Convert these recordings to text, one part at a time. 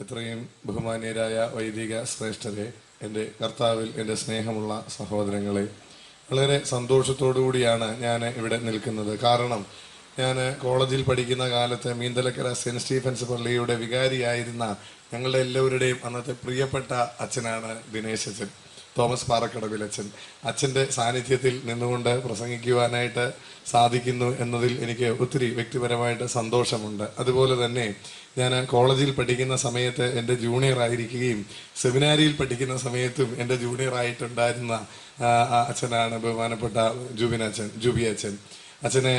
ഇത്രയും ബഹുമാന്യരായ വൈദിക ശ്രേഷ്ഠരെ, എൻ്റെ കർത്താവിൽ എൻ്റെ സ്നേഹമുള്ള സഹോദരങ്ങളെ, വളരെ സന്തോഷത്തോടു കൂടിയാണ് ഞാൻ ഇവിടെ നിൽക്കുന്നത്. കാരണം ഞാൻ കോളേജിൽ പഠിക്കുന്ന കാലത്ത് മീന്തലക്കര സെൻറ്റ് സ്റ്റീഫൻസ് പള്ളിയുടെ വികാരിയായിരുന്ന ഞങ്ങളുടെ എല്ലാവരുടെയും അന്നത്തെ പ്രിയപ്പെട്ട അച്ഛനാണ് ദിനേശ് അച്ഛൻ, തോമസ് പാറക്കടവിൽ അച്ഛൻ. അച്ഛൻ്റെ സാന്നിധ്യത്തിൽ നിന്നുകൊണ്ട് പ്രസംഗിക്കുവാനായിട്ട് സാധിക്കുന്നു എന്നതിൽ എനിക്ക് ഒത്തിരി വ്യക്തിപരമായിട്ട് സന്തോഷമുണ്ട്. അതുപോലെ തന്നെ ഞാൻ കോളേജിൽ പഠിക്കുന്ന സമയത്ത് എൻ്റെ ജൂനിയർ ആയിരിക്കുകയും സെമിനാരിയിൽ പഠിക്കുന്ന സമയത്തും എൻ്റെ ജൂനിയർ ആയിട്ടുണ്ടായിരുന്ന അച്ഛനാണ് ബഹുമാനപ്പെട്ട ജൂബി അച്ഛൻ. അച്ഛനെ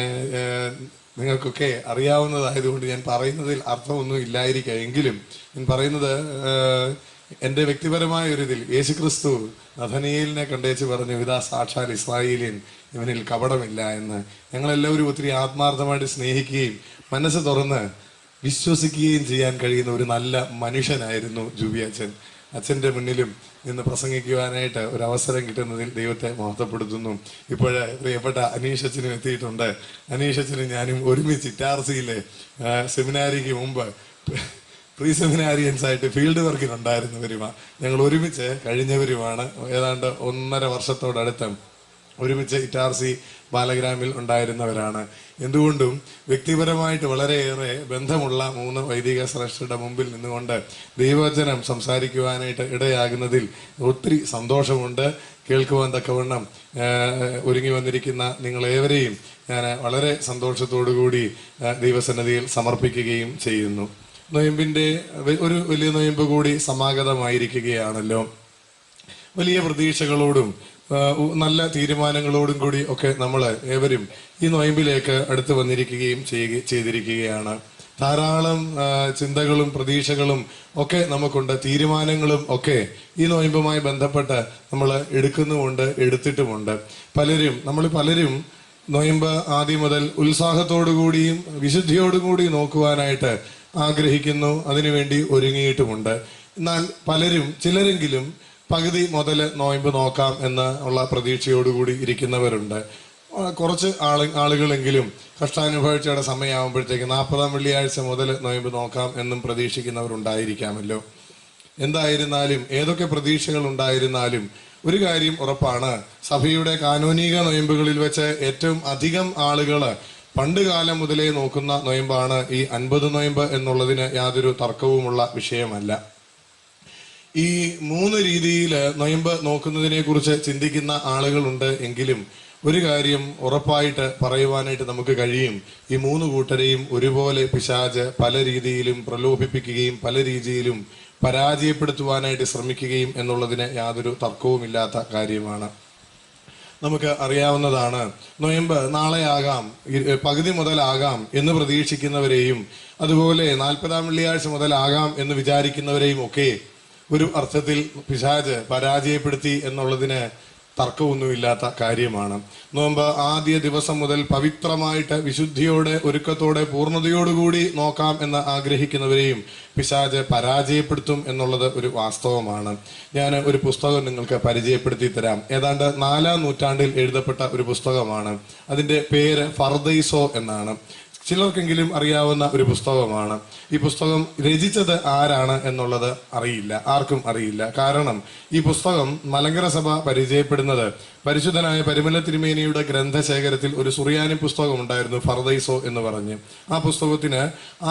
നിങ്ങൾക്കൊക്കെ അറിയാവുന്നതായതുകൊണ്ട് ഞാൻ പറയുന്നതിൽ അർത്ഥമൊന്നും ഇല്ലായിരിക്കാം. എങ്കിലും ഞാൻ പറയുന്നത് എൻ്റെ വ്യക്തിപരമായ ഒരു ഇതിൽ യേശുക്രിസ്തു നഥനയേലിനെ കണ്ടേച്ച് പറഞ്ഞു, ഇതാ സാക്ഷാൽ ഇസ്രായേലിയൻ, ഇവനിൽ കപടമില്ല എന്ന്. ഞങ്ങളെല്ലാവരും ഒത്തിരി ആത്മാർത്ഥമായിട്ട് സ്നേഹിക്കുകയും മനസ്സ് തുറന്ന് വിശ്വസിക്കുകയും ചെയ്യാൻ കഴിയുന്ന ഒരു നല്ല മനുഷ്യനായിരുന്നു ജൂബി അച്ഛൻ. അച്ഛൻ്റെ മുന്നിലും നിന്ന് പ്രസംഗിക്കുവാനായിട്ട് ഒരു അവസരം കിട്ടുന്നതിൽ ദൈവത്തെ മഹത്വപ്പെടുത്തുന്നു. ഇപ്പോൾ പ്രിയപ്പെട്ട അനീഷ് അച്ഛനും എത്തിയിട്ടുണ്ട്. അനീഷ് അച്ഛനും ഞാനും ഒരുമിച്ച് ഇറ്റാർസിയിലെ സെമിനാരിക്ക് മുമ്പ് പ്രീ സെമിനാരിയൻസ് ആയിട്ട് ഫീൽഡ് വർക്കിനുണ്ടായിരുന്നവരുമാണ്. ഞങ്ങൾ ഒരുമിച്ച് കഴിഞ്ഞവരുമാണ്. ഏതാണ്ട് 1.5 വർഷത്തോടടുത്ത് ഒരുമിച്ച് ഇറ്റാർസി ബാലഗ്രാമിൽ ഉണ്ടായിരുന്നവരാണ്. എന്തുകൊണ്ടും വ്യക്തിപരമായിട്ട് വളരെയേറെ ബന്ധമുള്ള 3 വൈദിക ശ്രേഷ്ഠരുടെ മുമ്പിൽ നിന്നുകൊണ്ട് ദൈവവചനം സംസാരിക്കുവാനായിട്ട് ഇടയാകുന്നതിൽ ഒത്തിരി സന്തോഷമുണ്ട്. കേൾക്കുവാൻ തക്കവണ്ണം ഒരുങ്ങി വന്നിരിക്കുന്ന നിങ്ങളേവരെയും ഞാൻ വളരെ സന്തോഷത്തോടു കൂടി ദൈവസന്നിധിയിൽ സമർപ്പിക്കുകയും ചെയ്യുന്നു. നൊയമ്പിൻ്റെ ഒരു വലിയ നൊയമ്പ് കൂടി സമാഗതമായിരിക്കുകയാണല്ലോ. വലിയ പ്രതീക്ഷകളോടും നല്ല തീരുമാനങ്ങളോടും കൂടി ഒക്കെ നമ്മൾ ഏവരും ഈ നൊയമ്പിലേക്ക് അടുത്ത് വന്നിരിക്കുകയും ചെയ്തിരിക്കുകയാണ്. ധാരാളം ചിന്തകളും പ്രതീക്ഷകളും ഒക്കെ നമുക്കുണ്ട്, തീരുമാനങ്ങളും ഒക്കെ ഈ നൊയമ്പുമായി ബന്ധപ്പെട്ട് നമ്മൾ എടുത്തിട്ടുമുണ്ട്. നമ്മൾ പലരും നൊയമ്പ് ആദ്യം മുതൽ ഉത്സാഹത്തോടു കൂടിയും വിശുദ്ധിയോടും കൂടി നോക്കുവാനായിട്ട് ആഗ്രഹിക്കുന്നു, അതിനുവേണ്ടി ഒരുങ്ങിയിട്ടുമുണ്ട്. എന്നാൽ ചിലരെങ്കിലും പകുതി മുതൽ നോയമ്പ് നോക്കാം എന്നുള്ള പ്രതീക്ഷയോടുകൂടി ഇരിക്കുന്നവരുണ്ട്. കുറച്ച് ആളുകളെങ്കിലും കഷ്ടാനുഭവിച്ചയുടെ സമയമാകുമ്പോഴത്തേക്ക് 40-ാം വെള്ളിയാഴ്ച മുതൽ നോയമ്പ് നോക്കാം എന്നും പ്രതീക്ഷിക്കുന്നവരുണ്ടായിരിക്കാമല്ലോ. എന്തായിരുന്നാലും ഏതൊക്കെ പ്രതീക്ഷകൾ ഉണ്ടായിരുന്നാലും ഒരു കാര്യം ഉറപ്പാണ്, സഭയുടെ കാനോനിക നൊയമ്പുകളിൽ വെച്ച് ഏറ്റവും അധികം ആളുകൾ പണ്ട് കാലം മുതലേ നോക്കുന്ന നൊയമ്പാണ് ഈ 50 നൊയമ്പ് എന്നുള്ളതിന് യാതൊരു തർക്കവുമുള്ള വിഷയമല്ല. ഈ 3 രീതിയിൽ നൊയമ്പ് നോക്കുന്നതിനെ കുറിച്ച് ചിന്തിക്കുന്ന ആളുകളുണ്ട്. എങ്കിലും ഒരു കാര്യം ഉറപ്പായിട്ട് പറയുവാനായിട്ട് നമുക്ക് കഴിയും, ഈ 3 കൂട്ടരെയും ഒരുപോലെ പിശാച് പല രീതിയിലും പ്രലോഭിപ്പിക്കുകയും പല രീതിയിലും പരാജയപ്പെടുത്തുവാനായിട്ട് ശ്രമിക്കുകയും എന്നുള്ളതിന് യാതൊരു തർക്കവുമില്ലാത്ത കാര്യമാണ്. നമുക്ക് അറിയാവുന്നതാണ്, നൊയമ്പ് നാളെ ആകാം, പകുതി മുതലാകാം എന്ന് പ്രതീക്ഷിക്കുന്നവരെയും അതുപോലെ 40-ാം വെള്ളിയാഴ്ച മുതലാകാം എന്ന് വിചാരിക്കുന്നവരെയും ഒക്കെ ഒരു അർത്ഥത്തിൽ പിശാച് പരാജയപ്പെടുത്തി എന്നുള്ളതിന് തർക്കമൊന്നുമില്ലാത്ത കാര്യമാണ്. നോമ്പ് ആദ്യ ദിവസം മുതൽ പവിത്രമായിട്ട് വിശുദ്ധിയോടെ ഒരുക്കത്തോടെ പൂർണ്ണതയോടുകൂടി നോക്കാം എന്ന് ആഗ്രഹിക്കുന്നവരെയും പിശാച് പരാജയപ്പെടുത്തും എന്നുള്ളത് ഒരു വാസ്തവമാണ്. ഞാൻ ഒരു പുസ്തകം നിങ്ങൾക്ക് പരിചയപ്പെടുത്തി തരാം. ഏതാണ്ട് 4-ാം നൂറ്റാണ്ടിൽ എഴുതപ്പെട്ട ഒരു പുസ്തകമാണ്. അതിൻ്റെ പേര് ഫർദൈസോ എന്നാണ്. ചിലർക്കെങ്കിലും അറിയാവുന്ന ഒരു പുസ്തകമാണ്. ഈ പുസ്തകം രചിച്ചത് ആരാണ് എന്നുള്ളത് ആർക്കും അറിയില്ല. കാരണം ഈ പുസ്തകം മലങ്കര സഭ പരിചയപ്പെടുന്നത് പരിശുദ്ധനായ പരിമല തിരുമേനിയുടെ ഗ്രന്ഥശേഖരത്തിൽ ഒരു സുറിയാനി പുസ്തകം ഉണ്ടായിരുന്നു, ഫർദൈസോ എന്ന് പറഞ്ഞ്. ആ പുസ്തകത്തിന്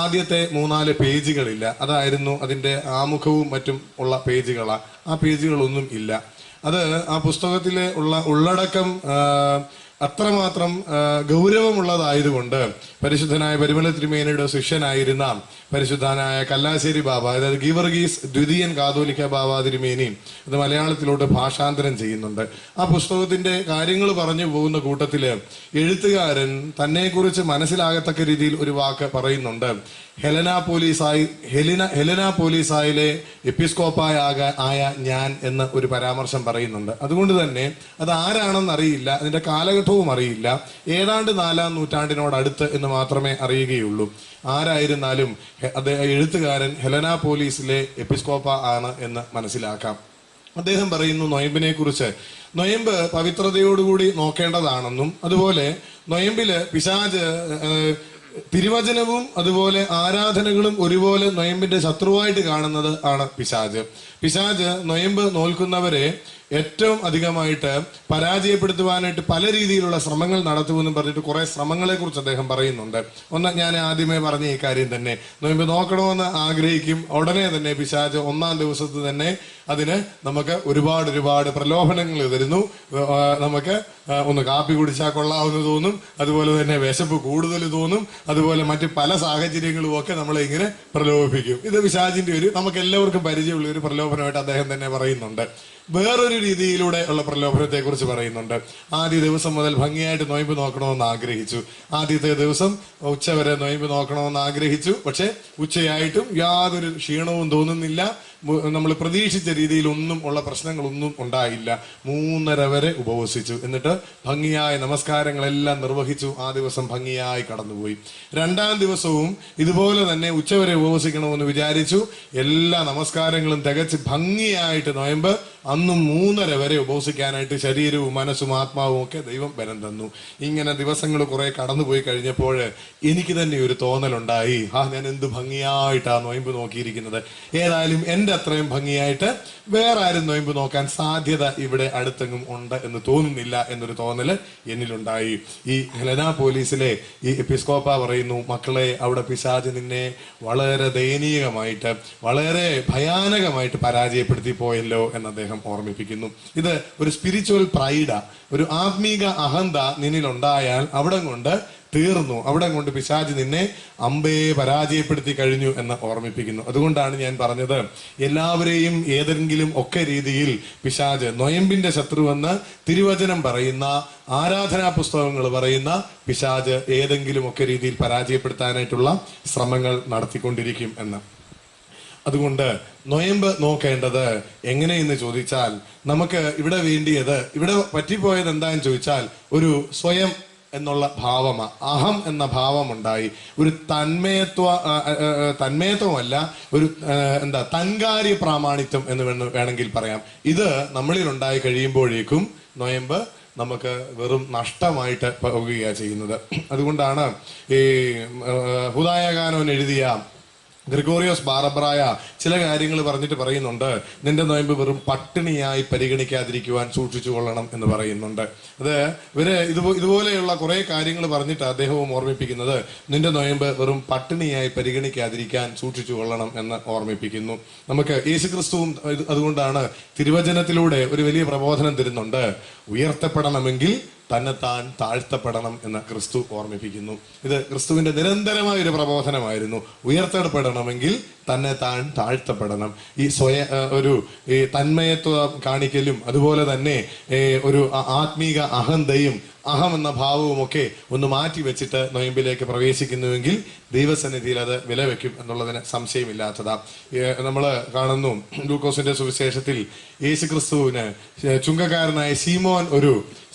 ആദ്യത്തെ 3-4 പേജുകളില്ല. അതായിരുന്നു അതിൻ്റെ ആമുഖവും മറ്റും ഉള്ള പേജുകളാണ്. ആ പേജുകളൊന്നും ഇല്ല. ആ പുസ്തകത്തിലെ ഉള്ളടക്കം അത്രമാത്രം ഗൗരവമുള്ളതായതുകൊണ്ട് പരിശുദ്ധനായ പരിമല തിരുമേനിയുടെ ശിഷ്യനായിരുന്ന പരിശുദ്ധനായ കല്ലാശ്ശേരി ബാബ, അതായത് ഗീവർഗീസ് ദ്വിതീയൻ കാതോലിക്ക ബാബ തിരുമേനി അത് മലയാളത്തിലോട്ട് ഭാഷാന്തരം ചെയ്യുന്നുണ്ട്. ആ പുസ്തകത്തിന്റെ കാര്യങ്ങൾ പറഞ്ഞു പോകുന്ന കൂട്ടത്തില് എഴുത്തുകാരൻ തന്നെക്കുറിച്ച് മനസ്സിലാകത്തക്ക രീതിയിൽ ഒരു വാക്ക് പറയുന്നുണ്ട്. ഹെലന പോലീസായിലെ എപ്പിസ്കോപ്പായ ആയ ഞാൻ എന്ന ഒരു പരാമർശം പറയുന്നുണ്ട്. അതുകൊണ്ട് തന്നെ അത് ആരാണെന്ന് അറിയില്ല, അതിന്റെ കാലഘട്ടവും അറിയില്ല. ഏതാണ്ട് 4-ാം നൂറ്റാണ്ടിനോടടുത്ത് എന്ന് മാത്രമേ അറിയുകയുള്ളൂ. ആരായിരുന്നാലും എഴുത്തുകാരൻ ഹെലന പോലീസിലെ എപ്പിസ്കോപ്പ ആണ് എന്ന് മനസ്സിലാക്കാം. അദ്ദേഹം പറയുന്നു നൊയമ്പിനെ കുറിച്ച്, നൊയമ്പ് പവിത്രതയോടുകൂടി നോക്കേണ്ടതാണെന്നും അതുപോലെ നൊയമ്പില് പിശാച് തിരുവചനവും അതുപോലെ ആരാധനകളും ഒരുപോലെ നൊയമ്പിന്റെ ശത്രുവായിട്ട് കാണുന്നത് ആണ് പിശാച്. പിശാച് നൊയമ്പ് നോൽക്കുന്നവരെ ഏറ്റവും അധികമായിട്ട് പരാജയപ്പെടുത്തുവാനായിട്ട് പല രീതിയിലുള്ള ശ്രമങ്ങൾ നടത്തുമെന്നും പറഞ്ഞിട്ട് കുറെ ശ്രമങ്ങളെ കുറിച്ച് അദ്ദേഹം പറയുന്നുണ്ട്. ഒന്ന്, ഞാൻ ആദ്യമേ പറഞ്ഞ ഈ കാര്യം തന്നെ, നൊയമ്പ് നോക്കണമെന്ന് ആഗ്രഹിക്കും, ഉടനെ തന്നെ പിശാച് ഒന്നാം ദിവസത്ത് തന്നെ അതിന് നമുക്ക് ഒരുപാട് പ്രലോഭനങ്ങൾ തരുന്നു. നമുക്ക് ഒന്ന് കാപ്പി കുടിച്ചാൽ കൊള്ളാവുന്ന തോന്നും, അതുപോലെ തന്നെ വിശപ്പ് കൂടുതൽ തോന്നും, അതുപോലെ മറ്റ് പല സാഹചര്യങ്ങളും ഒക്കെ നമ്മളെ ഇങ്ങനെ പ്രലോഭിപ്പിക്കും. ഇത് പിശാചിന്റെ നമുക്ക് എല്ലാവർക്കും പരിചയമുള്ള ഒരു പ്രലോഭനമായിട്ട് അദ്ദേഹം തന്നെ പറയുന്നുണ്ട്. വേറൊരു രീതിയിലൂടെ ഉള്ള പ്രലോഭനത്തെ കുറിച്ച് പറയുന്നുണ്ട്. ആദ്യ ദിവസം മുതൽ ഭംഗിയായിട്ട് നൊയമ്പ് നോക്കണമെന്ന് ആഗ്രഹിച്ചു. ആദ്യത്തെ ദിവസം ഉച്ചവരെ നൊയമ്പ് നോക്കണമെന്ന് ആഗ്രഹിച്ചു. പക്ഷെ ഉച്ചയായിട്ടും യാതൊരു ക്ഷീണവും തോന്നുന്നില്ല. നമ്മൾ പ്രതീക്ഷിച്ച രീതിയിലൊന്നും ഉള്ള പ്രശ്നങ്ങളൊന്നും ഉണ്ടായില്ല. 3:30 വരെ ഉപവസിച്ചു. എന്നിട്ട് ഭംഗിയായ നമസ്കാരങ്ങളെല്ലാം നിർവഹിച്ചു. ആ ദിവസം ഭംഗിയായി കടന്നുപോയി. രണ്ടാം ദിവസവും ഇതുപോലെ തന്നെ ഉച്ചവരെ ഉപവസിക്കണമെന്ന് വിചാരിച്ചു. എല്ലാ നമസ്കാരങ്ങളും തികച്ച് ഭംഗിയായിട്ട് നൊയമ്പ് അന്നും 3:30 വരെ ഉപവസിക്കാനായിട്ട് ശരീരവും മനസ്സും ആത്മാവും ഒക്കെ ദൈവം ബലം തന്നു. ഇങ്ങനെ ദിവസങ്ങൾ കുറെ കടന്നുപോയി കഴിഞ്ഞപ്പോൾ എനിക്ക് തന്നെ ഒരു തോന്നലുണ്ടായി, ഞാൻ എന്ത് ഭംഗിയായിട്ടാ നൊയമ്പ് നോക്കിയിരിക്കുന്നത്. ഏതായാലും എൻ്റെ അത്രയും ഭംഗിയായിട്ട് വേറെ ആരും നൊയമ്പ് നോക്കാൻ സാധ്യത ഇവിടെ അടുത്തെങ്ങും ഉണ്ട് എന്ന് തോന്നുന്നില്ല എന്നൊരു തോന്നല് എന്നിലുണ്ടായി. ഈ ഹെലന പോലീസിലെ ഈ എപ്പിസ്കോപ്പ പറയുന്നു, മക്കളെ, അവിടെ പിശാച് നിന്നെ വളരെ ദയനീയമായിട്ട് വളരെ ഭയാനകമായിട്ട് പരാജയപ്പെടുത്തി പോയല്ലോ എന്ന് അദ്ദേഹം ഓർമ്മിപ്പിക്കുന്നു. ഇത് ഒരു സ്പിരിച്വൽ പ്രൈഡാ, ഒരു ആത്മീക അഹന്ത നിന്നിലുണ്ടായാൽ അവിടെ കൊണ്ട് തീർന്നു, അവിടെ കൊണ്ട് പിശാച് നിന്നെ പരാജയപ്പെടുത്തി കഴിഞ്ഞു എന്ന് ഓർമ്മിപ്പിക്കുന്നു. അതുകൊണ്ടാണ് ഞാൻ പറഞ്ഞത്, എല്ലാവരെയും ഏതെങ്കിലും ഒക്കെ രീതിയിൽ പിശാച് നൊയമ്പിന്റെ ശത്രുവെന്ന് തിരുവചനം പറയുന്ന, ആരാധനാ പുസ്തകങ്ങൾ പറയുന്ന പിശാച് ഏതെങ്കിലും ഒക്കെ രീതിയിൽ പരാജയപ്പെടുത്താനായിട്ടുള്ള ശ്രമങ്ങൾ നടത്തിക്കൊണ്ടിരിക്കും എന്ന്. അതുകൊണ്ട് നൊയമ്പ് നോക്കേണ്ടത് എങ്ങനെയെന്ന് ചോദിച്ചാൽ, നമുക്ക് ഇവിടെ വേണ്ടിയത്, ഇവിടെ പറ്റിപ്പോയത് എന്താന്ന് ചോദിച്ചാൽ, ഒരു സ്വയം എന്നുള്ള ഭാവമാണ്, അഹം എന്ന ഭാവമുണ്ടായി. ഒരു തന്മയത്വമല്ല, ഒരു തൻകാര്യ പ്രാമാണിത്വം എന്ന് വേണമെങ്കിൽ പറയാം. ഇത് നമ്മളിൽ ഉണ്ടായി കഴിയുമ്പോഴേക്കും നൊയമ്പ് നമുക്ക് വെറും നഷ്ടമായിട്ട് പോകുകയാണ് ചെയ്യുന്നത്. അതുകൊണ്ടാണ് ഈ ഹുദായ ഗാനോൻ എഴുതിയ ഗ്രിഗോറിയോസ് ബാറബ്രായ ചില കാര്യങ്ങൾ പറഞ്ഞിട്ട് പറയുന്നുണ്ട്, നിന്റെ നൊയമ്പ് വെറും പട്ടിണിയായി പരിഗണിക്കാതിരിക്കുവാൻ സൂക്ഷിച്ചു കൊള്ളണം എന്ന് പറയുന്നുണ്ട്. അത് ഇതുപോലെയുള്ള കുറെ കാര്യങ്ങൾ പറഞ്ഞിട്ട് അദ്ദേഹവും ഓർമ്മിപ്പിക്കുന്നത്, നിന്റെ നൊയമ്പ് വെറും പട്ടിണിയായി പരിഗണിക്കാതിരിക്കാൻ സൂക്ഷിച്ചു കൊള്ളണം എന്ന് ഓർമ്മിപ്പിക്കുന്നു. നമുക്ക് യേശുക്രിസ്തുവും അതുകൊണ്ടാണ് തിരുവചനത്തിലൂടെ ഒരു വലിയ പ്രബോധനം തരുന്നുണ്ട്. ഉയർത്തപ്പെടണമെങ്കിൽ തന്നെത്താൻ താഴ്ത്തപ്പെടണം എന്ന് ക്രിസ്തു ഓർമ്മിപ്പിക്കുന്നു. ഇത് ക്രിസ്തുവിന്റെ നിരന്തരമായ ഒരു പ്രബോധനമായിരുന്നു. ഉയർത്തപ്പെടണമെങ്കിൽ തന്നെത്താൻ താഴ്ത്തപ്പെടണം. ഈ തന്മയത്വം കാണിക്കലും അതുപോലെ തന്നെ ഒരു ആത്മീക അഹന്തയും അഹം എന്ന ഭാവവും ഒക്കെ ഒന്ന് മാറ്റി വെച്ചിട്ട് നൊയമ്പിലേക്ക് പ്രവേശിക്കുന്നുവെങ്കിൽ ദൈവസന്നിധിയിൽ അത് വിലവെക്കും എന്നുള്ളതിന് സംശയമില്ലാത്തതാ. നമ്മൾ കാണുന്നു, ലൂക്കോസിന്റെ സുവിശേഷത്തിൽ യേശുക്രിസ്തുവിന് ചുങ്കക്കാരനായ ശീമോൻ ഒരു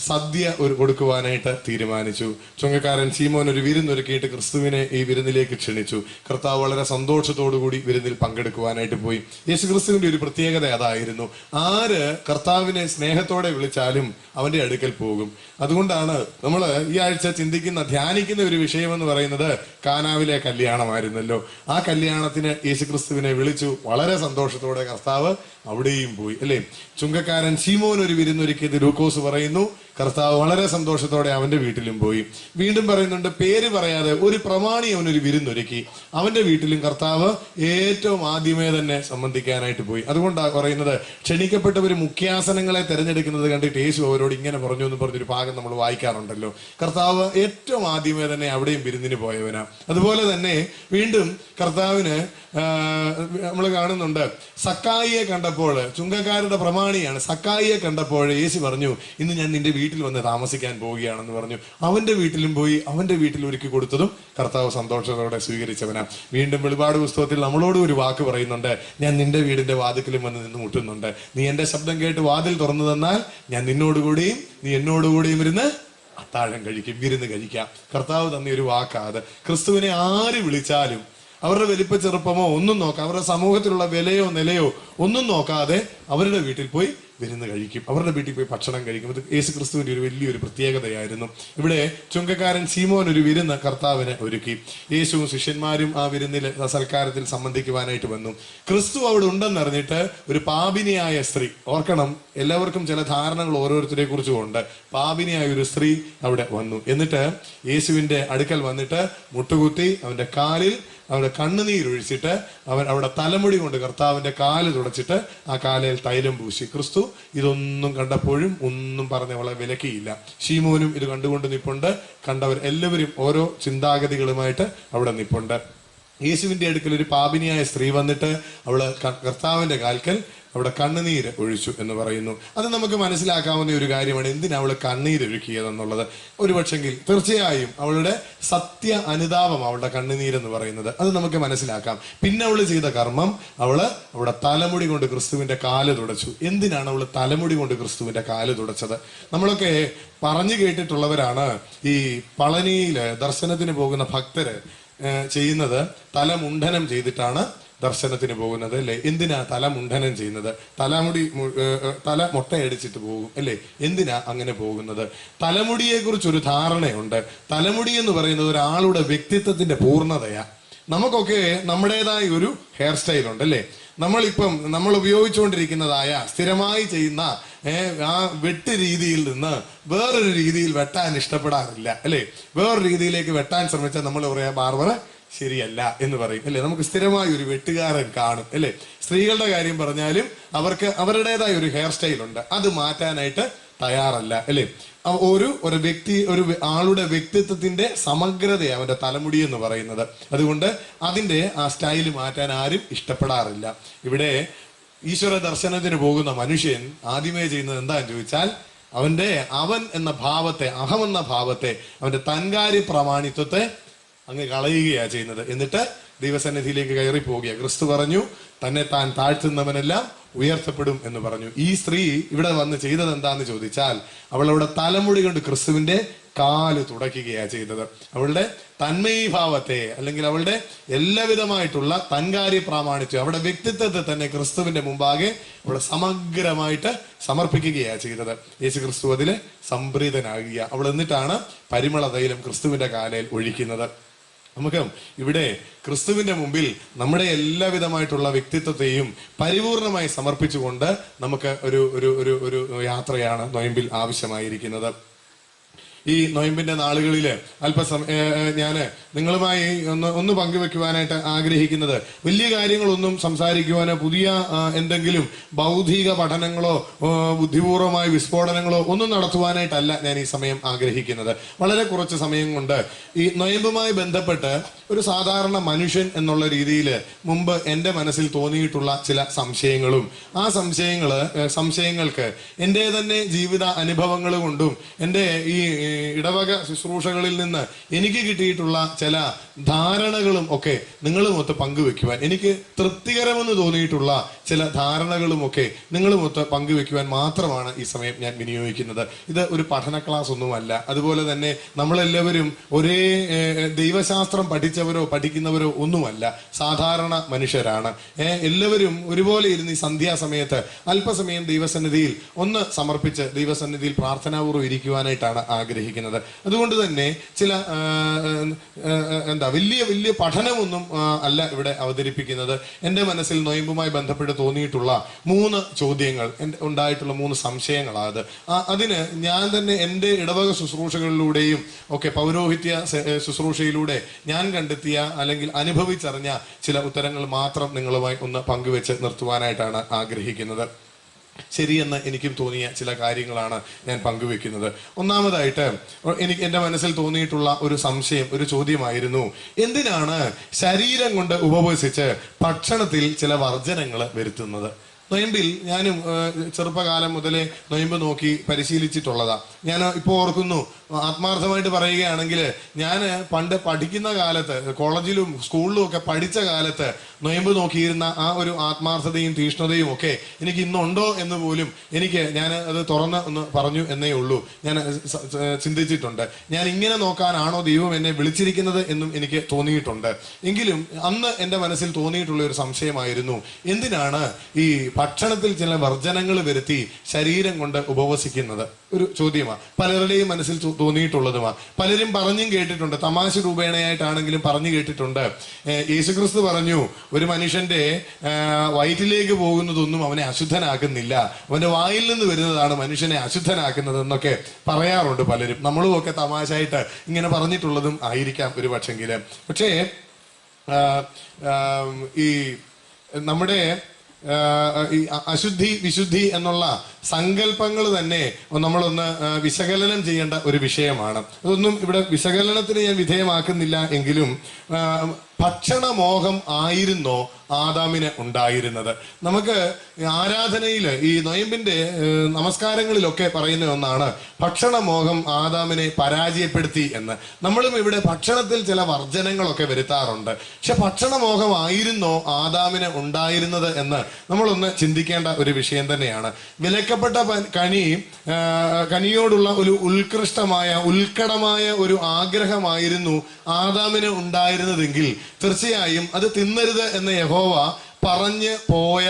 സദ്യ കൊടുക്കുവാനായിട്ട് തീരുമാനിച്ചു. ചുങ്കക്കാരൻ ശീമോൻ ഒരു വിരുന്നൊരുക്കിയിട്ട് ക്രിസ്തുവിനെ ഈ വിരുന്നിലേക്ക് ക്ഷണിച്ചു. കർത്താവ് വളരെ സന്തോഷത്തോടു കൂടി വിരുന്നിൽ പങ്കെടുക്കുവാനായിട്ട് പോയി. യേശുക്രിസ്തുവിന്റെ ഒരു പ്രത്യേകത അതായിരുന്നു, ആര് കർത്താവിനെ സ്നേഹത്തോടെ വിളിച്ചാലും അവന്റെ അടുക്കൽ പോകും. അതുകൊണ്ടാണ് നമ്മൾ ഈ ആഴ്ച ധ്യാനിക്കുന്ന ഒരു വിഷയം എന്ന് പറയുന്നത് കാനാവിലെ കല്യാണമായിരുന്നല്ലോ. ആ കല്യാണത്തിന് യേശുക്രിസ്തുവിനെ വിളിച്ചു. വളരെ സന്തോഷത്തോടെ കർത്താവ് അവിടെയും പോയി, അല്ലേ? ചുങ്കക്കാരൻ ശീമോൻ ഒരു വിരുന്നൊരുക്കിയത് ലൂക്കോസ് പറയുന്നു. കർത്താവ് വളരെ സന്തോഷത്തോടെ അവന്റെ വീട്ടിലും പോയി. വീണ്ടും പറയുന്നുണ്ട്, പേര് പറയാതെ ഒരു പ്രമാണി അവനൊരു വിരുന്നൊരുക്കി. അവന്റെ വീട്ടിലും കർത്താവ് ഏറ്റവും ആദ്യമേ തന്നെ സംബന്ധിക്കാനായിട്ട് പോയി. അതുകൊണ്ടാണ് പറയുന്നത്, ക്ഷണിക്കപ്പെട്ടവർ മുഖ്യാസനങ്ങളെ തെരഞ്ഞെടുക്കുന്നത് കണ്ടിട്ട് യേശു അവരോട് ഇങ്ങനെ പറഞ്ഞു എന്ന് പറഞ്ഞൊരു ഭാഗം നമ്മൾ വായിക്കാറുണ്ടല്ലോ. കർത്താവ് ഏറ്റവും ആദ്യമേ തന്നെ അവിടെയും വിരുന്നിന് പോയവനാ. അതുപോലെ തന്നെ വീണ്ടും കർത്താവിന് നമ്മൾ കാണുന്നുണ്ട്, സക്കായിയെ കണ്ടപ്പോൾ, ചുങ്കക്കാരുടെ പ്രമാണിയാണ്, സക്കായിയെ കണ്ടപ്പോൾ യേശു പറഞ്ഞു, ഇന്ന് ഞാൻ നിന്റെ വീട്ടിൽ വന്ന് താമസിക്കാൻ പോവുകയാണെന്ന് പറഞ്ഞു. അവന്റെ വീട്ടിലും പോയി അവന്റെ വീട്ടിൽ ഒരുക്കി കൊടുത്തതും കർത്താവ് സന്തോഷത്തോടെ സ്വീകരിച്ചവനാ. വീണ്ടും വെളിപാട് പുസ്തകത്തിൽ നമ്മളോട് ഒരു വാക്ക് പറയുന്നുണ്ട്, ഞാൻ നിന്റെ വീടിന്റെ വാതിക്കലും വന്ന് നിന്ന് മുട്ടുന്നുണ്ട്. നീ എന്റെ ശബ്ദം കേട്ട് വാതിൽ തുറന്നു തന്നാൽ ഞാൻ നിന്നോടുകൂടിയും നീ എന്നോടുകൂടിയും ഇരുന്ന് അത്താഴം കഴിക്കും, വിരുന്ന് കഴിക്കാം. കർത്താവ് തന്നെ ഒരു വാക്കാത്. ക്രിസ്തുവിനെ ആര് വിളിച്ചാലും അവരുടെ വലിപ്പ ചെറുപ്പമോ ഒന്നും നോക്കാം, അവരുടെ സമൂഹത്തിലുള്ള വിലയോ നിലയോ ഒന്നും നോക്കാതെ അവരുടെ വീട്ടിൽ പോയി വിരുന്ന് കഴിക്കും, അവരുടെ വീട്ടിൽ പോയി ഭക്ഷണം കഴിക്കും. ഇത് യേശു ക്രിസ്തുവിന്റെ ഒരു വലിയൊരു പ്രത്യേകതയായിരുന്നു. ഇവിടെ ചുങ്കക്കാരൻ ശീമോൻ ഒരു വിരുന്ന് കർത്താവിന് ഒരുക്കി. യേശുവും ശിഷ്യന്മാരും ആ വിരുന്നിൽ സൽക്കാരത്തിൽ സംബന്ധിക്കുവാനായിട്ട് വന്നു. ക്രിസ്തു അവിടെ ഉണ്ടെന്നറിഞ്ഞിട്ട് ഒരു പാപിനിയായ സ്ത്രീ, ഓർക്കണം എല്ലാവർക്കും ചില ധാരണകൾ ഓരോരുത്തരെ കുറിച്ചും ഉണ്ട്, പാപിനിയായ ഒരു സ്ത്രീ അവിടെ വന്നു. എന്നിട്ട് യേശുവിന്റെ അടുക്കൽ വന്നിട്ട് മുട്ടുകുത്തി അവന്റെ കാലിൽ അവരുടെ കണ്ണുനീരൊഴിച്ചിട്ട് അവൻ അവിടെ തലമുടി കൊണ്ട് കർത്താവിന്റെ കാല് തുടച്ചിട്ട് ആ കാലയിൽ തൈലം പൂശി. ക്രിസ്തു ഇതൊന്നും കണ്ടപ്പോഴും ഒന്നും പറഞ്ഞ് അവളെ വിലക്കിയില്ല. ശീമോനും ഇത് കണ്ടുകൊണ്ട് നിപ്പുണ്ട്. കണ്ടവർ എല്ലാവരും ഓരോ ചിന്താഗതികളുമായിട്ട് അവിടെ നിപ്പുണ്ട്. യേശുവിന്റെ അടുക്കൽ ഒരു പാപിനിയായ സ്ത്രീ വന്നിട്ട് അവള് കർത്താവിന്റെ കാൽക്കൽ അവിടെ കണ്ണുനീര് ഒഴിച്ചു എന്ന് പറയുന്നു. അത് നമുക്ക് മനസ്സിലാക്കാവുന്ന ഒരു കാര്യമാണ്, എന്തിനാ അവള് കണ്ണീരൊഴുക്കിയതെന്നുള്ളത്. ഒരു പക്ഷെങ്കിൽ തീർച്ചയായും അവളുടെ സത്യ അനുതാപം അവളുടെ കണ്ണുനീരെന്ന് പറയുന്നത്, അത് നമുക്ക് മനസ്സിലാക്കാം. പിന്നെ അവള് ചെയ്ത കർമ്മം, അവള് അവിടെ തലമുടി കൊണ്ട് ക്രിസ്തുവിന്റെ കാല് തുടച്ചു. എന്തിനാണ് അവള് തലമുടി കൊണ്ട് ക്രിസ്തുവിന്റെ കാല് തുടച്ചത്? നമ്മളൊക്കെ പറഞ്ഞു കേട്ടിട്ടുള്ളവരാണ്, ഈ പളനിയില് ദർശനത്തിന് പോകുന്ന ഭക്തര് ചെയ്യുന്നത് തലമുണ്ഡനം ചെയ്തിട്ടാണ് ദർശനത്തിന് പോകുന്നത് അല്ലേ? എന്തിനാ തല മുണ്ഡനം ചെയ്യുന്നത്? തല മൊട്ടയടിച്ചിട്ട് പോകും അല്ലേ? എന്തിനാ അങ്ങനെ പോകുന്നത്? തലമുടിയെ കുറിച്ചൊരു ധാരണയുണ്ട്. തലമുടി എന്ന് പറയുന്നത് ഒരാളുടെ വ്യക്തിത്വത്തിന്റെ പൂർണ്ണതയാ. നമുക്കൊക്കെ നമ്മുടേതായ ഒരു ഹെയർ സ്റ്റൈൽ ഉണ്ട് അല്ലേ? നമ്മൾ ഉപയോഗിച്ചുകൊണ്ടിരിക്കുന്നതായ സ്ഥിരമായി ചെയ്യുന്ന ആ വെട്ട് രീതിയിൽ നിന്ന് വേറൊരു രീതിയിൽ വെട്ടാൻ ഇഷ്ടപ്പെടാറില്ല അല്ലേ? വേറൊരു രീതിയിലേക്ക് വെട്ടാൻ ശ്രമിച്ചാൽ നമ്മൾ പറയാ ബാർബർ ശരിയല്ല എന്ന് പറയും അല്ലെ? നമുക്ക് സ്ഥിരമായി ഒരു വെട്ടുകാരൻ കാണും അല്ലെ? സ്ത്രീകളുടെ കാര്യം പറഞ്ഞാലും അവർക്ക് അവരുടേതായ ഒരു ഹെയർ സ്റ്റൈൽ ഉണ്ട്, അത് മാറ്റാനായിട്ട് തയ്യാറല്ല അല്ലെ? ഒരു ആളുടെ വ്യക്തിത്വത്തിന്റെ സമഗ്രതയാണ് അവന്റെ തലമുടി എന്ന് പറയുന്നത്. അതുകൊണ്ട് അതിന്റെ ആ സ്റ്റൈല് മാറ്റാൻ ആരും ഇഷ്ടപ്പെടാറില്ല. ഇവിടെ ഈശ്വര ദർശനത്തിന് പോകുന്ന മനുഷ്യൻ ആദ്യമേ ചെയ്യുന്നത് എന്താന്ന് ചോദിച്ചാൽ, അവൻ എന്ന ഭാവത്തെ, അഹം എന്ന ഭാവത്തെ, അവന്റെ തൻകാര്യ പ്രാമാണിത്വത്തെ അങ്ങ് കളയുകയാണ് ചെയ്യുന്നത്. എന്നിട്ട് ദൈവസന്നിധിയിലേക്ക് കയറി പോവുക. ക്രിസ്തു പറഞ്ഞു, തന്നെ താൻ താഴ്ത്തുന്നവനെല്ലാം ഉയർത്തപ്പെടും എന്ന് പറഞ്ഞു. ഈ സ്ത്രീ ഇവിടെ വന്ന് ചെയ്തത് എന്താന്ന് ചോദിച്ചാൽ, അവളവിടെ തലമുടി കൊണ്ട് ക്രിസ്തുവിന്റെ കാല് തുടയ്ക്കുകയാണ് ചെയ്തത്. അവളുടെ തന്മയീഭാവത്തെ, അല്ലെങ്കിൽ അവളുടെ എല്ലാവിധമായിട്ടുള്ള തൻകാര്യ പ്രാമാണിത്വം, അവളുടെ വ്യക്തിത്വത്തെ തന്നെ ക്രിസ്തുവിന്റെ മുമ്പാകെ അവളെ സമഗ്രമായിട്ട് സമർപ്പിക്കുകയാണ് ചെയ്തത്. യേശു ക്രിസ്തു അതില് സംപ്രീതനാകുക. അവൾ എന്നിട്ടാണ് പരിമള തൈലം ക്രിസ്തുവിന്റെ കാലയിൽ ഒഴിക്കുന്നത്. നമുക്ക് ഇവിടെ ക്രിസ്തുവിന്റെ മുമ്പിൽ നമ്മുടെ എല്ലാവിധമായിട്ടുള്ള വ്യക്തിത്വത്തെയും പരിപൂർണമായി സമർപ്പിച്ചുകൊണ്ട് നമുക്ക് ഒരു യാത്രയാണ് നൊയമ്പിൽ ആവശ്യമായിരിക്കുന്നത്. ഈ നൊയമ്പിന്റെ നാളുകളില് ഞാൻ നിങ്ങളുമായി ഒന്ന് പങ്കുവെക്കുവാനായിട്ട് ആഗ്രഹിക്കുന്നത്, വലിയ കാര്യങ്ങളൊന്നും സംസാരിക്കുവാനോ പുതിയ എന്തെങ്കിലും ബൗദ്ധിക പഠനങ്ങളോ ബുദ്ധിപൂർവമായ വിസ്ഫോടനങ്ങളോ ഒന്നും നടത്തുവാനായിട്ടല്ല ഞാൻ ഈ സമയം ആഗ്രഹിക്കുന്നത്. വളരെ കുറച്ച് സമയം കൊണ്ട് ഈ നൊയമ്പുമായി ബന്ധപ്പെട്ട് ഒരു സാധാരണ മനുഷ്യൻ എന്നുള്ള രീതിയിൽ മുമ്പ് എൻ്റെ മനസ്സിൽ തോന്നിയിട്ടുള്ള ചില സംശയങ്ങളും, ആ സംശയങ്ങൾക്ക് എൻ്റെ തന്നെ ജീവിത അനുഭവങ്ങൾ കൊണ്ടും എൻ്റെ ഈ ഇടവക ശുശ്രൂഷകളിൽ നിന്ന് എനിക്ക് കിട്ടിയിട്ടുള്ള ചില ധാരണകളും ഒക്കെ നിങ്ങളുമൊത്ത് പങ്കുവെക്കുവാൻ, എനിക്ക് തൃപ്തികരമെന്ന് തോന്നിയിട്ടുള്ള ചില ധാരണകളും ഒക്കെ നിങ്ങളുമൊത്ത് പങ്കുവെക്കുവാൻ മാത്രമാണ് ഈ സമയം ഞാൻ വിനിയോഗിക്കുന്നത്. ഇത് ഒരു പഠന ക്ലാസ് ഒന്നുമല്ല. അതുപോലെ തന്നെ നമ്മളെല്ലാവരും ഒരേ ദൈവശാസ്ത്രം പഠിച്ചവരോ പഠിക്കുന്നവരോ ഒന്നുമല്ല, സാധാരണ മനുഷ്യരാണ്. എല്ലാവരും ഒരുപോലെ ഇരുന്ന് ഈ സന്ധ്യാസമയത്ത് അല്പസമയം ദൈവസന്നിധിയിൽ ഒന്ന് സമർപ്പിച്ച് ദൈവസന്നിധിയിൽ പ്രാർത്ഥനാപൂർവ്വം ഇരിക്കുവാനായിട്ടാണ് ആഗ്രഹിക്കുന്നത്. അതുകൊണ്ട് തന്നെ ചില വലിയ വലിയ പഠനമൊന്നും അല്ല ഇവിടെ അവതരിപ്പിക്കുന്നത്. എൻ്റെ മനസ്സിൽ നൊയമ്പുമായി ബന്ധപ്പെട്ട് തോന്നിയിട്ടുള്ള 3 ചോദ്യങ്ങൾ, ഉണ്ടായിട്ടുള്ള 3 സംശയങ്ങളാണ്. അതിന് ഞാൻ തന്നെ എൻ്റെ ഇടവക ശുശ്രൂഷകളിലൂടെയും ഒക്കെ പൗരോഹിത്യ ശുശ്രൂഷയിലൂടെ ഞാൻ കണ്ടെത്തിയ അല്ലെങ്കിൽ അനുഭവിച്ചറിഞ്ഞ ചില ഉത്തരങ്ങൾ മാത്രം നിങ്ങളുമായി ഒന്ന് പങ്കുവെച്ച് നിർത്തുവാനായിട്ടാണ് ആഗ്രഹിക്കുന്നത്. ശരിയെന്ന് എനിക്കും തോന്നിയ ചില കാര്യങ്ങളാണ് ഞാൻ പങ്കുവെക്കുന്നത്. ഒന്നാമതായിട്ട് എൻ്റെ മനസ്സിൽ തോന്നിയിട്ടുള്ള ഒരു സംശയം, ഒരു ചോദ്യമായിരുന്നു, എന്തിനാണ് ശരീരം കൊണ്ട് ഉപവസിച്ച് ഭക്ഷണത്തിൽ ചില വർജനങ്ങൾ വരുത്തുന്നത്? നൊയമ്പിൽ ഞാനും ചെറുപ്പകാലം മുതലേ നൊയമ്പ് നോക്കി പരിശീലിച്ചിട്ടുള്ളതാ. ഞാൻ ഇപ്പോൾ ഓർക്കുന്നു, ആത്മാർത്ഥമായിട്ട് പറയുകയാണെങ്കിൽ, ഞാൻ പണ്ട് പഠിക്കുന്ന കാലത്ത്, കോളേജിലും സ്കൂളിലും ഒക്കെ പഠിച്ച കാലത്ത് നൊയമ്പ് നോക്കിയിരുന്ന ആ ഒരു ആത്മാർത്ഥതയും തീഷ്ണതയും ഒക്കെ എനിക്ക് ഇന്നുണ്ടോ എന്ന് പോലും ഞാൻ അത് തുറന്ന് ഒന്ന് പറഞ്ഞു എന്നേ ഉള്ളൂ. ഞാൻ ചിന്തിച്ചിട്ടുണ്ട്, ഞാൻ ഇങ്ങനെ നോക്കാനാണോ ദൈവം എന്നെ വിളിച്ചിരിക്കുന്നത് എന്നും എനിക്ക് തോന്നിയിട്ടുണ്ട്. എങ്കിലും അന്ന് എൻ്റെ മനസ്സിൽ തോന്നിയിട്ടുള്ള ഒരു സംശയമായിരുന്നു, എന്തിനാണ് ഈ ഭക്ഷണത്തിൽ ചില വർജനങ്ങൾ വരുത്തി ശരീരം കൊണ്ട് ഉപവസിക്കുന്നത്? ഒരു ചോദ്യമാണ്, പലരുടെയും മനസ്സിൽ തോന്നിയിട്ടുള്ളതുമാണ്. പലരും പറഞ്ഞും കേട്ടിട്ടുണ്ട്, തമാശ രൂപേണയായിട്ടാണെങ്കിലും പറഞ്ഞു കേട്ടിട്ടുണ്ട്. യേശുക്രിസ്തു പറഞ്ഞു, ഒരു മനുഷ്യന്റെ വയറ്റിലേക്ക് പോകുന്നതൊന്നും അവനെ അശുദ്ധനാക്കുന്നില്ല, അവന്റെ വായിൽ നിന്ന് വരുന്നതാണ് മനുഷ്യനെ അശുദ്ധനാക്കുന്നത് എന്നൊക്കെ പറയാറുണ്ട് പലരും. നമ്മളും ഒക്കെ തമാശയായിട്ട് ഇങ്ങനെ പറഞ്ഞിട്ടുള്ളതും ആയിരിക്കാം ഒരു പക്ഷെങ്കില്. പക്ഷേ ഈ നമ്മുടെ ഈ അശുദ്ധി വിശുദ്ധി എന്നുള്ള സങ്കല്പങ്ങൾ തന്നെ നമ്മളൊന്ന് വിശകലനം ചെയ്യേണ്ട ഒരു വിഷയമാണ്. അതൊന്നും ഇവിടെ വിശകലനത്തിന് ഞാൻ വിധേയമാക്കുന്നില്ല. എങ്കിലും ഭക്ഷണമോഹം ആയിരുന്നോ ആദാമിന് ഉണ്ടായിരുന്നത്? നമുക്ക് ആരാധനയിൽ ഈ നൊയമ്പിന്റെ നമസ്കാരങ്ങളിലൊക്കെ പറയുന്ന ഒന്നാണ് ഭക്ഷണമോഹം ആദാമിനെ പരാജയപ്പെടുത്തി എന്ന്. നമ്മളും ഇവിടെ ഭക്ഷണത്തിൽ ചില വർജനങ്ങളൊക്കെ വരുത്താറുണ്ട്. പക്ഷെ ഭക്ഷണമോഹം ആയിരുന്നോ ആദാമിന് ഉണ്ടായിരുന്നത് എന്ന് നമ്മളൊന്ന് ചിന്തിക്കേണ്ട ഒരു വിഷയം തന്നെയാണ്. വിലക്കപ്പെട്ട കനിയോടുള്ള ഒരു ഉത്കടമായ ഒരു ആഗ്രഹമായിരുന്നു ആദാമിന് ഉണ്ടായിരുന്നതെങ്കിൽ തീർച്ചയായും അത് തിന്നരുത് എന്ന് യഹോവ പറഞ്ഞ് പോയ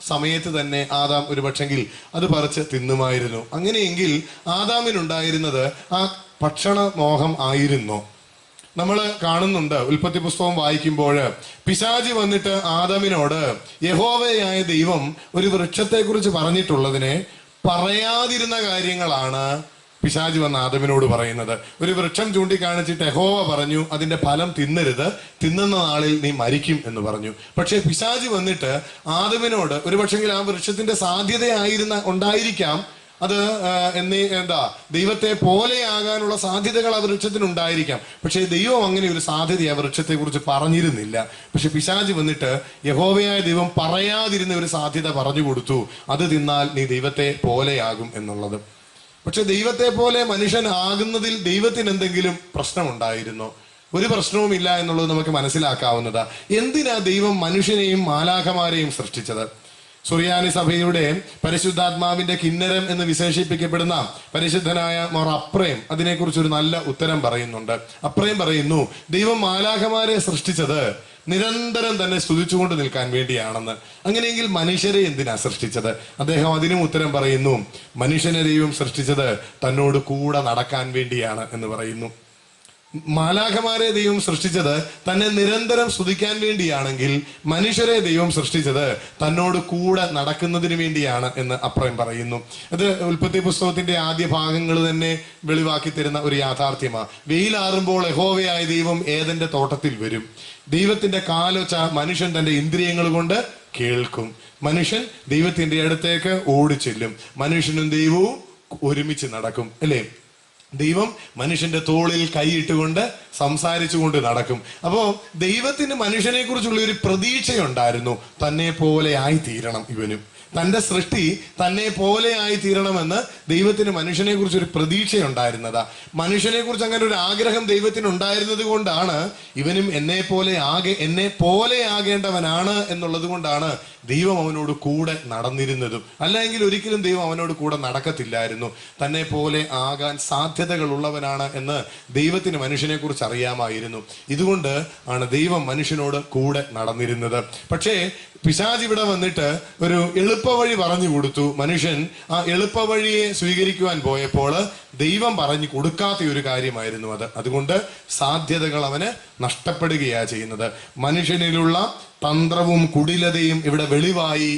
സമയത്ത് തന്നെ ആദാം ഒരു പക്ഷെങ്കിൽ അത് പറിച്ച് തിന്നുമായിരുന്നു. അങ്ങനെയെങ്കിൽ ആദാമിനുണ്ടായിരുന്നത് ആ ഭക്ഷണ മോഹം ആയിരുന്നു. നമ്മൾ കാണുന്നുണ്ട്, ഉൽപ്പത്തി പുസ്തകം വായിക്കുമ്പോൾ പിശാചി വന്നിട്ട് ആദാമിനോട് യഹോവയായ ദൈവം ഒരു വൃക്ഷത്തെ കുറിച്ച് പറഞ്ഞിട്ടുള്ളതിനെ പറയാതിരുന്ന കാര്യങ്ങളാണ് പിശാചി വന്ന ആദമിനോട് പറയുന്നത്. ഒരു വൃക്ഷം ചൂണ്ടിക്കാണിച്ചിട്ട് യഹോവ പറഞ്ഞു, അതിന്റെ ഫലം തിന്നരുത്, തിന്നുന്ന നാളിൽ നീ മരിക്കും എന്ന് പറഞ്ഞു. പക്ഷെ പിശാചി വന്നിട്ട് ആദമിനോട് ഒരു പക്ഷെങ്കിൽ ആ വൃക്ഷത്തിന്റെ ഉണ്ടായിരിക്കാം, അത് ദൈവത്തെ പോലെയാകാനുള്ള സാധ്യതകൾ ആ വൃക്ഷത്തിനുണ്ടായിരിക്കാം. പക്ഷെ ദൈവം അങ്ങനെ ഒരു സാധ്യത ആ വൃക്ഷത്തെ കുറിച്ച് പറഞ്ഞിരുന്നില്ല. പക്ഷെ പിശാചി വന്നിട്ട് യഹോവയായ ദൈവം പറയാതിരുന്ന ഒരു സാധ്യത പറഞ്ഞു കൊടുത്തു, അത് തിന്നാൽ നീ ദൈവത്തെ പോലെയാകും എന്നുള്ളത്. പക്ഷെ ദൈവത്തെ പോലെ മനുഷ്യൻ ആകുന്നതിൽ ദൈവത്തിന് എന്തെങ്കിലും പ്രശ്നമുണ്ടായിരുന്നോ? ഒരു പ്രശ്നവുമില്ല എന്നുള്ളത് നമുക്ക് മനസ്സിലാക്കാവുന്നതാ. എന്തിനാ ദൈവം മനുഷ്യനെയും മാലാഖമാരെയും സൃഷ്ടിച്ചത്? സുറിയാനി സഭയുടെ പരിശുദ്ധാത്മാവിന്റെ കിന്നരം എന്ന് വിശേഷിപ്പിക്കപ്പെടുന്ന പരിശുദ്ധനായ മോർ അപ്രയം അതിനെക്കുറിച്ചൊരു നല്ല ഉത്തരം പറയുന്നുണ്ട്. അപ്രയം പറയുന്നു, ദൈവം മാലാഖമാരെ സൃഷ്ടിച്ചത് നിരന്തരം തന്നെ സ്തുതിച്ചുകൊണ്ട് നിൽക്കാൻ വേണ്ടിയാണെന്ന്. അങ്ങനെയെങ്കിൽ മനുഷ്യരെ എന്തിനാ സൃഷ്ടിച്ചത്? അദ്ദേഹം അതിനും ഉത്തരം പറയുന്നു, മനുഷ്യനെ ദൈവം സൃഷ്ടിച്ചത് തന്നോട് കൂടെ നടക്കാൻ വേണ്ടിയാണ് എന്ന് പറയുന്നു. മാലാഖമാരെ ദൈവം സൃഷ്ടിച്ചത് തന്നെ നിരന്തരം സ്തുതിക്കാൻ വേണ്ടിയാണെങ്കിൽ മനുഷ്യരെ ദൈവം സൃഷ്ടിച്ചത് തന്നോട് കൂടെ നടക്കുന്നതിന് വേണ്ടിയാണ് എന്ന് അപ്രയം പറയുന്നു. അത് ഉൽപ്പത്തി പുസ്തകത്തിന്റെ ആദ്യ ഭാഗങ്ങൾ തന്നെ വെളിവാക്കി തരുന്ന ഒരു യാഥാർത്ഥ്യമാണ്. വെയിലാറുമ്പോൾ യഹോവയായ ദൈവം ഏദന്റെ തോട്ടത്തിൽ വരും. ദൈവത്തിന്റെ കാലൊച്ച മനുഷ്യൻ തന്റെ ഇന്ദ്രിയങ്ങൾ കൊണ്ട് കേൾക്കും. മനുഷ്യൻ ദൈവത്തിന്റെ അടുത്തേക്ക് ഓടിച്ചെല്ലും. മനുഷ്യനും ദൈവവും ഒരുമിച്ച് നടക്കും, അല്ലേ? ദൈവം മനുഷ്യന്റെ തോളിൽ കൈയിട്ടുകൊണ്ട് സംസാരിച്ചുകൊണ്ട് നടക്കും. അപ്പോ ദൈവത്തിന് മനുഷ്യനെ കുറിച്ചുള്ള ഒരു പ്രതീക്ഷയുണ്ടായിരുന്നു, തന്നെ പോലെ ആയി തീരണം ഇവനും. തന്റെ സൃഷ്ടി തന്നെ പോലെ ആയി തീരണമെന്ന് ദൈവത്തിന് മനുഷ്യനെ കുറിച്ച് ഒരു പ്രതീക്ഷയുണ്ടായിരുന്നതാ. മനുഷ്യനെ കുറിച്ച് അങ്ങനെ ഒരു ആഗ്രഹം ദൈവത്തിന് ഉണ്ടായിരുന്നത് കൊണ്ടാണ് ഇവനും എന്നെ പോലെ ആകേണ്ടവനാണ് എന്നുള്ളത് കൊണ്ടാണ് ദൈവം അവനോട് കൂടെ നടന്നിരുന്നതും. അല്ലെങ്കിൽ ഒരിക്കലും ദൈവം അവനോട് കൂടെ നടക്കത്തില്ലായിരുന്നു. തന്നെ പോലെ ആകാൻ സാധ്യതകൾ ഉള്ളവനാണ് എന്ന് ദൈവത്തിന് മനുഷ്യനെ കുറിച്ച് അറിയാമായിരുന്നു. ഇതുകൊണ്ട് ആണ് ദൈവം മനുഷ്യനോട് കൂടെ നടന്നിരുന്നത്. പക്ഷേ പിശാച് ഇവിടെ വന്നിട്ട് ഒരു എളുപ്പവഴി പറഞ്ഞു കൊടുത്തു. മനുഷ്യൻ ആ എളുപ്പവഴിയെ സ്വീകരിക്കുവാൻ പോയപ്പോൾ ദൈവം പറഞ്ഞു കൊടുക്കാത്ത ഒരു കാര്യമായിരുന്നു അത്. അതുകൊണ്ട് സാധ്യതകൾ അവന് നഷ്ടപ്പെടുകയാ ചെയ്യുന്നത്. മനുഷ്യനിലുള്ള തന്ത്രവും കുടിലതയും ഇവിടെ വെളിവായി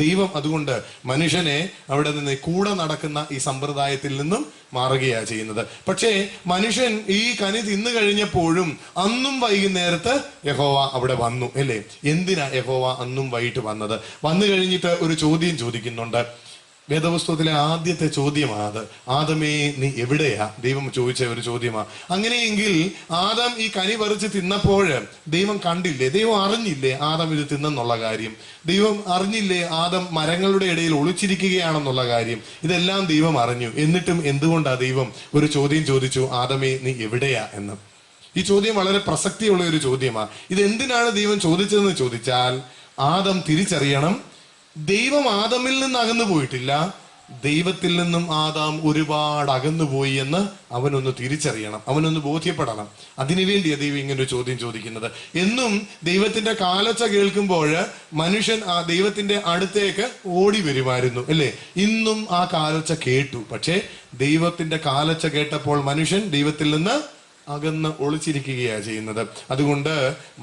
ദൈവം അതുകൊണ്ട് മനുഷ്യനെ അവിടെ നിന്ന് കൂടെ നടക്കുന്ന ഈ സമ്പ്രദായത്തിൽ നിന്നും മാറുകയാ ചെയ്യുന്നത്. പക്ഷേ മനുഷ്യൻ ഈ കനി തിന്നു കഴിഞ്ഞപ്പോഴും അന്നും വൈകുന്നേരത്ത് യഹോവ അവിടെ വന്നു, അല്ലേ? എന്തിനാ യഹോവ അന്നും വൈകിട്ട് വന്നത്? വന്നു കഴിഞ്ഞിട്ട് ഒരു ചോദ്യം ചോദിക്കുന്നുണ്ട്. വേദപുസ്തകത്തിലെ ആദ്യത്തെ ചോദ്യമാണ്, ആദമേ നീ എവിടെയാ? ദൈവം ചോദിച്ച ഒരു ചോദ്യമാണ്. അങ്ങനെയെങ്കിൽ ആദം ഈ കനി പറിച്ച് തിന്നപ്പോൾ ദൈവം കണ്ടില്ലേ? ദൈവം അറിഞ്ഞില്ലേ ആദം ഇത് തിന്നെന്നുള്ള കാര്യം? ദൈവം അറിഞ്ഞില്ലേ ആദം മരങ്ങളുടെ ഇടയിൽ ഒളിച്ചിരിക്കുകയാണെന്നുള്ള കാര്യം? ഇതെല്ലാം ദൈവം അറിഞ്ഞു. എന്നിട്ടും എന്തുകൊണ്ടാ ദൈവം ഒരു ചോദ്യം ചോദിച്ചു, ആദമേ നീ എവിടെയാ എന്ന്? ഈ ചോദ്യം വളരെ പ്രസക്തിയുള്ള ഒരു ചോദ്യമാണ്. ഇത് എന്തിനാണ് ദൈവം ചോദിച്ചതെന്ന് ചോദിച്ചാൽ, ആദം തിരിച്ചറിയണം, ദൈവം ആദമിൽ നിന്ന് അകന്നു പോയിട്ടില്ല, ദൈവത്തിൽ നിന്നും ആദാം ഒരുപാട് അകന്നുപോയി എന്ന് അവനൊന്ന് തിരിച്ചറിയണം, അവനൊന്ന് ബോധ്യപ്പെടണം. അതിനുവേണ്ടിയാണ് ദൈവം ഇങ്ങനെ ഒരു ചോദ്യം ചോദിക്കുന്നത്. എന്നും ദൈവത്തിന്റെ കാലൊച്ച കേൾക്കുമ്പോൾ മനുഷ്യൻ ആ ദൈവത്തിന്റെ അടുത്തേക്ക് ഓടി വരുമായിരുന്നു, അല്ലേ? ഇന്നും ആ കാലൊച്ച കേട്ടു. പക്ഷേ ദൈവത്തിന്റെ കാലൊച്ച കേട്ടപ്പോൾ മനുഷ്യൻ ദൈവത്തിൽ നിന്ന് അകന്ന് ഒളിച്ചിരിക്കുകയാണ് ചെയ്യുന്നത്. അതുകൊണ്ട്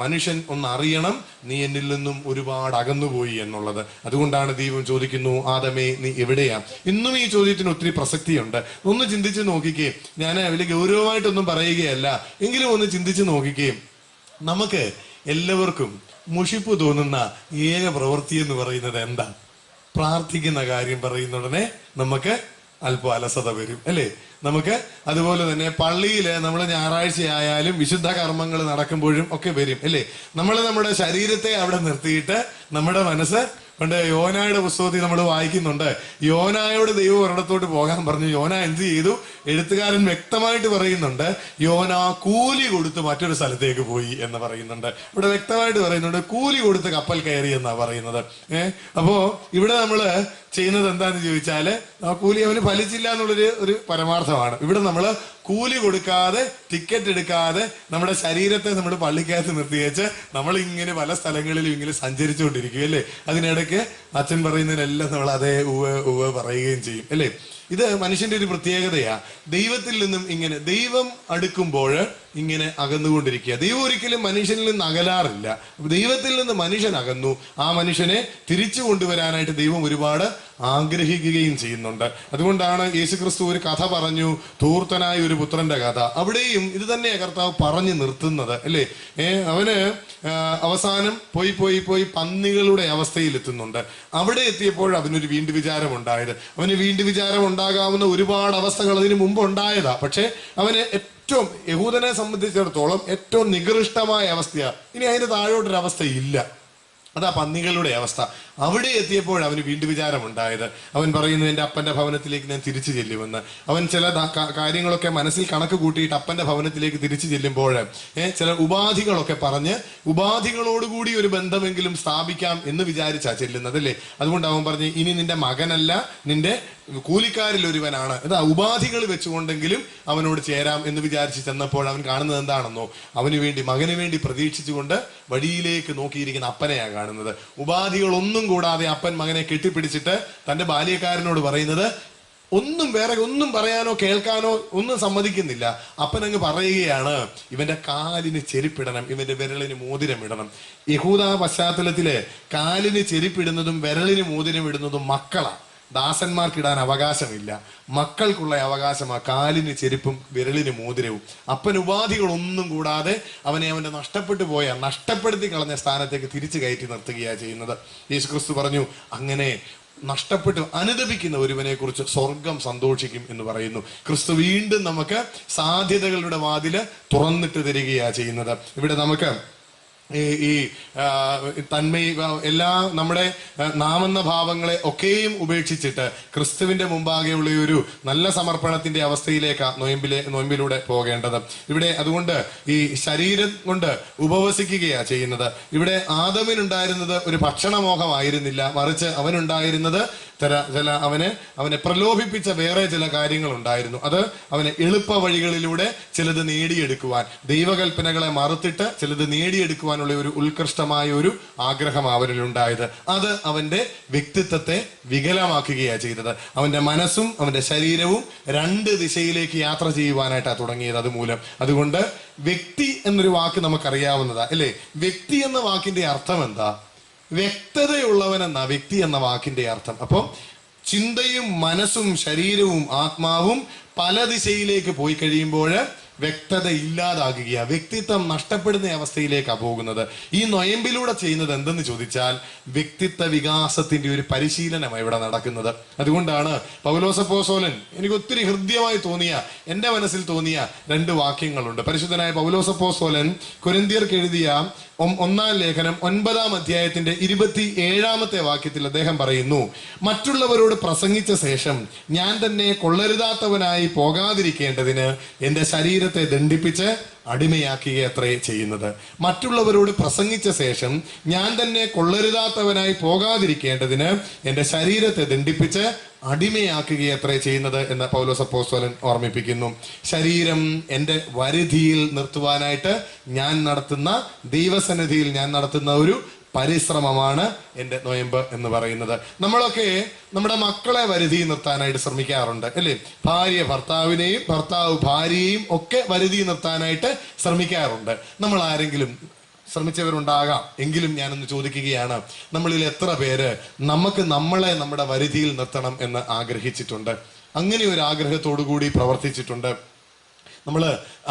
മനുഷ്യൻ ഒന്ന് അറിയണം, നീ എന്നിൽ നിന്നും ഒരുപാട് അകന്നുപോയി എന്നുള്ളത്. അതുകൊണ്ടാണ് ദൈവം ചോദിക്കുന്നു, ആദമേ നീ എവിടെയാ? ഇന്നും ഈ ചോദ്യത്തിന് ഒത്തിരി പ്രസക്തിയുണ്ട്. ഒന്ന് ചിന്തിച്ച് നോക്കിക്കേ. ഞാൻ വലിയ ഗൗരവമായിട്ടൊന്നും പറയുകയല്ല, എങ്കിലും ഒന്ന് ചിന്തിച്ച് നോക്കിക്കേ. നമുക്ക് എല്ലാവർക്കും മുഷിപ്പ് തോന്നുന്ന ഏക പ്രവൃത്തി എന്ന് പറയുന്നത് എന്താ? പ്രാർത്ഥിക്കുന്ന കാര്യം പറയുന്ന ഉടനെ നമുക്ക് അല്പം അലസത വരും, അല്ലേ? നമുക്ക് അതുപോലെ തന്നെ പള്ളിയിൽ നമ്മൾ ഞായറാഴ്ച ആയാലും വിശുദ്ധ കർമ്മങ്ങൾ നടക്കുമ്പോഴും ഒക്കെ വരും, അല്ലേ? നമ്മൾ നമ്മുടെ ശരീരത്തെ അവിടെ നിർത്തിയിട്ട് നമ്മുടെ മനസ്സ്, പണ്ട് യോനായുടെ പുസ്തകത്തിൽ നമ്മൾ വായിക്കുന്നുണ്ട്, യോനായോട് ദൈവം ഒരിടത്തോട്ട് പോകാൻ പറഞ്ഞു. യോന എന്ത് ചെയ്തു? എഴുത്തുകാരൻ വ്യക്തമായിട്ട് പറയുന്നുണ്ട്, യോന കൂലി കൊടുത്ത് മറ്റൊരു സ്ഥലത്തേക്ക് പോയി എന്ന് പറയുന്നുണ്ട്. ഇവിടെ വ്യക്തമായിട്ട് പറയുന്നുണ്ട്, കൂലി കൊടുത്ത് കപ്പൽ കയറി എന്നാ പറയുന്നത്. അപ്പോ ഇവിടെ നമ്മള് ചെയ്യുന്നത് എന്താന്ന് ചോദിച്ചാല്, ആ കൂലി അവന് ഫലിച്ചില്ല എന്നുള്ളൊരു പരമാർത്ഥമാണ്. ഇവിടെ നമ്മള് കൂലി കൊടുക്കാതെ, ടിക്കറ്റ് എടുക്കാതെ നമ്മുടെ ശരീരത്തെ നമ്മൾ പള്ളിക്കകത്ത് നിർത്തിയേച്ച് നമ്മൾ ഇങ്ങനെ പല സ്ഥലങ്ങളിലും ഇങ്ങനെ സഞ്ചരിച്ചുകൊണ്ടിരിക്കും, അല്ലേ? അതിനിടയ്ക്ക് അച്ഛൻ പറയുന്നതിനെല്ലാം നമ്മൾ അതേ ഉവ്വ് പറയുകയും ചെയ്യും, അല്ലേ? ഇത് മനുഷ്യന്റെ ഒരു പ്രത്യേകതയാ. ദൈവത്തിൽ നിന്നും ഇങ്ങനെ ദൈവം അടുക്കുമ്പോൾ ഇങ്ങനെ അകന്നുകൊണ്ടിരിക്കുക. ദൈവം ഒരിക്കലും മനുഷ്യനിൽ നിന്ന് അകലാറില്ല. ദൈവത്തിൽ നിന്ന് മനുഷ്യൻ അകന്നു, ആ മനുഷ്യനെ തിരിച്ചു കൊണ്ടുവരാനായിട്ട് ദൈവം ഒരുപാട് ആഗ്രഹിക്കുകയും ചെയ്യുന്നുണ്ട്. അതുകൊണ്ടാണ് യേശുക്രിസ്തു ഒരു കഥ പറഞ്ഞു, ധൂർത്തനായ ഒരു പുത്രന്റെ കഥ. അവിടെയും ഇത് തന്നെയാണ് കർത്താവ് പറഞ്ഞു നിർത്തുന്നത്, അല്ലേ? അവന് അവസാനം പോയി പന്നികളുടെ അവസ്ഥയിൽ എത്തുന്നുണ്ട്. അവിടെ എത്തിയപ്പോൾ അവനൊരു വീണ്ടു വിചാരം ഉണ്ടായത്. അവന് വീണ്ടു വിചാരം ഉണ്ടാകാവുന്ന ഒരുപാട് അവസ്ഥകൾ അതിന് മുമ്പ് ഉണ്ടായതാ. പക്ഷെ അവന് ഏറ്റവും, യഹൂദനെ സംബന്ധിച്ചിടത്തോളം ഏറ്റവും നികൃഷ്ടമായ അവസ്ഥയാണ്. ഇനി അതിന്റെ താഴോട്ടൊരവസ്ഥ ഇല്ല. അതാ പന്നികളുടെ അവസ്ഥ. അവിടെ എത്തിയപ്പോൾ അവന് വീണ്ടും വിചാരം ഉണ്ടായത്. അവൻ പറയുന്നു, എൻ്റെ അപ്പന്റെ ഭവനത്തിലേക്ക് ഞാൻ തിരിച്ചു ചെല്ലുമെന്ന്. അവൻ ചില കാര്യങ്ങളൊക്കെ മനസ്സിൽ കണക്ക് കൂട്ടിയിട്ട് അപ്പന്റെ ഭവനത്തിലേക്ക് തിരിച്ചു ചെല്ലുമ്പോൾ ചില ഉപാധികളൊക്കെ പറഞ്ഞ് ഉപാധികളോടുകൂടി ഒരു ബന്ധമെങ്കിലും സ്ഥാപിക്കാം എന്ന് വിചാരിച്ചാ ചെല്ലുന്നത്, അല്ലേ? അതുകൊണ്ട് അവൻ പറഞ്ഞു, ഇനി നിന്റെ മകനല്ല, നിന്റെ കൂലിക്കാരിൽ ഒരുവനാണ്. അതാ ഉപാധികൾ വെച്ചുകൊണ്ടെങ്കിലും അവനോട് ചേരാം എന്ന് വിചാരിച്ച് ചെന്നപ്പോൾ അവൻ കാണുന്നത് എന്താണെന്നോ, മകന് വേണ്ടി പ്രതീക്ഷിച്ചുകൊണ്ട് വഴിയിലേക്ക് നോക്കിയിരിക്കുന്ന അപ്പനെയാ കാണുന്നത്. ഉപാധികളൊന്നും കൂടാതെ അപ്പൻ മകനെ കെട്ടിപ്പിടിച്ചിട്ട് തന്റെ ബാല്യക്കാരനോട് പറയുന്നത്, വേറെ ഒന്നും പറയാനോ കേൾക്കാനോ ഒന്നും സമ്മതിക്കുന്നില്ല. അപ്പൻ അങ്ങ് പറയുകയാണ്, ഇവന്റെ കാലിന് ചെരുപ്പിടണം, ഇവന്റെ വിരലിന് മോതിരം ഇടണം. യഹൂദ പശ്ചാത്തലത്തില് കാലിന് ചെരുപ്പിടുന്നതും വിരലിന് മോതിരം ഇടുന്നതും മക്കളാ. ദാസന്മാർക്കിടാൻ അവകാശമില്ല. മക്കൾക്കുള്ള അവകാശമാ കാലിന് ചെരുപ്പും വിരലിന് മോതിരവും. അപ്പൻ ഉപാധികളൊന്നും കൂടാതെ അവനെ അവന്റെ നഷ്ടപ്പെടുത്തി കളഞ്ഞ സ്ഥാനത്തേക്ക് തിരിച്ചു കയറ്റി നിർത്തുകയാണ് ചെയ്യുന്നത്. യേശുക്രിസ്തു പറഞ്ഞു, അങ്ങനെ നഷ്ടപ്പെട്ട് അനുദപിക്കുന്ന ഒരുവനെ കുറിച്ച് സ്വർഗം സന്തോഷിക്കും എന്ന് പറയുന്നു. ക്രിസ്തു വീണ്ടും നമുക്ക് സാധ്യതകളുടെ വാതില് തുറന്നിട്ട് തരികയാണ് ചെയ്യുന്നത്. ഇവിടെ നമുക്ക് ഈ എല്ലാ നമ്മുടെ നാമെന്ന ഭാവങ്ങളെ ഒക്കെയും ഉപേക്ഷിച്ചിട്ട് ക്രിസ്തുവിന്റെ മുമ്പാകെയുള്ള ഒരു നല്ല സമർപ്പണത്തിന്റെ അവസ്ഥയിലേക്കാണ് നോയമ്പിലൂടെ പോകേണ്ടത്. ഇവിടെ അതുകൊണ്ട് ഈ ശരീരം കൊണ്ട് ഉപവസിക്കുകയാണ് ചെയ്യുന്നത്. ഇവിടെ ആദമിനുണ്ടായിരുന്നത് ഒരു ഭക്ഷണമോഹമായിരുന്നില്ല, മറിച്ച് അവനുണ്ടായിരുന്നത് അവനെ പ്രലോഭിപ്പിച്ച വേറെ ചില കാര്യങ്ങൾ ഉണ്ടായിരുന്നു. അത് അവനെ എളുപ്പ വഴികളിലൂടെ ചിലത് നേടിയെടുക്കുവാൻ, ദൈവകൽപ്പനകളെ മറുത്തിട്ട് ചിലത് നേടിയെടുക്കുവാനുള്ള ഒരു ഉത്കൃഷ്ടമായ ഒരു ആഗ്രഹം അവരിലുണ്ടായത്. അത് അവന്റെ വ്യക്തിത്വത്തെ വികലമാക്കുകയാണ് ചെയ്തത്. അവന്റെ മനസ്സും അവന്റെ ശരീരവും രണ്ട് ദിശയിലേക്ക് യാത്ര ചെയ്യുവാനായിട്ടാണ് തുടങ്ങിയത് അതുമൂലം. അതുകൊണ്ട് വ്യക്തി എന്നൊരു വാക്ക് നമുക്കറിയാവുന്നതാ, അല്ലേ? വ്യക്തി എന്ന വാക്കിന്റെ അർത്ഥം എന്താ? വ്യക്തതയുള്ളവനെന്നാ വ്യക്തി എന്ന വാക്കിന്റെ അർത്ഥം. അപ്പം ചിന്തയും മനസ്സും ശരീരവും ആത്മാവും പല ദിശയിലേക്ക് പോയി കഴിയുമ്പോൾ വ്യക്തത ഇല്ലാതാകുകയാണ്, വ്യക്തിത്വം നഷ്ടപ്പെടുന്ന അവസ്ഥയിലേക്കാണ് പോകുന്നത്. ഈ നൊയമ്പിലൂടെ ചെയ്യുന്നത് എന്തെന്ന് ചോദിച്ചാൽ വ്യക്തിത്വ വികാസത്തിന്റെ ഒരു പരിശീലനമാണ് ഇവിടെ നടക്കുന്നത്. അതുകൊണ്ടാണ് പൗലോസപ്പോസ്തലൻ, എനിക്ക് ഒത്തിരി ഹൃദ്യമായി തോന്നിയ, എൻ്റെ മനസ്സിൽ തോന്നിയ രണ്ട് വാക്യങ്ങളുണ്ട്. പരിശുദ്ധനായ പൗലോസപ്പോസ്തലൻ കൊരിന്ത്യർക്ക് എഴുതിയ 1-ാം ലേഖനം 9-ാം അധ്യായത്തിന്റെ 27-ാമത്തെ വാക്യത്തിൽ അദ്ദേഹം പറയുന്നു, മറ്റുള്ളവരോട് പ്രസംഗിച്ച ശേഷം ഞാൻ തന്നെ കൊള്ളരുതാത്തവനായി പോകാതിരിക്കേണ്ടതിന് എൻ്റെ ശരീരം ശരീരത്തെ ദണ്ഡിപ്പിച്ച് അടിമയാക്കുകയത്രേ ചെയ്യുന്നത്. മറ്റുള്ളവരോട് പ്രസംഗിച്ച ശേഷം ഞാൻ തന്നെ കൊള്ളരുതാത്തവനായി പോകാതിരിക്കേണ്ടതിന് എൻ്റെ ശരീരത്തെ ദണ്ഡിപ്പിച്ച് അടിമയാക്കുകയത്രേ ചെയ്യുന്നത് എന്ന് പൗലോസ് അപ്പോസ്തലൻ ഓർമ്മിപ്പിക്കുന്നു. ശരീരം എൻ്റെ വരുതിയിൽ നിർത്തുവാനായിട്ട് ഞാൻ നടത്തുന്ന, ദൈവസന്നിധിയിൽ ഞാൻ നടത്തുന്ന ഒരു പരിശ്രമമാണ് എൻ്റെ നൊയമ്പ് എന്ന് പറയുന്നത്. നമ്മളൊക്കെ നമ്മുടെ മക്കളെ വരുതി നിർത്താനായിട്ട് ശ്രമിക്കാറുണ്ട്, അല്ലേ? ഭാര്യ ഭർത്താവിനെയും ഭർത്താവ് ഭാര്യയെയും ഒക്കെ വരുതി നിർത്താനായിട്ട് ശ്രമിക്കാറുണ്ട്. നമ്മൾ ആരെങ്കിലും ശ്രമിച്ചവരുണ്ടാകാം. എങ്കിലും ഞാനൊന്ന് ചോദിക്കുകയാണ്, നമ്മളിൽ എത്ര പേര് നമ്മളെ നമ്മുടെ വരുതിയിൽ നിർത്തണം എന്ന് ആഗ്രഹിച്ചിട്ടുണ്ട്? അങ്ങനെ ഒരു ആഗ്രഹത്തോടു കൂടി പ്രവർത്തിച്ചിട്ടുണ്ട്. നമ്മൾ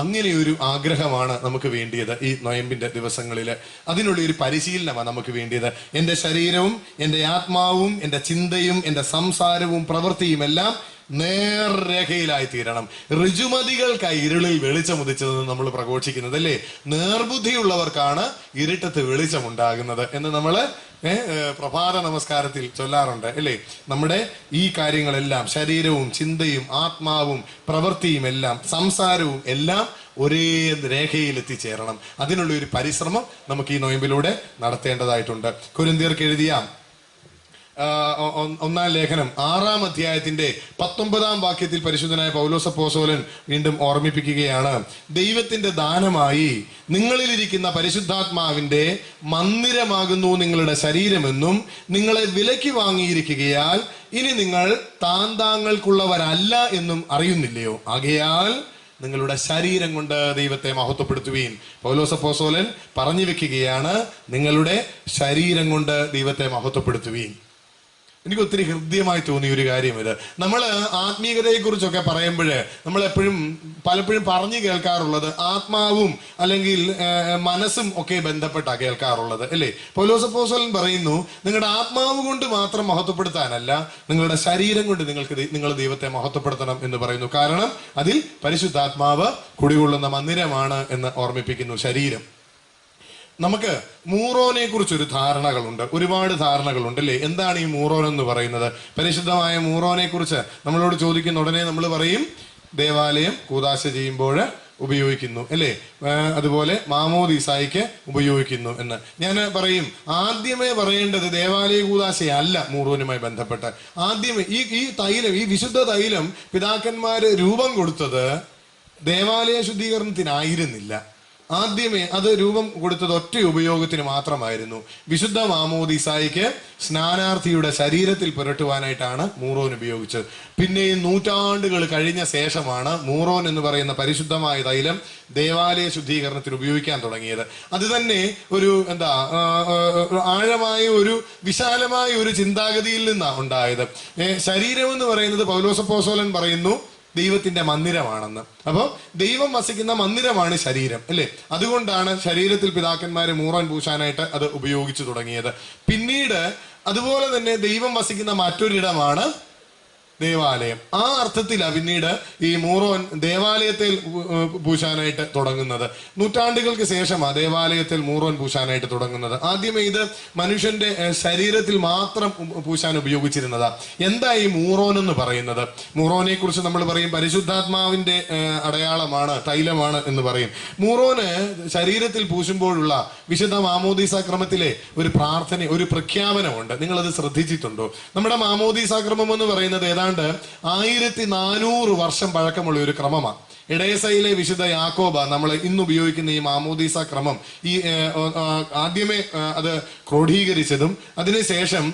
അങ്ങനെ ഒരു ആഗ്രഹമാണ് നമുക്ക് വേണ്ടിയത് ഈ നൊയമ്പിന്റെ ദിവസങ്ങളിൽ. അതിനുള്ള ഒരു പരിശീലനമാണ് നമുക്ക് വേണ്ടിയത്. എൻ്റെ ശരീരവും എൻ്റെ ആത്മാവും എൻ്റെ ചിന്തയും എൻ്റെ സംസാരവും പ്രവൃത്തിയും എല്ലാം നേർരേഖയിലായി തീരണം. ഋജുമതികൾക്കായി ഇരുളിൽ വെളിച്ചമുദിച്ചതെന്ന് നമ്മൾ പ്രഘോഷിക്കുന്നത്, അല്ലേ? നേർബുദ്ധിയുള്ളവർക്കാണ് ഇരുട്ടത്ത് വെളിച്ചമുണ്ടാകുന്നത് എന്ന് നമ്മൾ പ്രഭാത നമസ്കാരത്തിൽ ചൊല്ലാറുണ്ട്, അല്ലേ? നമ്മുടെ ഈ കാര്യങ്ങളെല്ലാം, ശരീരവും ചിന്തയും ആത്മാവും പ്രവൃത്തിയും എല്ലാം സംസാരവും എല്ലാം ഒരേ രേഖയിൽ എത്തിച്ചേരണം. അതിനുള്ള ഒരു പരിശ്രമം നമുക്ക് ഈ നൊയമ്പിലൂടെ നടത്തേണ്ടതായിട്ടുണ്ട്. കൊരിന്ത്യർക്ക് എഴുതിയ 1-ാം ലേഖനം 6-ാം അധ്യായത്തിന്റെ 19-ാം വാക്യത്തിൽ പരിശുദ്ധനായ പൗലോസ് അപ്പോസ്തലൻ വീണ്ടും ഓർമ്മിപ്പിക്കുകയാണ്, ദൈവത്തിന്റെ ദാനമായി നിങ്ങളിലിരിക്കുന്ന പരിശുദ്ധാത്മാവിന്റെ മന്ദിരമാകുന്നു നിങ്ങളുടെ ശരീരമെന്നും നിങ്ങളെ വിലയ്ക്ക് വാങ്ങിയിരിക്കുകയാൽ ഇനി നിങ്ങൾ താങ്കൾക്കുള്ളവരല്ല എന്നും അറിയുന്നില്ലയോ? ആകയാൽ നിങ്ങളുടെ ശരീരം കൊണ്ട് ദൈവത്തെ മഹത്വപ്പെടുത്തുവീൻ. പൗലോസ് അപ്പോസ്തലൻ പറഞ്ഞു വെക്കുകയാണ്, നിങ്ങളുടെ ശരീരം കൊണ്ട് ദൈവത്തെ മഹത്വപ്പെടുത്തുവീൻ. എനിക്ക് ഒത്തിരി ഹൃദ്യമായി തോന്നിയ ഒരു കാര്യം ഇത്. നമ്മൾ ആത്മീയതയെ കുറിച്ചൊക്കെ പറയുമ്പോൾ നമ്മൾ പലപ്പോഴും പറഞ്ഞു കേൾക്കാറുള്ളത് ആത്മാവും അല്ലെങ്കിൽ മനസ്സും ഒക്കെ ബന്ധപ്പെട്ടാണ് കേൾക്കാറുള്ളത്, അല്ലേ? പൗലോസ് അപ്പോസ്തലൻ പറയുന്നു, നിങ്ങളുടെ ആത്മാവ് കൊണ്ട് മാത്രം മഹത്വപ്പെടുത്താനല്ല, നിങ്ങളുടെ ശരീരം കൊണ്ട് നിങ്ങൾ ദൈവത്തെ മഹത്വപ്പെടുത്തണം എന്ന് പറയുന്നു. കാരണം അതിൽ പരിശുദ്ധാത്മാവ് കുടികൊള്ളുന്ന മന്ദിരമാണ് എന്ന് ഓർമ്മിപ്പിക്കുന്നു ശരീരം. നമുക്ക് മൂറോനെ കുറിച്ചൊരു ധാരണകളുണ്ട്, ഒരുപാട് ധാരണകളുണ്ട്, അല്ലേ? എന്താണ് ഈ മൂറോൻ എന്ന് പറയുന്നത്? പരിശുദ്ധമായ മൂറോനെ കുറിച്ച് നമ്മളോട് ചോദിക്കുന്ന ഉടനെ നമ്മൾ പറയും, ദേവാലയം കൂദാശ ചെയ്യുമ്പോൾ ഉപയോഗിക്കുന്നു, അല്ലേ? അതുപോലെ മാമോദീസായിക്ക് ഉപയോഗിക്കുന്നു എന്ന് ഞാൻ പറയും. ആദ്യമേ പറയേണ്ടത് ദേവാലയ കൂദാശയല്ല മൂറോനുമായി ബന്ധപ്പെട്ട്. ആദ്യമേ ഈ തൈലം, ഈ വിശുദ്ധ തൈലം പിതാക്കന്മാര് രൂപം കൊടുത്തത് ദേവാലയ ശുദ്ധീകരണത്തിനായിരുന്നില്ല. ആദ്യമേ അത് രൂപം കൊടുത്തത് ഒറ്റ ഉപയോഗത്തിന് മാത്രമായിരുന്നു. വിശുദ്ധ മാമോദീസായിക്ക് സ്നാനാർത്ഥിയുടെ ശരീരത്തിൽ പുരട്ടുവാനായിട്ടാണ് മൂറോൻ ഉപയോഗിച്ചത്. പിന്നെയും നൂറ്റാണ്ടുകൾ കഴിഞ്ഞ ശേഷമാണ് മൂറോൻ എന്ന് പറയുന്ന പരിശുദ്ധമായ തൈലം ദേവാലയ ശുദ്ധീകരണത്തിന് ഉപയോഗിക്കാൻ തുടങ്ങിയത്. അത് തന്നെ ഒരു ആഴമായ ഒരു വിശാലമായ ഒരു ചിന്താഗതിയിൽ നിന്നാണ് ഉണ്ടായത്. ശരീരം എന്ന് പറയുന്നത് പൗലോസ് അപ്പോസ്തലൻ പറയുന്നു ദൈവത്തിന്റെ മന്ദിരമാണെന്ന്. അപ്പോൾ ദൈവം വസിക്കുന്ന മന്ദിരമാണ് ശരീരം, അല്ലേ? അതുകൊണ്ടാണ് ശരീരത്തിൽ പിതാക്കന്മാര് മൂറോൻ പൂശാനായിട്ട് അത് ഉപയോഗിച്ചു തുടങ്ങിയത്. പിന്നീട് അതുപോലെ തന്നെ ദൈവം വസിക്കുന്ന മറ്റൊരിടമാണ് ദേവാലയം. ആ അർത്ഥത്തിലാണ് പിന്നീട് ഈ മൂറോൻ ദേവാലയത്തിൽ പൂശാനായിട്ട് തുടങ്ങുന്നത്. നൂറ്റാണ്ടുകൾക്ക് ശേഷമാണ് ദേവാലയത്തിൽ മൂറോൻ പൂശാനായിട്ട് തുടങ്ങുന്നത്. ആദ്യമേ ഇത് മനുഷ്യന്റെ ശരീരത്തിൽ മാത്രം പൂശാൻ ഉപയോഗിച്ചിരുന്നതാ. എന്താ ഈ മൂറോൻ എന്ന് പറയുന്നത്? മൂറോനെ കുറിച്ച് നമ്മൾ പറയും പരിശുദ്ധാത്മാവിന്റെ അടയാളമാണ്, തൈലമാണ് എന്ന് പറയും. മൂറോന് ശരീരത്തിൽ പൂശുമ്പോഴുള്ള വിശുദ്ധ മാമോദീസ ക്രമത്തിലെ ഒരു പ്രാർത്ഥന, ഒരു പ്രഖ്യാപനമുണ്ട്. നിങ്ങളത് ശ്രദ്ധിച്ചിട്ടുണ്ടോ? നമ്മുടെ മാമോദീസ ക്രമം എന്ന് പറയുന്നത് ഏതാണ്ട് 1400 വർഷം പഴക്കമുള്ള ഒരു ക്രമമാണ്. എഡേസയിലെ വിശുദ്ധ യാക്കോബ നമ്മൾ ഇന്ന് ഉപയോഗിക്കുന്ന ഈ മാമോദീസ ക്രമം ആദ്യമേ അത് ക്രോഡീകരിച്ചതും അതിനുശേഷം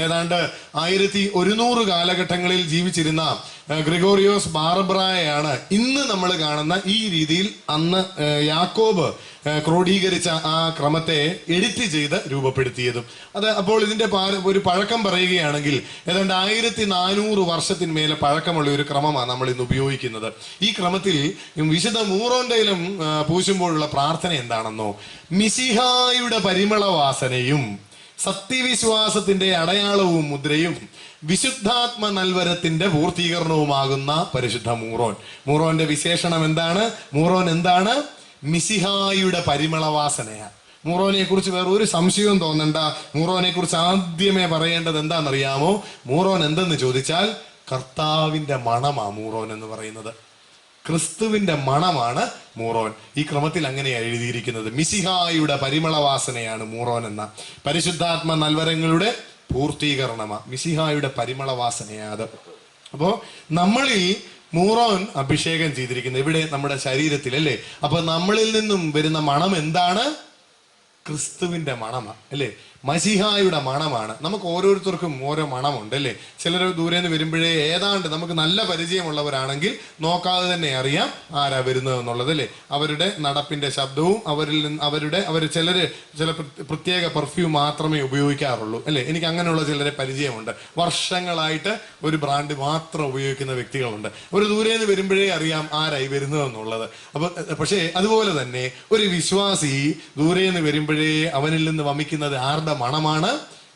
ഏതാണ്ട് 1100 കാലഘട്ടങ്ങളിൽ ജീവിച്ചിരുന്ന ഗ്രിഗോറിയോസ് ബാർബ്രായാണ് ഇന്ന് നമ്മൾ കാണുന്ന ഈ രീതിയിൽ അന്ന് യാക്കോബ് ക്രോഡീകരിച്ച ആ ക്രമത്തെ എഡിറ്റ് ചെയ്ത് രൂപപ്പെടുത്തിയതും. അത് അപ്പോൾ ഇതിന്റെ ഒരു പഴക്കം പറയുകയാണെങ്കിൽ ഏതാണ്ട് 1400 വർഷത്തിന്മേലെ പഴക്കമുള്ള ഒരു ക്രമമാണ് നമ്മൾ ഇന്ന് ഉപയോഗിക്കുന്നത്. ഈ ക്രമത്തിൽ വിശുദ്ധ മൂറോൻ തൈലം പൂശുമ്പോഴുള്ള പ്രാർത്ഥന എന്താണെന്നോ, മിശിഹായുടെ പരിമളവാസനയും സത്യവിശ്വാസത്തിന്റെ അടയാളവും മുദ്രയും വിശുദ്ധാത്മ നൽവരത്തിന്റെ പൂർത്തീകരണവുമാകുന്ന പരിശുദ്ധ മൂറോൻ. മൂറോന്റെ വിശേഷണം എന്താണ്? മൂറോൻ എന്താണ്? മിശിഹായുടെ പരിമളവാസനയാണ്. മൂറോനെ കുറിച്ച് വേറെ ഒരു സംശയവും തോന്നണ്ട. മൂറോനെ കുറിച്ച് ആദ്യമേ പറയേണ്ടത് എന്താണെന്നറിയാമോ? മൂറോൻ എന്തെന്ന് ചോദിച്ചാൽ കർത്താവിന്റെ മണമാ മൂറോൻ എന്ന് പറയുന്നത്. ക്രിസ്തുവിന്റെ മണമാണ് മൂറോൻ. ഈ ക്രമത്തിൽ അങ്ങനെയാണ് എഴുതിയിരിക്കുന്നത്. മിശിഹായുടെ പരിമളവാസനയാണ് മൂറോൻ എന്ന. പരിശുദ്ധാത്മ നൽവരങ്ങളുടെ പൂർത്തീകരണമാണ് മിശിഹായുടെ പരിമളവാസനയാണ് അത്. അപ്പോ നമ്മളിൽ മൂറോൻ അഭിഷേകം ചെയ്തിരിക്കുന്നത് ഇവിടെ നമ്മുടെ ശരീരത്തിൽ അല്ലേ. അപ്പൊ നമ്മളിൽ നിന്നും വരുന്ന മണം എന്താണ്? ക്രിസ്തുവിന്റെ മണമാണ് അല്ലേ, മസിഹായുടെ മണമാണ്. നമുക്ക് ഓരോരുത്തർക്കും ഓരോ മണമുണ്ട് അല്ലേ. ചിലർ ദൂരെ നിന്ന് വരുമ്പോഴേ ഏതാണ്ട് നമുക്ക് നല്ല പരിചയമുള്ളവരാണെങ്കിൽ നോക്കാതെ തന്നെ അറിയാം ആരാ വരുന്നത് എന്നുള്ളത് അല്ലേ. അവരുടെ നടപ്പിന്റെ ശബ്ദവും അവർ ചില പ്രത്യേക പെർഫ്യൂം മാത്രമേ ഉപയോഗിക്കാറുള്ളൂ അല്ലേ. എനിക്ക് അങ്ങനെയുള്ള ചിലരെ പരിചയമുണ്ട്. വർഷങ്ങളായിട്ട് ഒരു ബ്രാൻഡ് മാത്രം ഉപയോഗിക്കുന്ന വ്യക്തികളുണ്ട്. ഒരു ദൂരെ നിന്ന് വരുമ്പോഴേ അറിയാം ആരായി വരുന്നത് എന്നുള്ളത്. പക്ഷേ അതുപോലെ തന്നെ ഒരു വിശ്വാസി ദൂരെ നിന്ന് വരുമ്പോഴേ അവനിൽ നിന്ന് വമിക്കുന്നത് ആരുടെ മണമാണ്?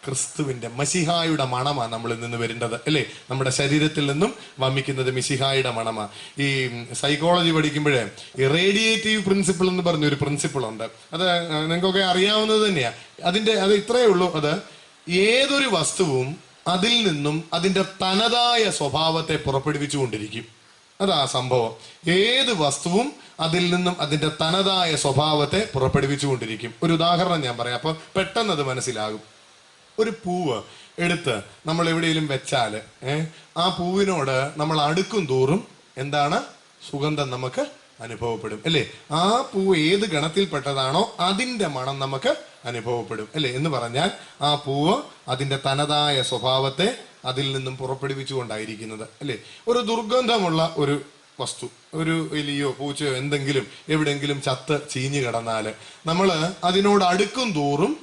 ക്രിസ്തുവിന്റെ മസിഹായുടെ മണമാണ് നമ്മളിൽ നിന്ന് വരേണ്ടത് അല്ലേ. നമ്മുടെ ശരീരത്തിൽ നിന്നും വമിക്കുന്നത് മിശിഹായുടെ മണമാണ്. ഈ സൈക്കോളജി പഠിക്കുമ്പോഴേ ഈ റേഡിയേറ്റീവ് പ്രിൻസിപ്പിൾ എന്ന് പറഞ്ഞൊരു പ്രിൻസിപ്പിൾ ഉണ്ട്. അത് നിങ്ങൾക്കൊക്കെ അറിയാവുന്നത് തന്നെയാണ്. അത് ഇത്രയേ ഉള്ളൂ. അത് ഏതൊരു വസ്തുവും അതിൽ നിന്നും അതിന്റെ തനതായ സ്വഭാവത്തെ പുറപ്പെടുവിച്ചുകൊണ്ടിരിക്കും. അതാ സംഭവം. ഏത് വസ്തുവും അതിൽ നിന്നും അതിന്റെ തനതായ സ്വഭാവത്തെ പുറപ്പെടുവിച്ചുകൊണ്ടിരിക്കും. ഒരു ഉദാഹരണം ഞാൻ പറയാം, അപ്പൊ പെട്ടെന്ന് അത് മനസ്സിലാകും. ഒരു പൂവ് എടുത്ത് നമ്മൾ എവിടെയെങ്കിലും വെച്ചാല് ആ പൂവിനോട് നമ്മൾ അടുക്കും തോറും എന്താണ്? സുഗന്ധം നമുക്ക് അനുഭവപ്പെടും അല്ലേ. ആ പൂവ് ഏത് ഗണത്തിൽപ്പെട്ടതാണോ അതിന്റെ മണം നമുക്ക് അനുഭവപ്പെടും അല്ലേ. എന്ന് പറഞ്ഞാൽ ആ പൂവ് അതിന്റെ തനതായ സ്വഭാവത്തെ അതിൽ നിന്നും പുറപ്പെടുവിച്ചുകൊണ്ടായിരിക്കുന്നത് അല്ലേ. ഒരു ദുർഗന്ധമുള്ള ഒരു വസ്തു, ഒരു എലിയോ പൂച്ചയോ എന്തെങ്കിലും എവിടെയെങ്കിലും ചത്ത് ചീഞ്ഞു കിടന്നാല് നമ്മൾ അതിനോട് അടുക്കും തോറും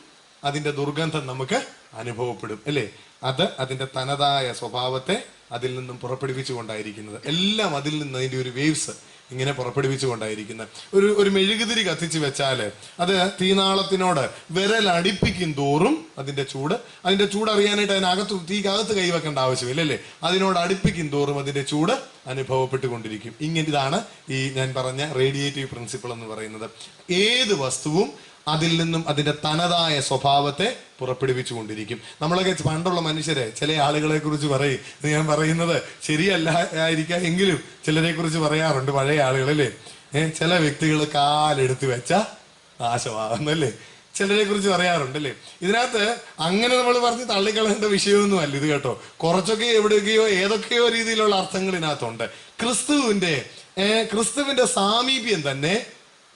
അതിന്റെ ദുർഗന്ധം നമുക്ക് അനുഭവപ്പെടും അല്ലേ. അത് അതിന്റെ തനതായ സ്വഭാവത്തെ അതിൽ നിന്നും പുറപ്പെടുവിച്ചു കൊണ്ടായിരിക്കുന്നത്. എല്ലാം അതിൽ നിന്ന് അതിന്റെ ഒരു വേവ്സ് ഇങ്ങനെ പുറപ്പെടുവിച്ചു കൊണ്ടായിരിക്കുന്നത്. ഒരു മെഴുകുതിരി കത്തിച്ച് വെച്ചാല് അത് തീനാളത്തിനോട് വിരലടിപ്പിക്കും തോറും അതിന്റെ ചൂട് അറിയാനായിട്ട് തീക്കകത്ത് കൈവെക്കേണ്ട ആവശ്യമില്ല അല്ലേ. അതിനോട് അടുപ്പിക്കും തോറും അതിന്റെ ചൂട് അനുഭവപ്പെട്ടുകൊണ്ടിരിക്കും. ഇതാണ് ഈ ഞാൻ പറഞ്ഞ റേഡിയേറ്റീവ് പ്രിൻസിപ്പിൾ എന്ന് പറയുന്നത്. ഏത് വസ്തുവും അതിൽ നിന്നും അതിന്റെ തനതായ സ്വഭാവത്തെ പുറപ്പെടുവിച്ചു കൊണ്ടിരിക്കും. നമ്മളൊക്കെ പണ്ടുള്ള മനുഷ്യരെ ചില ആളുകളെ കുറിച്ച് പറയും, ഞാൻ പറയുന്നത് ശരിയല്ല ആയിരിക്കാം എങ്കിലും ചിലരെ കുറിച്ച് പറയാറുണ്ട് പഴയ ആളുകളല്ലേ. ചില വ്യക്തികൾ കാലെടുത്ത് വെച്ച നാശമാകുന്നല്ലേ, ചിലരെ കുറിച്ച് പറയാറുണ്ടല്ലേ. ഇതിനകത്ത് അങ്ങനെ നമ്മൾ പറഞ്ഞ് തള്ളിക്കളയേണ്ട വിഷയമൊന്നും അല്ല ഇത് കേട്ടോ. കുറച്ചൊക്കെ എവിടെയൊക്കെയോ ഏതൊക്കെയോ രീതിയിലുള്ള അർത്ഥങ്ങൾ ഇതിനകത്തുണ്ട്. ക്രിസ്തുവിന്റെ സാമീപ്യം തന്നെ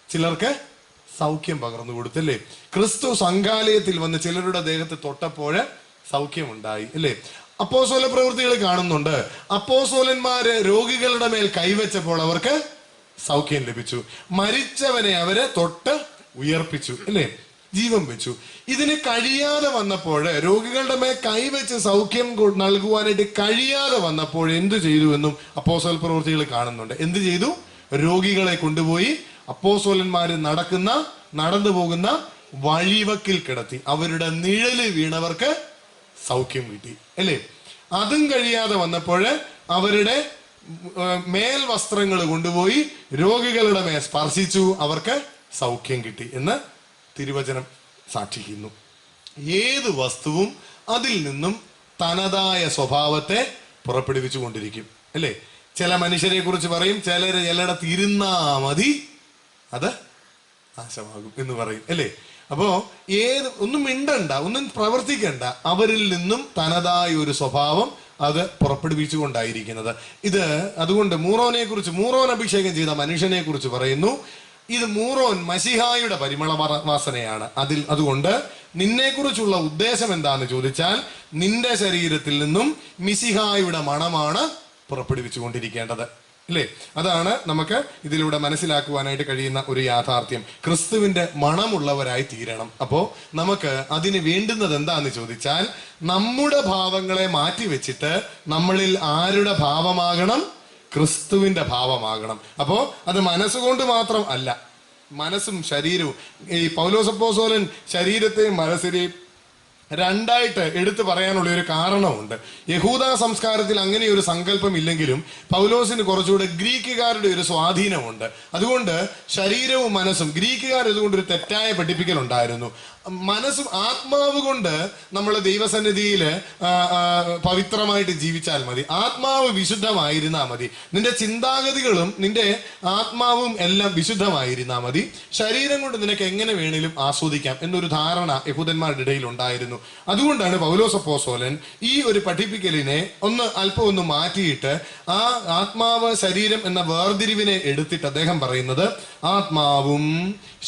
ചിലർക്ക് സൗഖ്യം പകർന്നു കൊടുത്തല്ലേ. ക്രിസ്തു സംഘാലയത്തിൽ വന്ന് ചിലരുടെ ദേഹത്ത് തൊട്ടപ്പോൾ സൗഖ്യമുണ്ടായി അല്ലേ. അപ്പോസ്തല പ്രവൃത്തികൾ കാണുന്നുണ്ട്. അപ്പോസ്തലന്മാര് രോഗികളുടെ മേൽ കൈവച്ചപ്പോൾ അവർക്ക് സൗഖ്യം ലഭിച്ചു. മരിച്ചവനെ അവരെ തൊട്ട് ഉയർപ്പിച്ചു അല്ലേ, ജീവൻ വെച്ചു. ഇതിന് കഴിയാതെ വന്നപ്പോൾ, രോഗികളുടെ മേൽ കൈവച്ച് സൗഖ്യം നൽകുവാനായിട്ട് കഴിയാതെ വന്നപ്പോൾ എന്തു ചെയ്തു എന്നും അപ്പോസ്തല പ്രവൃത്തികൾ കാണുന്നുണ്ട്. എന്ത് ചെയ്തു? രോഗികളെ കൊണ്ടുപോയി അപ്പോസ്തലന്മാര് നടന്നു പോകുന്ന വഴിവക്കിൽ കിടത്തി അവരുടെ നിഴല് വീണവർക്ക് സൗഖ്യം കിട്ടി അല്ലേ. അതും കഴിയാതെ വന്നപ്പോൾ അവരുടെ മേൽ വസ്ത്രങ്ങൾ കൊണ്ടുപോയി രോഗികളുടെ മേൽ സ്പർശിച്ചു, അവർക്ക് സൗഖ്യം കിട്ടി എന്ന് തിരുവചനം സാക്ഷിക്കുന്നു. ഏത് വസ്തുവും അതിൽ നിന്നും തനതായ സ്വഭാവത്തെ പുറപ്പെടുവിച്ചു കൊണ്ടിരിക്കും അല്ലേ. ചില മനുഷ്യരെ കുറിച്ച് പറയും, ചിലയിടത്ത് ഇരുന്നാ മതി അത് നാശമാകും എന്ന് പറയും അല്ലേ. അപ്പോ ഒന്നും മിണ്ടണ്ട, ഒന്നും പ്രവർത്തിക്കണ്ട, അവരിൽ നിന്നും തനതായ ഒരു സ്വഭാവം അത് പുറപ്പെടുവിച്ചു കൊണ്ടായിരിക്കുന്നത്. അതുകൊണ്ട് മൂറോൻ അഭിഷേകം ചെയ്ത മനുഷ്യനെ കുറിച്ച് പറയുന്നു. ഇത് മൂറോൻ മസിഹായുടെ പരിമള വാസനയാണ്. അതുകൊണ്ട് നിന്നെ കുറിച്ചുള്ള ഉദ്ദേശം എന്താന്ന് ചോദിച്ചാൽ നിന്റെ ശരീരത്തിൽ നിന്നും മിശിഹായുടെ മണമാണ് പുറപ്പെടുവിച്ചു കൊണ്ടിരിക്കേണ്ടത് അല്ലേ. അതാണ് നമുക്ക് ഇതിലൂടെ മനസ്സിലാക്കുവാനായിട്ട് കഴിയുന്ന ഒരു യാഥാർത്ഥ്യം. ക്രിസ്തുവിന്റെ മണമുള്ളവരായി തീരണം. അപ്പോ നമുക്ക് അതിന് വേണ്ടുന്നത് എന്താന്ന് ചോദിച്ചാൽ നമ്മുടെ ഭാവങ്ങളെ മാറ്റിവെച്ചിട്ട് നമ്മളിൽ ആരുടെ ഭാവമാകണം? ക്രിസ്തുവിന്റെ ഭാവമാകണം. അപ്പോ അത് മനസ്സുകൊണ്ട് മാത്രം അല്ല, മനസ്സും ശരീരവും. ഈ പൗലോസ് അപ്പോസ്തലൻ ശരീരത്തെയും മനസ്സിനെയും രണ്ടായിട്ട് എടുത്തു പറയാനുള്ള ഒരു കാരണമുണ്ട്. യഹൂദ സംസ്കാരത്തിൽ അങ്ങനെ ഒരു സങ്കല്പം ഇല്ലെങ്കിലും പൗലോസിന് കുറച്ചുകൂടെ ഗ്രീക്കുകാരുടെ ഒരു സ്വാധീനമുണ്ട്. അതുകൊണ്ട് ശരീരവും മനസ്സും, ഗ്രീക്കുകാർ ഇതുകൊണ്ട് ഒരു തെറ്റായ പഠിപ്പിക്കലുണ്ടായിരുന്നു. മനസ്സും ആത്മാവ് കൊണ്ട് നമ്മൾ ദൈവസന്നിധിയിൽ പവിത്രമായിട്ട് ജീവിച്ചാൽ മതി. ആത്മാവ് വിശുദ്ധമായിരുന്നാൽ മതി. നിന്റെ ചിന്താഗതികളും നിന്റെ ആത്മാവും എല്ലാം വിശുദ്ധമായിരുന്നാൽ മതി. ശരീരം കൊണ്ട് നിനക്ക് എങ്ങനെ വേണേലും ആസ്വദിക്കാം എന്നൊരു ധാരണ യഹൂദന്മാരുടെ ഇടയിൽ ഉണ്ടായിരുന്നു. അതുകൊണ്ടാണ് പൗലോസ് അപ്പോസ്തലൻ ഈ ഒരു പഠിപ്പിക്കലിനെ അല്പം ഒന്ന് മാറ്റിയിട്ട് ആ ആത്മാവ് ശരീരം എന്ന വേർതിരിവിനെ എടുത്തിട്ട് അദ്ദേഹം പറയുന്നത് ആത്മാവും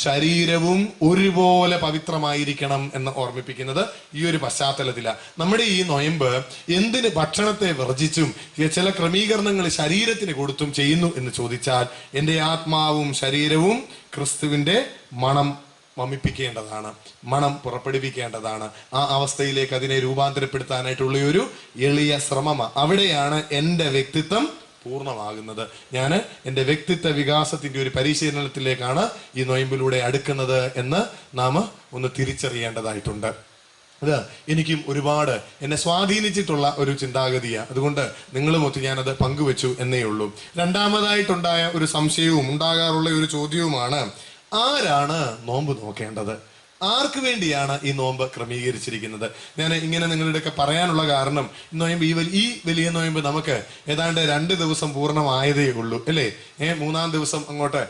ശരീരവും ഒരുപോലെ പവിത്രമായിരിക്കണം എന്ന് ഓർമ്മിപ്പിക്കുന്നത് ഈ ഒരു പശ്ചാത്തലത്തിലാണ്. നമ്മുടെ ഈ നൊയമ്പ് എന്തിന് ഭക്ഷണത്തെ വർജിച്ചും ചില ക്രമീകരണങ്ങൾ ശരീരത്തിന് കൊടുത്തും ചെയ്യുന്നു എന്ന് ചോദിച്ചാൽ, എൻ്റെ ആത്മാവും ശരീരവും ക്രിസ്തുവിന്റെ മണം വമിപ്പിക്കേണ്ടതാണ്, മണം പുറപ്പെടുവിക്കേണ്ടതാണ്. ആ അവസ്ഥയിലേക്ക് അതിനെ രൂപാന്തരപ്പെടുത്താനായിട്ടുള്ള ഒരു എളിയ ശ്രമമാണ്. അവിടെയാണ് എൻ്റെ വ്യക്തിത്വം പൂർണ്ണമാകുന്നത്. ഞാൻ എൻ്റെ വ്യക്തിത്വ വികാസത്തിന്റെ ഒരു പരിശീലനത്തിലേക്കാണ് ഈ നൊയമ്പിലൂടെ അടുക്കുന്നത് എന്ന് നാം ഒന്ന് തിരിച്ചറിയേണ്ടതായിട്ടുണ്ട്. അത് എനിക്കും ഒരുപാട് എന്നെ സ്വാധീനിച്ചിട്ടുള്ള ഒരു ചിന്താഗതിയാണ്. അതുകൊണ്ട് നിങ്ങളുമൊത്ത് ഞാനത് പങ്കുവെച്ചു എന്നേ ഉള്ളൂ. രണ്ടാമതായിട്ടുണ്ടായ ഒരു സംശയവും ഉണ്ടാകാറുള്ള ഒരു ചോദ്യവുമാണ്, ആരാണ് നോമ്പ് നോക്കേണ്ടത്? ആർക്ക് വേണ്ടിയാണ് ഈ നോമ്പ് ക്രമീകരിച്ചിരിക്കുന്നത്? ഞാൻ ഇങ്ങനെ നിങ്ങളുടെയൊക്കെ പറയാനുള്ള കാരണം, നോയമ്പ് ഈ വലിയ നോയമ്പ് നമുക്ക് ഏതാണ്ട് 2 ദിവസം പൂർണ്ണമായതേ ഉള്ളൂ, അല്ലേ? മൂന്നാം ദിവസം അങ്ങോട്ട്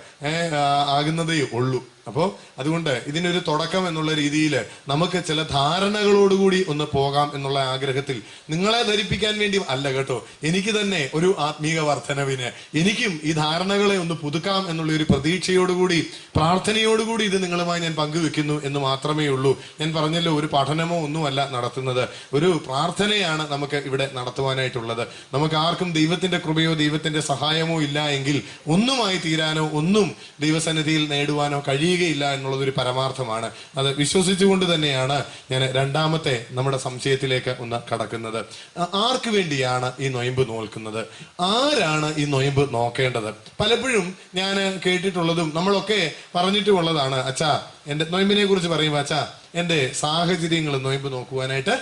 ആകുന്നതേ ഉള്ളൂ. അപ്പോൾ അതുകൊണ്ട് ഇതിനൊരു തുടക്കം എന്നുള്ള രീതിയിൽ നമുക്ക് ചില ധാരണകളോടുകൂടി ഒന്ന് പോകാം എന്നുള്ള ആഗ്രഹത്തിൽ, നിങ്ങളെ ധരിപ്പിക്കാൻ വേണ്ടി അല്ല കേട്ടോ, എനിക്ക് തന്നെ ഒരു ആത്മീക വർധനവിന് എനിക്കും ഈ ധാരണകളെ ഒന്ന് പുതുക്കാം എന്നുള്ള ഒരു പ്രതീക്ഷയോടുകൂടി പ്രാർത്ഥനയോടുകൂടി ഇത് നിങ്ങളുമായി ഞാൻ പങ്കുവെക്കുന്നു എന്ന് മാത്രമേ ഉള്ളൂ. ഞാൻ പറഞ്ഞല്ലോ, ഒരു പഠനമോ ഒന്നുമല്ല നടത്തുന്നത്, ഒരു പ്രാർത്ഥനയാണ് നമുക്ക് ഇവിടെ നടത്തുവാനായിട്ടുള്ളത്. നമുക്ക് ആർക്കും ദൈവത്തിന്റെ കൃപയോ ദൈവത്തിന്റെ സഹായമോ ഇല്ല എങ്കിൽ ഒന്നുമായി തീരാനോ ഒന്നും ദൈവസന്നിധിയിൽ നേടുവാനോ കഴിയുകയില്ല എന്നുള്ളതൊരു പരമാർത്ഥമാണ്. അത് വിശ്വസിച്ചുകൊണ്ട് തന്നെയാണ് ഞാൻ രണ്ടാമത്തെ നമ്മുടെ സംശയത്തിലേക്ക് ഒന്ന് കടക്കുന്നത്. ആർക്ക് വേണ്ടിയാണ് ഈ നൊയമ്പ് നോക്കുന്നത്? ആരാണ് ഈ നൊയമ്പ് നോക്കേണ്ടത്? പലപ്പോഴും ഞാൻ കേട്ടിട്ടുള്ളതും നമ്മളൊക്കെ പറഞ്ഞിട്ടുമുള്ളതാണ്, അച്ഛാ എൻ്റെ നൊയമ്പിനെ കുറിച്ച് പറയുമ്പോൾ, അച്ഛാ എൻ്റെ സാഹചര്യങ്ങൾ നൊയമ്പ് നോക്കുവാനായിട്ട്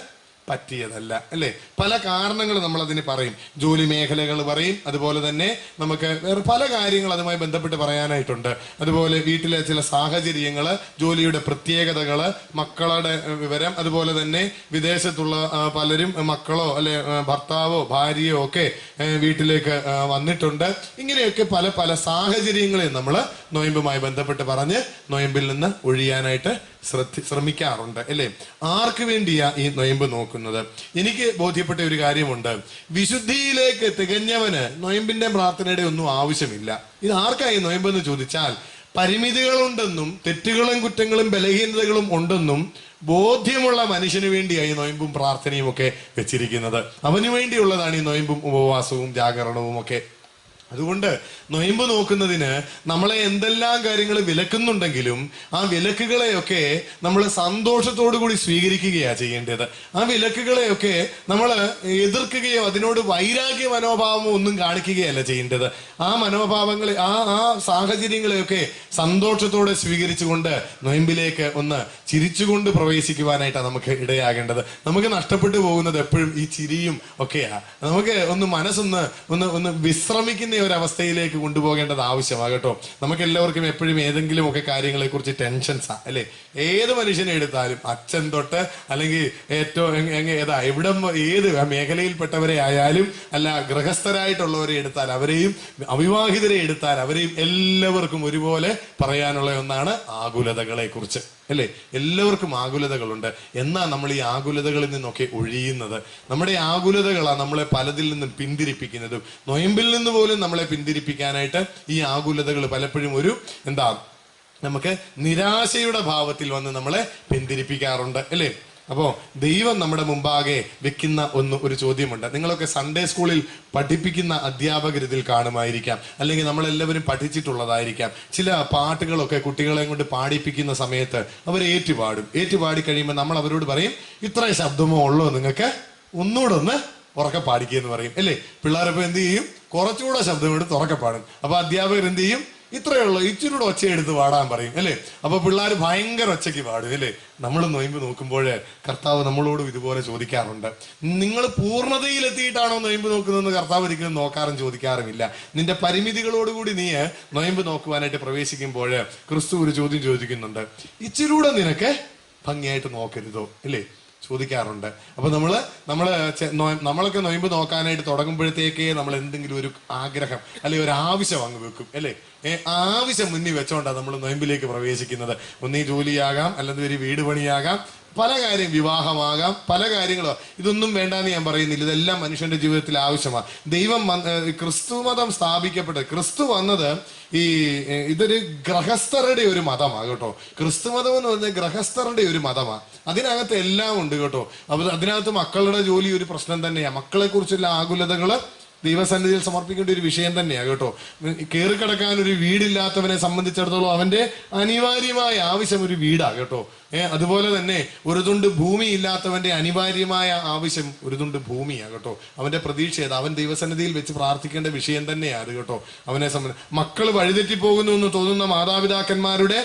പറ്റിയതല്ല, അല്ലേ? പല കാരണങ്ങൾ നമ്മൾ അതിന് പറയും. ജോലി മേഖലകൾ പറയും, അതുപോലെ തന്നെ നമുക്ക് വേറെ പല കാര്യങ്ങൾ അതുമായി ബന്ധപ്പെട്ട് പറയാനായിട്ടുണ്ട്. അതുപോലെ വീട്ടിലെ ചില സാഹചര്യങ്ങൾ, ജോലിയുടെ പ്രത്യേകതകൾ, മക്കളുടെ വിവരം, അതുപോലെ തന്നെ വിദേശത്തുള്ള പലരും മക്കളോ അല്ലെ ഭർത്താവോ ഭാര്യയോ ഒക്കെ വീട്ടിലേക്ക് വന്നിട്ടുണ്ട്. ഇങ്ങനെയൊക്കെ പല പല സാഹചര്യങ്ങളെ നമ്മൾ നൊയമ്പുമായി ബന്ധപ്പെട്ട് പറഞ്ഞ് നൊയമ്പിൽ നിന്ന് ഒഴിയാനായിട്ട് ശ്രമിക്കാറുണ്ട്, അല്ലേ? ആർക്ക് വേണ്ടിയാ ഈ നൊയമ്പ് നോക്കുന്നത്? എനിക്ക് ബോധ്യപ്പെട്ട ഒരു കാര്യമുണ്ട്, വിശുദ്ധിയിലേക്ക് തികഞ്ഞവന് നൊയമ്പിന്റെ പ്രാർത്ഥനയുടെ ഒന്നും ആവശ്യമില്ല. ഇത് ആർക്കായി നൊയമ്പ് എന്ന് ചോദിച്ചാൽ, പരിമിതികളുണ്ടെന്നും തെറ്റുകളും കുറ്റങ്ങളും ബലഹീനതകളും ഉണ്ടെന്നും ബോധ്യമുള്ള മനുഷ്യന് വേണ്ടിയായി നൊയമ്പും പ്രാർത്ഥനയും ഒക്കെ വെച്ചിരിക്കുന്നത്. അവന് വേണ്ടിയുള്ളതാണ് ഈ നൊയമ്പും ഉപവാസവും ജാഗരണവും ഒക്കെ. അതുകൊണ്ട് നൊയമ്പ് നോക്കുന്നതിന് നമ്മളെ എന്തെല്ലാം കാര്യങ്ങൾ വിലക്കുന്നുണ്ടെങ്കിലും ആ വിലക്കുകളെയൊക്കെ നമ്മൾ സന്തോഷത്തോടു കൂടി സ്വീകരിക്കുകയാണ് ചെയ്യേണ്ടത്. ആ വിലക്കുകളെയൊക്കെ നമ്മൾ എതിർക്കുകയോ അതിനോട് വൈരാഗ്യ മനോഭാവമോ ഒന്നും കാണിക്കുകയല്ല ചെയ്യേണ്ടത്. ആ മനോഭാവങ്ങളെ ആ സാഹചര്യങ്ങളെയൊക്കെ സന്തോഷത്തോടെ സ്വീകരിച്ചുകൊണ്ട് നൊയമ്പിലേക്ക് ഒന്ന് ചിരിച്ചുകൊണ്ട് പ്രവേശിക്കുവാനായിട്ടാണ് നമുക്ക് ഇടയാകേണ്ടത്. നമുക്ക് നഷ്ടപ്പെട്ടു പോകുന്നത് എപ്പോഴും ഈ ചിരിയും ഒക്കെയാണ്. നമുക്ക് ഒന്ന് മനസ്സൊന്ന് ഒന്ന് വിശ്രമിക്കുന്ന ഒരവസ്ഥയിലേക്ക് കൊണ്ടുപോകേണ്ടത് ആവശ്യമാണ് കേട്ടോ. നമുക്ക് എല്ലാവർക്കും എപ്പോഴും ഏതെങ്കിലും ഒക്കെ കാര്യങ്ങളെ കുറിച്ച് ടെൻഷൻസാ, അല്ലെ? ഏത് മനുഷ്യനെ എടുത്താലും, അച്ഛൻ തൊട്ട് അല്ലെങ്കിൽ ഏറ്റവും എവിടെ ഏത് മേഖലയിൽപ്പെട്ടവരെ ആയാലും, അല്ല ഗൃഹസ്ഥരായിട്ടുള്ളവരെ എടുത്താൽ അവരെയും അവിവാഹിതരെ എടുത്താൽ അവരെയും എല്ലാവർക്കും ഒരുപോലെ പറയാനുള്ള ഒന്നാണ് ആകുലതകളെ കുറിച്ച്, അല്ലേ? എല്ലാവർക്കും ആകുലതകളുണ്ട്. എന്നാൽ നമ്മൾ ഈ ആകുലതകളിൽ നിന്നൊക്കെ ഒഴിയുന്നത്. നമ്മുടെ ആകുലതകളാണ് നമ്മളെ പലതിൽ നിന്നും പിന്തിരിപ്പിക്കുന്നതും. നൊയമ്പിൽ നിന്ന് പോലും നമ്മളെ പിന്തിരിപ്പിക്കാനായിട്ട് ഈ ആകുലതകൾ പലപ്പോഴും നമുക്ക് നിരാശയുടെ ഭാവത്തിൽ വന്ന് നമ്മളെ പിന്തിരിപ്പിക്കാറുണ്ട്, അല്ലേ? അപ്പോൾ ദൈവം നമ്മുടെ മുമ്പാകെ വെക്കുന്ന ഒരു ചോദ്യമുണ്ട്. നിങ്ങളൊക്കെ സൺഡേ സ്കൂളിൽ പഠിപ്പിക്കുന്ന അധ്യാപകർ ഇതിൽ കാണുമായിരിക്കാം, അല്ലെങ്കിൽ നമ്മളെല്ലാവരും പഠിച്ചിട്ടുള്ളതായിരിക്കാം. ചില പാട്ടുകളൊക്കെ കുട്ടികളെ കൊണ്ട് പാടിപ്പിക്കുന്ന സമയത്ത് അവർ ഏറ്റുപാടി കഴിയുമ്പോൾ നമ്മൾ അവരോട് പറയും, ഇത്ര ശബ്ദമോ ഉള്ളോ നിങ്ങൾക്ക്, ഒന്നുകൂടെ ഒന്ന് ഉറക്കെ പാടിക്കുകയെന്ന് പറയും, അല്ലേ? പിള്ളേരപ്പോൾ എന്ത് ചെയ്യും? കുറച്ചുകൂടെ ശബ്ദം എടുത്ത് ഉറക്കെ പാടും. അപ്പൊ അധ്യാപകർ എന്ത് ചെയ്യും? ഇത്രയുള്ളൂ, ഇച്ചിരൂടെ ഒച്ചയെടുത്ത് പാടാൻ പറയും, അല്ലേ? അപ്പൊ പിള്ളേർ ഭയങ്കര ഒച്ചയ്ക്ക് പാടും, അല്ലേ? നമ്മൾ നൊയമ്പ് നോക്കുമ്പോൾ കർത്താവ് നമ്മളോടും ഇതുപോലെ ചോദിക്കാറുണ്ട്. നിങ്ങൾ പൂർണ്ണതയിലെത്തിയിട്ടാണോ നൊയമ്പ് നോക്കുന്നതെന്ന് കർത്താവ് ഒരിക്കലും നോക്കാറും ചോദിക്കാറുമില്ല. നിന്റെ പരിമിതികളോടുകൂടി നീ നൊയമ്പ് നോക്കുവാനായിട്ട് പ്രവേശിക്കുമ്പോൾ ക്രിസ്തു ഒരു ചോദ്യം ചോദിക്കുന്നുണ്ട്, ഇച്ചിരൂടെ നിനക്ക് ഭംഗിയായിട്ട് നോക്കരുതോ, ഇല്ലേ? ചോദിക്കാറുണ്ട്. അപ്പൊ നമ്മളൊക്കെ നൊയമ്പ് നോക്കാനായിട്ട് തുടങ്ങുമ്പോഴത്തേക്കേ നമ്മൾ എന്തെങ്കിലും ഒരു ആഗ്രഹം അല്ലെങ്കിൽ ഒരു ആവശ്യം അങ്ങ് വെക്കും, അല്ലേ? ആവശ്യം മുന്നിൽ വെച്ചോണ്ടാണ് നമ്മൾ നൊയമ്പിലേക്ക് പ്രവേശിക്കുന്നത്. ഒന്നീ ജോലിയാകാം, അല്ലെങ്കിൽ ഒരു വീട് പണിയാകാം, പല കാര്യം, വിവാഹമാകാം, പല കാര്യങ്ങളും. ഇതൊന്നും വേണ്ടാന്ന് ഞാൻ പറയുന്നില്ല, ഇതെല്ലാം മനുഷ്യന്റെ ജീവിതത്തിൽ ആവശ്യമാണ്. ദൈവം ക്രിസ്തു മതം സ്ഥാപിക്കപ്പെട്ടത്, ക്രിസ്തു വന്നത് ഇതൊരു ഗ്രഹസ്ഥരുടെ ഒരു മതമാണ് കേട്ടോ. ക്രിസ്തു മതം എന്ന് പറഞ്ഞാൽ ഗ്രഹസ്ഥരുടെ ഒരു മതമാണ്. അതിനകത്ത് എല്ലാം ഉണ്ട് കേട്ടോ. അപ്പൊ അതിനകത്ത് മക്കളുടെ ജോലി ഒരു പ്രശ്നം തന്നെയാണ്. മക്കളെ കുറിച്ചുള്ള ആകുലതകള് ദൈവസന്നിധിയിൽ സമർപ്പിക്കേണ്ട ഒരു വിഷയം തന്നെയാണ് കേട്ടോ. കയറിക്കിടക്കാൻ ഒരു വീടില്ലാത്തവനെ സംബന്ധിച്ചിടത്തോളം അവന്റെ അനിവാര്യമായ ആവശ്യം ഒരു വീടാണ് കേട്ടോ. അതുപോലെ തന്നെ ഒരു തുണ്ട് ഭൂമി ഇല്ലാത്തവന്റെ അനിവാര്യമായ ആവശ്യം ഒരു തുണ്ട് ഭൂമിയാണ് കേട്ടോ. അവന്റെ പ്രതീക്ഷ അത് അവൻ ദൈവസന്നിധിയിൽ വെച്ച് പ്രാർത്ഥിക്കേണ്ട വിഷയം തന്നെയാണ് കേട്ടോ. അവനെ മക്കൾ വഴിതെറ്റി പോകുന്നു എന്ന് തോന്നുന്ന മാതാപിതാക്കന്മാരുടെ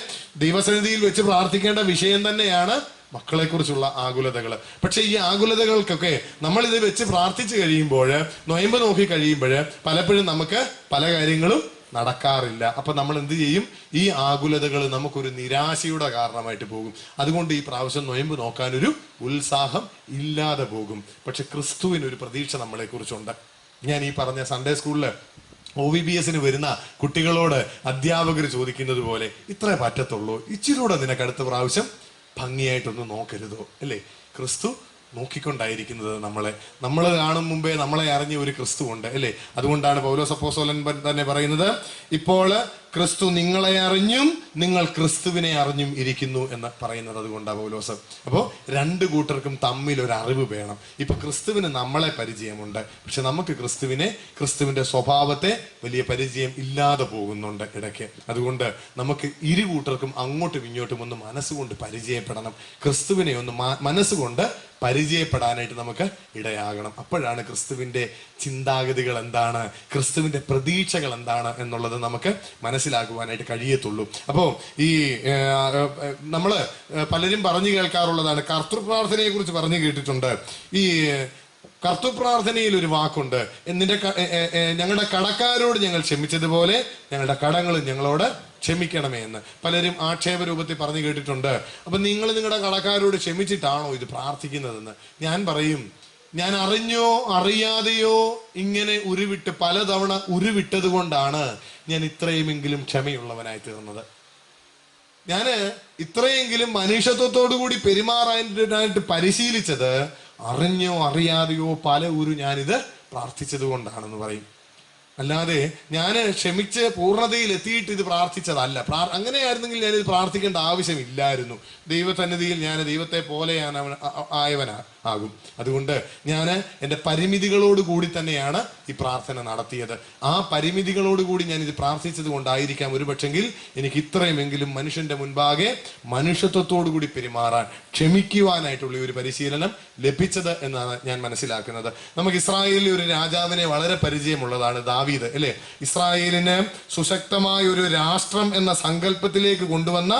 ദൈവസന്നിധിയിൽ വെച്ച് പ്രാർത്ഥിക്കേണ്ട വിഷയം തന്നെയാണ് മക്കളെ കുറിച്ചുള്ള ആകുലതകൾ. പക്ഷെ ഈ ആകുലതകൾക്കൊക്കെ നമ്മൾ ഇത് വെച്ച് പ്രാർത്ഥിച്ചു കഴിയുമ്പോൾ, നൊയമ്പ് നോക്കി കഴിയുമ്പോൾ പലപ്പോഴും നമുക്ക് പല കാര്യങ്ങളും നടക്കാറില്ല. അപ്പൊ നമ്മൾ എന്ത് ചെയ്യും? ഈ ആകുലതകൾ നമുക്കൊരു നിരാശയുടെ കാരണമായിട്ട് പോകും. അതുകൊണ്ട് ഈ പ്രാവശ്യം നൊയമ്പ് നോക്കാനൊരു ഉത്സാഹം ഇല്ലാതെ പോകും. പക്ഷെ ക്രിസ്തുവിനൊരു പ്രതീക്ഷ നമ്മളെ കുറിച്ചുണ്ട്. ഞാൻ ഈ പറഞ്ഞ സൺഡേ സ്കൂളില് OVBS വരുന്ന കുട്ടികളോട് അധ്യാപകർ ചോദിക്കുന്നത് പോലെ, ഇത്രേ പറ്റത്തുള്ളൂ, ഇച്ചിരൂടെ നിനക്ക് അടുത്ത പ്രാവശ്യം ഭംഗിയായിട്ടൊന്ന് നോക്കരുതോ, അല്ലേ? ക്രിസ്തു നോക്കിക്കൊണ്ടായിരിക്കുന്നത് നമ്മൾ കാണും മുമ്പേ നമ്മളെ അറിഞ്ഞ ഒരു ക്രിസ്തു ഉണ്ട്, അല്ലേ? അതുകൊണ്ടാണ് പൗലോസ് അപ്പോസ്തലൻ തന്നെ പറയുന്നത്, ഇപ്പോൾ ക്രിസ്തു നിങ്ങളെ അറിഞ്ഞും നിങ്ങൾ ക്രിസ്തുവിനെ അറിഞ്ഞും ഇരിക്കുന്നു എന്ന് പറയുന്നത്. അതുകൊണ്ടാണ് പൗലോസ്. അപ്പോൾ രണ്ടു കൂട്ടർക്കും തമ്മിൽ ഒരു അറിവ് വേണം. ഇപ്പൊ ക്രിസ്തുവിന് നമ്മളെ പരിചയമുണ്ട്, പക്ഷെ നമുക്ക് ക്രിസ്തുവിന്റെ സ്വഭാവത്തെ വലിയ പരിചയം ഇല്ലാതെ പോകുന്നുണ്ട് ഇടയ്ക്ക്. അതുകൊണ്ട് നമുക്ക് ഇരു കൂട്ടർക്കും അങ്ങോട്ടും ഇങ്ങോട്ടും ഒന്ന് മനസ്സുകൊണ്ട് പരിചയപ്പെടണം. ക്രിസ്തുവിനെ ഒന്ന് മനസ്സുകൊണ്ട് പരിചയപ്പെടാനായിട്ട് നമുക്ക് ഇടയാകണം. അപ്പോഴാണ് ക്രിസ്തുവിന്റെ ചിന്താഗതികൾ എന്താണ്, ക്രിസ്തുവിന്റെ പ്രതീക്ഷകൾ എന്താണ് എന്നുള്ളത് നമുക്ക് മനസ്സിലാക്കുവാനായിട്ട് കഴിയത്തുള്ളൂ. അപ്പോൾ ഈ നമ്മള് പലരും പറഞ്ഞു കേൾക്കാറുള്ളതാണ്, കർത്തൃപ്രാർത്ഥനയെ കുറിച്ച് പറഞ്ഞു കേട്ടിട്ടുണ്ട്. ഈ കർത്തൃപ്രാർത്ഥനയിൽ ഒരു വാക്കുണ്ട്, ഞങ്ങളുടെ കടക്കാരോട് ഞങ്ങൾ ക്ഷമിച്ചതുപോലെ ഞങ്ങളുടെ കടങ്ങളും ഞങ്ങളോട് ക്ഷമിക്കണമേ എന്ന് പലരും ആക്ഷേപ രൂപത്തിൽ പറഞ്ഞു കേട്ടിട്ടുണ്ട്. അപ്പൊ നിങ്ങൾ നിങ്ങളുടെ കടക്കാരോട് ക്ഷമിച്ചിട്ടാണോ ഇത് പ്രാർത്ഥിക്കുന്നതെന്ന് ഞാൻ പറയും, ഞാൻ അറിഞ്ഞോ അറിയാതെയോ ഇങ്ങനെ പലതവണ ഉരുവിട്ടത് കൊണ്ടാണ് ഞാൻ ഇത്രയുമെങ്കിലും ക്ഷമയുള്ളവനായി തീർന്നത്. ഞാന് ഇത്രയെങ്കിലും മനുഷ്യത്വത്തോടു കൂടി പെരുമാറാനായിട്ട് പരിശീലിച്ചത് അറിഞ്ഞോ അറിയാതെയോ ഞാനിത് പ്രാർത്ഥിച്ചത് കൊണ്ടാണെന്ന് പറയും. അല്ലാതെ ഞാൻ ക്ഷമിച്ച് പൂർണ്ണതയിൽ എത്തിയിട്ട് ഇത് പ്രാർത്ഥിച്ചതല്ല. അങ്ങനെയായിരുന്നെങ്കിൽ ഞാനിത് പ്രാർത്ഥിക്കേണ്ട ആവശ്യമില്ലായിരുന്നു. ദൈവസന്നിധിയിൽ ഞാൻ ദൈവത്തെ പോലെ ആകും. അതുകൊണ്ട് ഞാൻ എൻ്റെ പരിമിതികളോട് കൂടി തന്നെയാണ് ഈ പ്രാർത്ഥന നടത്തിയത്. ആ പരിമിതികളോട് കൂടി ഞാൻ ഇത് പ്രാർത്ഥിച്ചത് കൊണ്ടായിരിക്കാം ഒരുപക്ഷെങ്കിൽ എനിക്ക് ഇത്രയുമെങ്കിലും മനുഷ്യന്റെ മുൻപാകെ മനുഷ്യത്വത്തോടു കൂടി പെരുമാറാൻ, ക്ഷമിക്കുവാനായിട്ടുള്ള ഒരു പരിശീലനം ലഭിച്ചത് എന്നാണ് ഞാൻ മനസ്സിലാക്കുന്നത്. നമുക്ക് ഇസ്രായേലിലെ ഒരു രാജാവിനെ വളരെ പരിചയമുള്ളതാണ്, ദാവീദ്, അല്ലേ? ഇസ്രായേലിന് സുശക്തമായ ഒരു രാഷ്ട്രം എന്ന സങ്കല്പത്തിലേക്ക് കൊണ്ടുവന്ന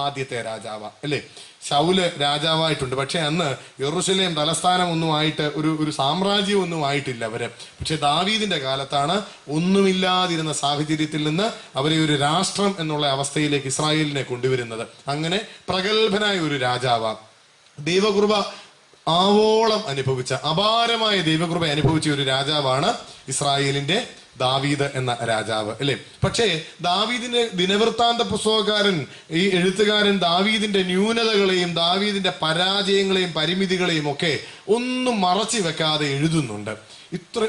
ആദ്യത്തെ രാജാവ, അല്ലേ? ശൗല് രാജാവായിട്ടുണ്ട്, പക്ഷെ അന്ന് യെരൂശലേം തലസ്ഥാനം ഒന്നും ആയിട്ട് ഒരു സാമ്രാജ്യം ഒന്നും ആയിട്ടില്ല അവര്. പക്ഷെ ദാവീദിന്റെ കാലത്താണ് ഒന്നുമില്ലാതിരുന്ന സാഹചര്യത്തിൽ നിന്ന് അവരെ ഒരു രാഷ്ട്രം എന്നുള്ള അവസ്ഥയിലേക്ക് ഇസ്രായേലിനെ കൊണ്ടുവരുന്നത്. അങ്ങനെ പ്രഗത്ഭനായ ഒരു രാജാവാണ്. ദൈവകൃപ ആവോളം അനുഭവിച്ച, അപാരമായ ദൈവകൃപ അനുഭവിച്ച ഒരു രാജാവാണ് ഇസ്രായേലിന്റെ ദാവീദ് എന്ന രാജാവ്, അല്ലേ? പക്ഷേ ദാവീദിന്റെ ദിനവൃത്താന്ത പുസ്തകക്കാരൻ, ഈ എഴുത്തുകാരൻ ദാവീദിന്റെ ന്യൂനതകളെയും ദാവീദിന്റെ പരാജയങ്ങളെയും പരിമിതികളെയും ഒക്കെ ഒന്നും മറച്ചു വെക്കാതെ എഴുതുന്നുണ്ട്.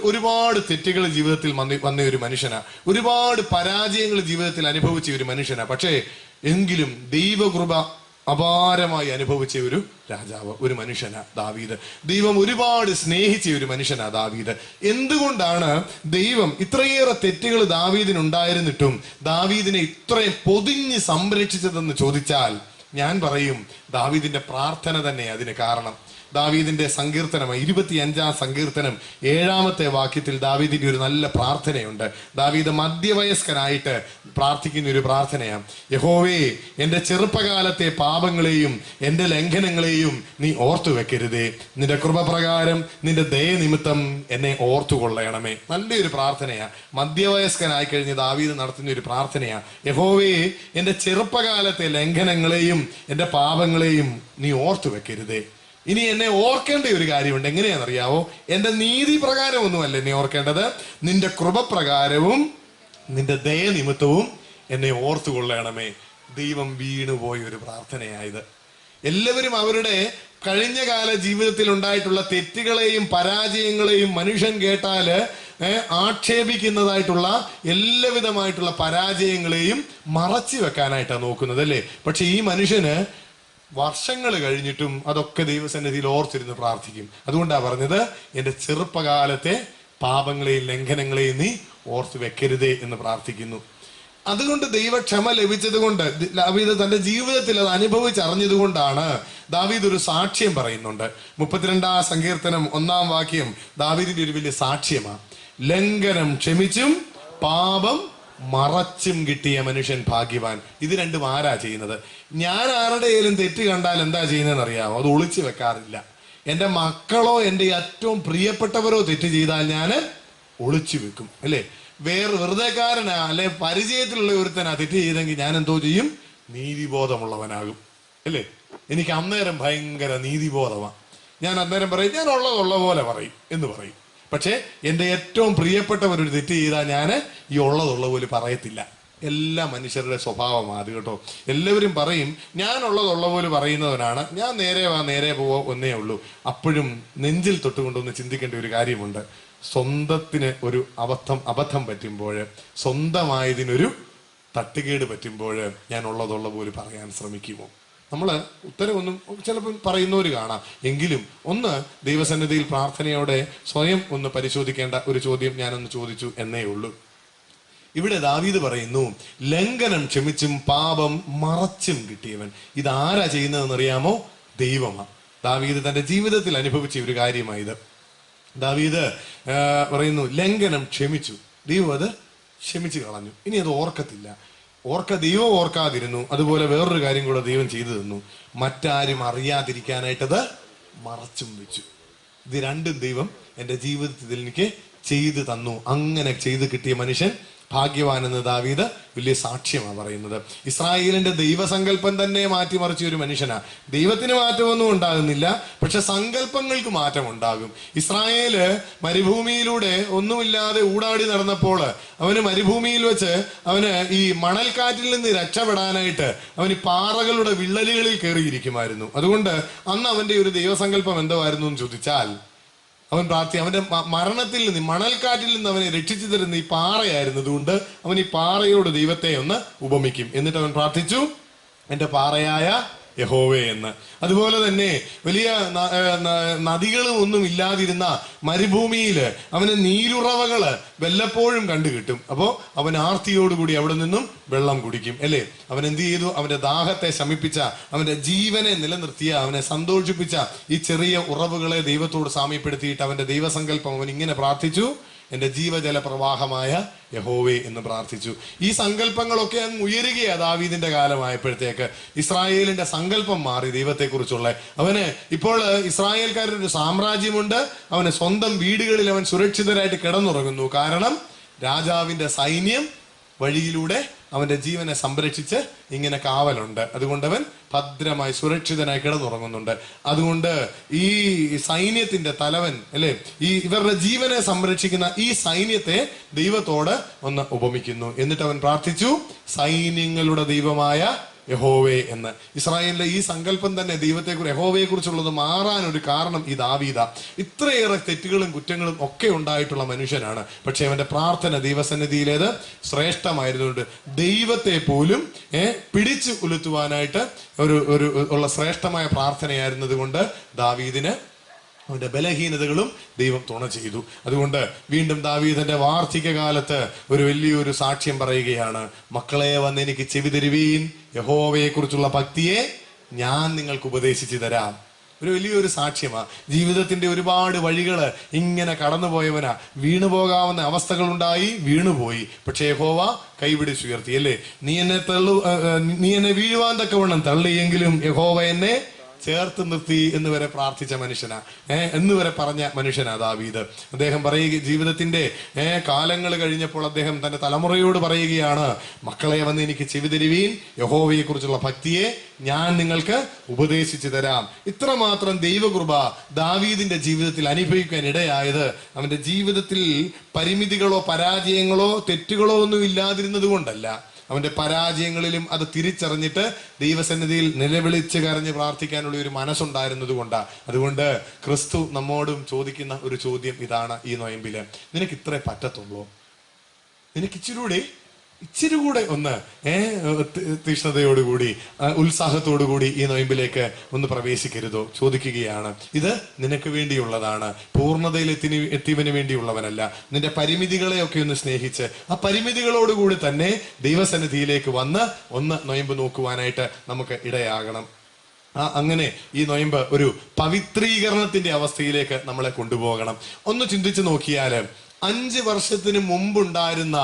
ഒരുപാട് തെറ്റുകൾ ജീവിതത്തിൽ വന്ന ഒരു മനുഷ്യനാ, ഒരുപാട് പരാജയങ്ങൾ ജീവിതത്തിൽ അനുഭവിച്ച ഒരു മനുഷ്യനാ. പക്ഷേ എങ്കിലും ദൈവകൃപ അപാരമായി അനുഭവിച്ച ഒരു രാജാവ്, ഒരു മനുഷ്യനാ ദാവീദ്. ദൈവം ഒരുപാട് സ്നേഹിച്ച ഒരു മനുഷ്യനാ ദാവീദ്. എന്തുകൊണ്ടാണ് ദൈവം ഇത്രയേറെ തെറ്റുകൾ ദാവീദിനുണ്ടായിരുന്നിട്ടും ദാവീദിനെ ഇത്രയും പൊതിഞ്ഞ് സംരക്ഷിച്ചതെന്ന് ചോദിച്ചാൽ ഞാൻ പറയും, ദാവീദിന്റെ പ്രാർത്ഥന തന്നെ അതിന് കാരണം. ദാവീദിന്റെ സങ്കീർത്തനമാണ് 25-ാം സങ്കീർത്തനം 7-ാമത്തെ വാക്യത്തിൽ ദാവീദിന്റെ ഒരു നല്ല പ്രാർത്ഥനയുണ്ട്. ദാവീദ് മധ്യവയസ്കനായിട്ട് പ്രാർത്ഥിക്കുന്ന ഒരു പ്രാർത്ഥനയാണ്. യഹോവേ, എൻ്റെ ചെറുപ്പകാലത്തെ പാപങ്ങളെയും എൻ്റെ ലംഘനങ്ങളെയും നീ ഓർത്തു വെക്കരുതേ. നിന്റെ കൃപപ്രകാരം നിന്റെ ദയനിമിത്തം എന്നെ ഓർത്തുകൊള്ളണമേ. നല്ലൊരു പ്രാർത്ഥനയാണ്. മധ്യവയസ്കനായി കഴിഞ്ഞ് ദാവീദ് നടത്തുന്ന ഒരു പ്രാർത്ഥനയാണ്. യഹോവേ, എൻ്റെ ചെറുപ്പകാലത്തെ ലംഘനങ്ങളെയും എൻ്റെ പാപങ്ങളെയും നീ ഓർത്തു വെക്കരുതേ. ഇനി എന്നെ ഓർക്കേണ്ട ഒരു കാര്യമുണ്ട്. എങ്ങനെയാണെന്നറിയാവോ? എൻ്റെ നീതി പ്രകാരമൊന്നുമല്ല എന്നെ ഓർക്കേണ്ടത്, നിന്റെ കൃപപ്രകാരവും നിന്റെ ദയനിമിത്തവും എന്നെ ഓർത്തുകൊള്ളണമേ. ദൈവം വീണുപോയ ഒരു പ്രാർത്ഥനയായത്. എല്ലാവരും അവരുടെ കഴിഞ്ഞ കാല ജീവിതത്തിൽ ഉണ്ടായിട്ടുള്ള തെറ്റുകളെയും പരാജയങ്ങളെയും മനുഷ്യൻ കേട്ടാല് ആക്ഷേപിക്കുന്നതായിട്ടുള്ള എല്ലാവിധമായിട്ടുള്ള പരാജയങ്ങളെയും മറച്ചു വെക്കാനായിട്ടാണ് നോക്കുന്നത്, അല്ലേ? പക്ഷെ ഈ മനുഷ്യന് വർഷങ്ങൾ കഴിഞ്ഞിട്ടും അതൊക്കെ ദൈവസന്നിധിയിൽ ഓർത്തിരുന്ന് പ്രാർത്ഥിക്കും. അതുകൊണ്ടാണ് പറഞ്ഞത്, എൻ്റെ ചെറുപ്പകാലത്തെ പാപങ്ങളെയും ലംഘനങ്ങളെയും നീ ഓർത്തു വെക്കരുതേ എന്ന് പ്രാർത്ഥിക്കുന്നു. അതുകൊണ്ട് ദൈവക്ഷമ ലഭിച്ചത് കൊണ്ട് ദാവീദ് തന്റെ ജീവിതത്തിൽ അത് അനുഭവിച്ചറിഞ്ഞത് കൊണ്ടാണ് ദാവീദ് ഒരു സാക്ഷ്യം പറയുന്നുണ്ട്. 32-ാം സങ്കീർത്തനം 1-ാം വാക്യം ദാവീദിന്റെ ഒരു വലിയ സാക്ഷ്യമാണ്. ലംഘനം ക്ഷമിച്ചും പാപം മറച്ചും കിട്ടിയ മനുഷ്യൻ ഭാഗ്യവാൻ. ഇത് രണ്ടും ആരാ ചെയ്യുന്നത്? ഞാൻ ആരുടെയും തെറ്റ് കണ്ടാൽ എന്താ ചെയ്യുന്നതെന്ന് അറിയാമോ? അത് ഒളിച്ചു വെക്കാറില്ല. എൻ്റെ മക്കളോ എൻ്റെ ഏറ്റവും പ്രിയപ്പെട്ടവരോ തെറ്റ് ചെയ്താൽ ഞാൻ ഒളിച്ചു വെക്കും, അല്ലേ? വെറുതെക്കാരനാ അല്ലെ പരിചയത്തിലുള്ള ഒരുത്തനാ തെറ്റ് ചെയ്തെങ്കിൽ ഞാൻ എന്തോ ചെയ്യും? നീതിബോധമുള്ളവനാകും, അല്ലേ? എനിക്ക് അന്നേരം ഭയങ്കര നീതിബോധമാണ്. ഞാൻ അന്നേരം പറയും, ഞാൻ ഉള്ളതുള്ള പോലെ പറയും എന്ന് പറയും. പക്ഷെ എൻ്റെ ഏറ്റവും പ്രിയപ്പെട്ടവർ ഒരു തെറ്റ് ചെയ്താൽ ഞാൻ ഈ ഉള്ളതുള്ള പോലെ പറയത്തില്ല. എല്ലാ മനുഷ്യരുടെ സ്വഭാവമാണ് അത് കേട്ടോ. എല്ലാവരും പറയും ഞാൻ ഉള്ളതുള്ള പോലെ പറയുന്നവനാണ്, ഞാൻ നേരെ പോവോ ഒന്നേ ഉള്ളൂ. അപ്പോഴും നെഞ്ചിൽ തൊട്ടുകൊണ്ടൊന്ന് ചിന്തിക്കേണ്ട ഒരു കാര്യമുണ്ട്. സ്വന്തത്തിന് ഒരു അബദ്ധം പറ്റുമ്പോൾ, സ്വന്തമായതിനൊരു തട്ടുകേട് പറ്റുമ്പോൾ ഞാൻ ഉള്ളതുള്ള പോലെ പറയാൻ ശ്രമിക്കുമോ? നമ്മൾ ഉത്തരവൊന്നും ചിലപ്പോൾ പറയുന്നവർ കാണാം. എങ്കിലും ഒന്ന് ദൈവസന്നിധിയിൽ പ്രാർത്ഥനയോടെ സ്വയം ഒന്ന് പരിശോധിക്കേണ്ട ഒരു ചോദ്യം ഞാനൊന്ന് ചോദിച്ചു എന്നേ ഉള്ളൂ. ഇവിടെ ദാവീദ് പറയുന്നു, ലംഘനം ക്ഷമിച്ചും പാപം മറച്ചും കിട്ടിയവൻ. ഇതാരാ ചെയ്യുന്നതെന്ന് അറിയാമോ? ദൈവമാണ്. ദാവീദ് തന്റെ ജീവിതത്തിൽ അനുഭവിച്ച ഒരു കാര്യമായത്. ദാവീദ് പറയുന്നു, ലംഘനം ക്ഷമിച്ചു, ദൈവം അത് ക്ഷമിച്ചു കളഞ്ഞു, ഇനി അത് ഓർക്കത്തില്ല. ദൈവം ഓർക്കാതിരുന്നു. അതുപോലെ വേറൊരു കാര്യം കൂടെ ദൈവം ചെയ്തു തന്നു, മറ്റാരും അറിയാതിരിക്കാനായിട്ടത് മറച്ചും വെച്ചു. ഇത് രണ്ടും ദൈവം എൻ്റെ ജീവിതത്തിൽ എനിക്ക് ചെയ്തു തന്നു. അങ്ങനെ ചെയ്ത് കിട്ടിയ മനുഷ്യൻ ഭാഗ്യവാൻ എന്ന് ദാവീദ് വലിയ സാക്ഷ്യമാണ് പറയുന്നത്. ഇസ്രായേലിന്റെ ദൈവസങ്കല്പം തന്നെ മാറ്റിമറിച്ച ഒരു മനുഷ്യനാ. ദൈവത്തിന് മാറ്റമൊന്നും ഉണ്ടാകുന്നില്ല, പക്ഷെ സങ്കല്പങ്ങൾക്ക് മാറ്റം ഉണ്ടാകും. ഇസ്രായേല് മരുഭൂമിയിലൂടെ ഒന്നുമില്ലാതെ ഊടാടി നടന്നപ്പോൾ അവന് മരുഭൂമിയിൽ വെച്ച് അവന് ഈ മണൽക്കാറ്റിൽ നിന്ന് രക്ഷപ്പെടാനായിട്ട് അവന് പാറകളുടെ വിള്ളലുകളിൽ കയറിയിരിക്കുമായിരുന്നു. അതുകൊണ്ട് അന്ന് അവന്റെ ഒരു ദൈവസങ്കല്പം എന്തായിരുന്നു എന്ന് ചോദിച്ചാൽ, അവൻ അവന്റെ മരണത്തിൽ നിന്ന്, മണൽക്കാറ്റിൽ നിന്ന് അവനെ രക്ഷിച്ചു തരുന്ന ഈ പാറയായിരുന്നതുകൊണ്ട് അവൻ ഈ പാറയോട് ദൈവത്തെ ഒന്ന് ഉപമിക്കും. എന്നിട്ട് അവൻ പ്രാർത്ഥിച്ചു, എൻ്റെ പാറയായ യഹോവേ എന്ന്. അതുപോലെ തന്നെ വലിയ നദികളും ഒന്നും ഇല്ലാതിരുന്ന മരുഭൂമിയിൽ അവന് നീരുറവകള് വല്ലപ്പോഴും കണ്ടു കിട്ടും. അപ്പോൾ അവൻ ആർത്തിയോടുകൂടി അവിടെ നിന്നും വെള്ളം കുടിക്കും, അല്ലേ? അവൻ എന്ത് ചെയ്തു? അവന്റെ ദാഹത്തെ ശമിപ്പിച്ച, അവന്റെ ജീവനെ നിലനിർത്തിയ, അവനെ സന്തോഷിപ്പിച്ച ഈ ചെറിയ ഉറവുകളെ ദൈവത്തോട് സാമ്യപ്പെടുത്തിയിട്ട് അവന്റെ ദൈവസങ്കല്പം അവൻ ഇങ്ങനെ പ്രാർത്ഥിച്ചു, എൻ്റെ ജീവജല പ്രവാഹമായ യഹോവേ എന്ന് പ്രാർത്ഥിച്ചു. ഈ സങ്കല്പങ്ങളൊക്കെ അങ്ങ് ഉയരുകയാണ്. ദാവീദിന്റെ കാലമായപ്പോഴത്തേക്ക് ഇസ്രായേലിന്റെ സങ്കല്പം മാറി ദൈവത്തെക്കുറിച്ചുള്ള. അവന് ഇപ്പോൾ ഇസ്രായേൽക്കാരുടെ ഒരു സാമ്രാജ്യമുണ്ട്. അവന് സ്വന്തം വീടുകളിൽ അവൻ സുരക്ഷിതരായിട്ട് കിടന്നുറങ്ങുന്നു. കാരണം രാജാവിന്റെ സൈന്യം വഴിയിലൂടെ അവന്റെ ജീവനെ സംരക്ഷിച്ച് ഇങ്ങനെ കാവലുണ്ട്. അതുകൊണ്ട് അവൻ ഭദ്രമായി സുരക്ഷിതനായി കിടന്നുറങ്ങുന്നുണ്ട്. അതുകൊണ്ട് ഈ സൈന്യത്തിന്റെ തലവൻ, അല്ലെ, ഇവരുടെ ജീവനെ സംരക്ഷിക്കുന്ന ഈ സൈന്യത്തെ ദൈവത്തോട് ഒന്ന് ഉപമിക്കുന്നു. എന്നിട്ട് അവൻ പ്രാർത്ഥിച്ചു, സൈന്യങ്ങളുടെ ദൈവമായ യഹോവേ എന്ന്. ഇസ്രായേലിലെ ഈ സങ്കല്പം തന്നെ ദൈവത്തെക്കുറിച്ച്, യഹോവയെ കുറിച്ചുള്ളത് മാറാൻ ഒരു കാരണം ഈ ദാവീദ. ഇത്രയേറെ തെറ്റുകളും കുറ്റങ്ങളും ഒക്കെ ഉണ്ടായിട്ടുള്ള മനുഷ്യനാണ്. പക്ഷെ അവന്റെ പ്രാർത്ഥന ദൈവസന്നിധിയിലേത് ശ്രേഷ്ഠമായിരുന്നുകൊണ്ട് ദൈവത്തെ പോലും പിടിച്ചു ഉലുത്തുവാനായിട്ട് ഉള്ള ശ്രേഷ്ഠമായ പ്രാർത്ഥനയായിരുന്നത് കൊണ്ട് ദാവീദിന് അവന്റെ ബലഹീനതകളും ദൈവം തുണ ചെയ്തു. അതുകൊണ്ട് വീണ്ടും ദാവീദിന്റെ വാർദ്ധക്യ കാലത്ത് ഒരു വലിയൊരു സാക്ഷ്യം പറയുകയാണ്, മക്കളെ വന്ന് എനിക്ക് ചെവി തരുവീൻ, യഹോവയെ കുറിച്ചുള്ള ഭക്തിയെ ഞാൻ നിങ്ങൾക്ക് ഉപദേശിച്ചു തരാം. ഒരു വലിയൊരു സാക്ഷ്യമാ. ജീവിതത്തിന്റെ ഒരുപാട് വഴികള് ഇങ്ങനെ കടന്നുപോയവനാ. വീണുപോകാവുന്ന അവസ്ഥകളുണ്ടായി, വീണുപോയി. പക്ഷേ യഹോവ കൈപിടിച്ചുയർത്തി. അല്ലേ? നീ എന്നെ വീഴുവാൻ തക്കവണ്ണം തള്ളിയെങ്കിലും യഹോവ എന്നെ ചേർത്ത് നിർത്തി എന്ന് വരെ പ്രാർത്ഥിച്ച മനുഷ്യനാ, എന്ന് വരെ പറഞ്ഞ മനുഷ്യനാ ദാവീദ്. അദ്ദേഹം പറയുക, ജീവിതത്തിന്റെ കാലങ്ങൾ കഴിഞ്ഞപ്പോൾ അദ്ദേഹം തന്റെ തലമുറയോട് പറയുകയാണ്, മക്കളെ വന്ന് എനിക്ക് ചെവി തരുവീൻ, യഹോവയെ കുറിച്ചുള്ള ഭക്തിയെ ഞാൻ നിങ്ങൾക്ക് ഉപദേശിച്ചു തരാം. ഇത്രമാത്രം ദൈവകൃപ ദാവീദിന്റെ ജീവിതത്തിൽ അനുഭവിക്കാൻ ഇടയായത് അവന്റെ ജീവിതത്തിൽ പരിമിതികളോ പരാജയങ്ങളോ തെറ്റുകളോ ഒന്നും ഇല്ലാതിരുന്നത് കൊണ്ടല്ല. അവന്റെ പരാജയങ്ങളിലും അത് തിരിച്ചറിഞ്ഞിട്ട് ദൈവസന്നിധിയിൽ നിലവിളിച്ച് കരഞ്ഞ് പ്രാർത്ഥിക്കാനുള്ള ഒരു മനസ്സുണ്ടായിരുന്നത് കൊണ്ടാണ്. അതുകൊണ്ട് ക്രിസ്തു നമ്മോടും ചോദിക്കുന്ന ഒരു ചോദ്യം ഇതാണ് ഈ നൊയമ്പില്: നിനക്ക് ഇത്രേ പറ്റത്തുള്ളൂ? നിനക്ക് ഇച്ചിരി കൂടെ ഒന്ന് തീഷ്ണതയോടുകൂടി ഉത്സാഹത്തോടുകൂടി ഈ നൊയമ്പിലേക്ക് ഒന്ന് പ്രവേശിക്കരുതോ? ചോദിക്കുകയാണ്. ഇത് നിനക്ക് വേണ്ടിയുള്ളതാണ്, പൂർണ്ണതയിൽ എത്തിയവന് വേണ്ടിയുള്ളവനല്ല. നിന്റെ പരിമിതികളെയൊക്കെ ഒന്ന് സ്നേഹിച്ച് ആ പരിമിതികളോടുകൂടി തന്നെ ദൈവസന്നിധിയിലേക്ക് വന്ന് ഒന്ന് നൊയമ്പ് നോക്കുവാനായിട്ട് നമുക്ക് ഇടയാകണം. അങ്ങനെ ഈ നൊയമ്പ് ഒരു പവിത്രീകരണത്തിന്റെ അവസ്ഥയിലേക്ക് നമ്മളെ കൊണ്ടുപോകണം. ഒന്ന് ചിന്തിച്ചു നോക്കിയാല് 5 വർഷത്തിന് മുമ്പുണ്ടായിരുന്ന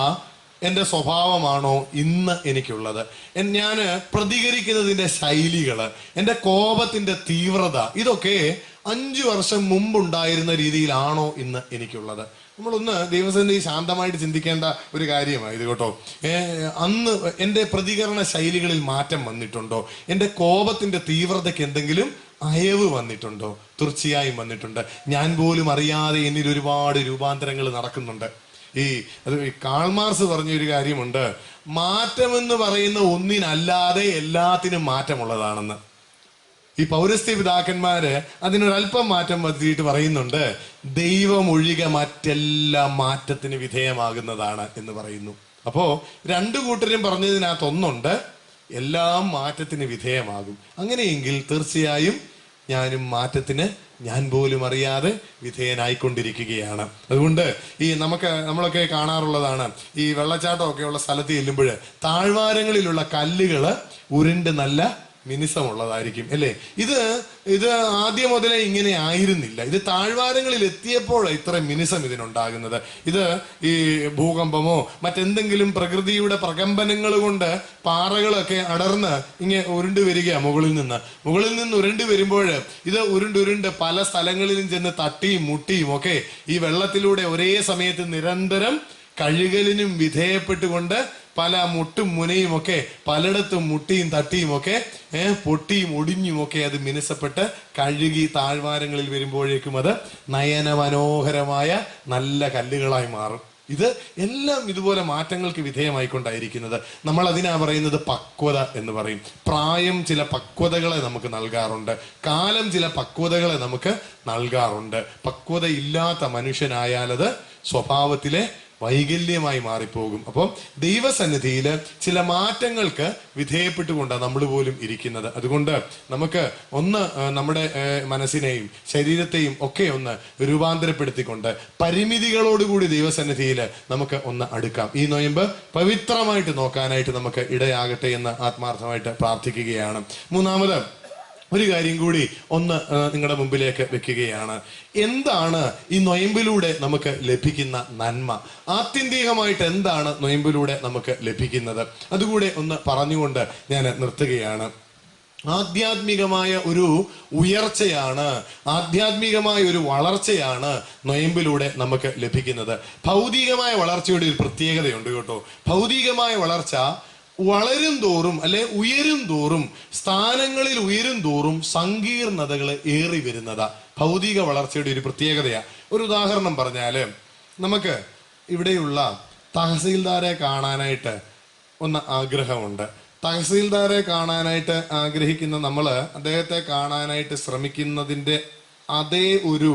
എൻ്റെ സ്വഭാവമാണോ ഇന്ന് എനിക്കുള്ളത്? ഞാൻ പ്രതികരിക്കുന്നതിൻ്റെ ശൈലികള്, എൻ്റെ കോപത്തിന്റെ തീവ്രത, ഇതൊക്കെ 5 വർഷം മുമ്പുണ്ടായിരുന്ന രീതിയിലാണോ ഇന്ന് എനിക്കുള്ളത്? നമ്മളൊന്ന് ദൈവസന്നിധി ശാന്തമായിട്ട് ചിന്തിക്കേണ്ട ഒരു കാര്യമാണ് ഇത് കേട്ടോ. അന്ന് എൻ്റെ പ്രതികരണ ശൈലികളിൽ മാറ്റം വന്നിട്ടുണ്ടോ? എൻ്റെ കോപത്തിന്റെ തീവ്രതയ്ക്ക് എന്തെങ്കിലും അയവ് വന്നിട്ടുണ്ടോ? തീർച്ചയായും വന്നിട്ടുണ്ട്. ഞാൻ പോലും അറിയാതെ എന്നിൽ ഒരുപാട് രൂപാന്തരങ്ങൾ നടക്കുന്നുണ്ട്. കാൾ മാർക്സ് പറഞ്ഞൊരു കാര്യമുണ്ട്, മാറ്റമെന്ന് പറയുന്ന ഒന്നിനല്ലാതെ എല്ലാത്തിനും മാറ്റമുള്ളതാണെന്ന്. ഈ പൗരസ്ത്യ പിതാക്കന്മാര് അതിനൊരല്പം മാറ്റം വരുത്തിയിട്ട് പറയുന്നുണ്ട്, ദൈവം ഒഴികെ മറ്റെല്ലാം മാറ്റത്തിന് വിധേയമാകുന്നതാണ് എന്ന് പറയുന്നു. അപ്പോ 2 കൂട്ടരും പറഞ്ഞതിനകത്ത് ഒന്നുണ്ട്, എല്ലാം മാറ്റത്തിന് വിധേയമാകും. അങ്ങനെയെങ്കിൽ തീർച്ചയായും ഞാനും മാറ്റത്തിന് ഞാൻ പോലും അറിയാതെ വിധേയനായിക്കൊണ്ടിരിക്കുകയാണ്. അതുകൊണ്ട് നമ്മളൊക്കെ കാണാറുള്ളതാണ്, ഈ വെള്ളച്ചാട്ടമൊക്കെ ഉള്ള സ്ഥലത്ത് ചെല്ലുമ്പോൾ താഴ്വാരങ്ങളിലുള്ള കല്ലുകള് ഉരുണ്ട് നല്ല മിനുസമുള്ളതായിരിക്കും, അല്ലേ? ഇത് ആദ്യം മുതലേ ഇങ്ങനെ ആയിരുന്നില്ല. ഇത് താഴ്വാരങ്ങളിൽ എത്തിയപ്പോൾ ഇത്ര മിനുസം ഇതിനുണ്ടാകുന്നത്. ഇത് ഈ ഭൂകമ്പമോ മറ്റെന്തെങ്കിലും പ്രകൃതിയുടെ പ്രകമ്പനങ്ങൾ കൊണ്ട് പാറകളൊക്കെ അടർന്ന് ഇങ്ങനെ ഉരുണ്ട് വരിക. മുകളിൽ നിന്ന് ഉരുണ്ട് വരുമ്പോൾ ഇത് ഉരുണ്ടുരുണ്ട് പല സ്ഥലങ്ങളിലും ചെന്ന് തട്ടിയും മുട്ടിയും ഒക്കെ ഈ വെള്ളത്തിലൂടെ ഒരേ സമയത്ത് നിരന്തരം കഴുകലിനും വിധേയപ്പെട്ടുകൊണ്ട് പല മുട്ടും മുനയും ഒക്കെ പലയിടത്തും മുട്ടിയും തട്ടിയും ഒക്കെ പൊട്ടിയും ഒടിഞ്ഞും ഒക്കെ അത് മിനുസപ്പെട്ട് കഴുകി താഴ്വാരങ്ങളിൽ വരുമ്പോഴേക്കും അത് നയന മനോഹരമായ നല്ല കല്ലുകളായി മാറും. ഇത് എല്ലാം ഇതുപോലെ മാറ്റങ്ങൾക്ക് വിധേയമായിക്കൊണ്ടായിരിക്കുന്നത്. നമ്മൾ അതിനാ പറയുന്നത് പക്വത എന്ന് പറയും. പ്രായം ചില പക്വതകളെ നമുക്ക് നൽകാറുണ്ട്, കാലം ചില പക്വതകളെ നമുക്ക് നൽകാറുണ്ട്. പക്വത ഇല്ലാത്ത മനുഷ്യനായാലത് സ്വഭാവത്തിലെ വൈകല്യമായി മാറിപ്പോകും. അപ്പം ദൈവസന്നിധിയിൽ ചില മാറ്റങ്ങൾക്ക് വിധേയപ്പെട്ടുകൊണ്ടാണ് നമ്മൾ പോലും ഇരിക്കുന്നത്. അതുകൊണ്ട് നമുക്ക് ഒന്ന് നമ്മുടെ മനസ്സിനെയും ശരീരത്തെയും ഒക്കെ ഒന്ന് രൂപാന്തരപ്പെടുത്തിക്കൊണ്ട് പരിമിതികളോടുകൂടി ദൈവസന്നിധിയിൽ നമുക്ക് ഒന്ന് അടുക്കാം. ഈ നൊയമ്പ് പവിത്രമായിട്ട് നോക്കാനായിട്ട് നമുക്ക് ഇടയാകട്ടെ എന്ന് ആത്മാർത്ഥമായിട്ട് പ്രാർത്ഥിക്കുകയാണ്. മൂന്നാമത് ഒരു കാര്യം കൂടി ഒന്ന് നിങ്ങളുടെ മുമ്പിലേക്ക് വെക്കുകയാണ്. എന്താണ് ഈ നൊയമ്പിലൂടെ നമുക്ക് ലഭിക്കുന്ന നന്മ? ആത്യന്തികമായിട്ട് എന്താണ് നൊയമ്പിലൂടെ നമുക്ക് ലഭിക്കുന്നത്? അതുകൂടെ ഒന്ന് പറഞ്ഞുകൊണ്ട് ഞാൻ നിർത്തുകയാണ്. ആധ്യാത്മികമായ ഒരു ഉയർച്ചയാണ്, ആധ്യാത്മികമായ ഒരു വളർച്ചയാണ് നൊയമ്പിലൂടെ നമുക്ക് ലഭിക്കുന്നത്. ഭൗതികമായ വളർച്ചയുടെ ഒരു പ്രത്യേകതയുണ്ട് കേട്ടോ. ഭൗതികമായ വളർച്ച വളരും തോറും ഉയരും തോറും, സ്ഥാനങ്ങളിൽ ഉയരും തോറും സങ്കീർണതകൾ ഏറി വരുന്നതാ ഭൗതിക വളർച്ചയുടെ ഒരു പ്രത്യേകതയാ. ഒരു ഉദാഹരണം പറഞ്ഞാല്, നമുക്ക് ഇവിടെയുള്ള തഹസീൽദാരെ കാണാനായിട്ട് ഒന്ന് ആഗ്രഹമുണ്ട്. തഹസീൽദാരെ കാണാനായിട്ട് ആഗ്രഹിക്കുന്ന നമ്മള് അദ്ദേഹത്തെ കാണാനായിട്ട് ശ്രമിക്കുന്നതിൻ്റെ അതേ ഒരു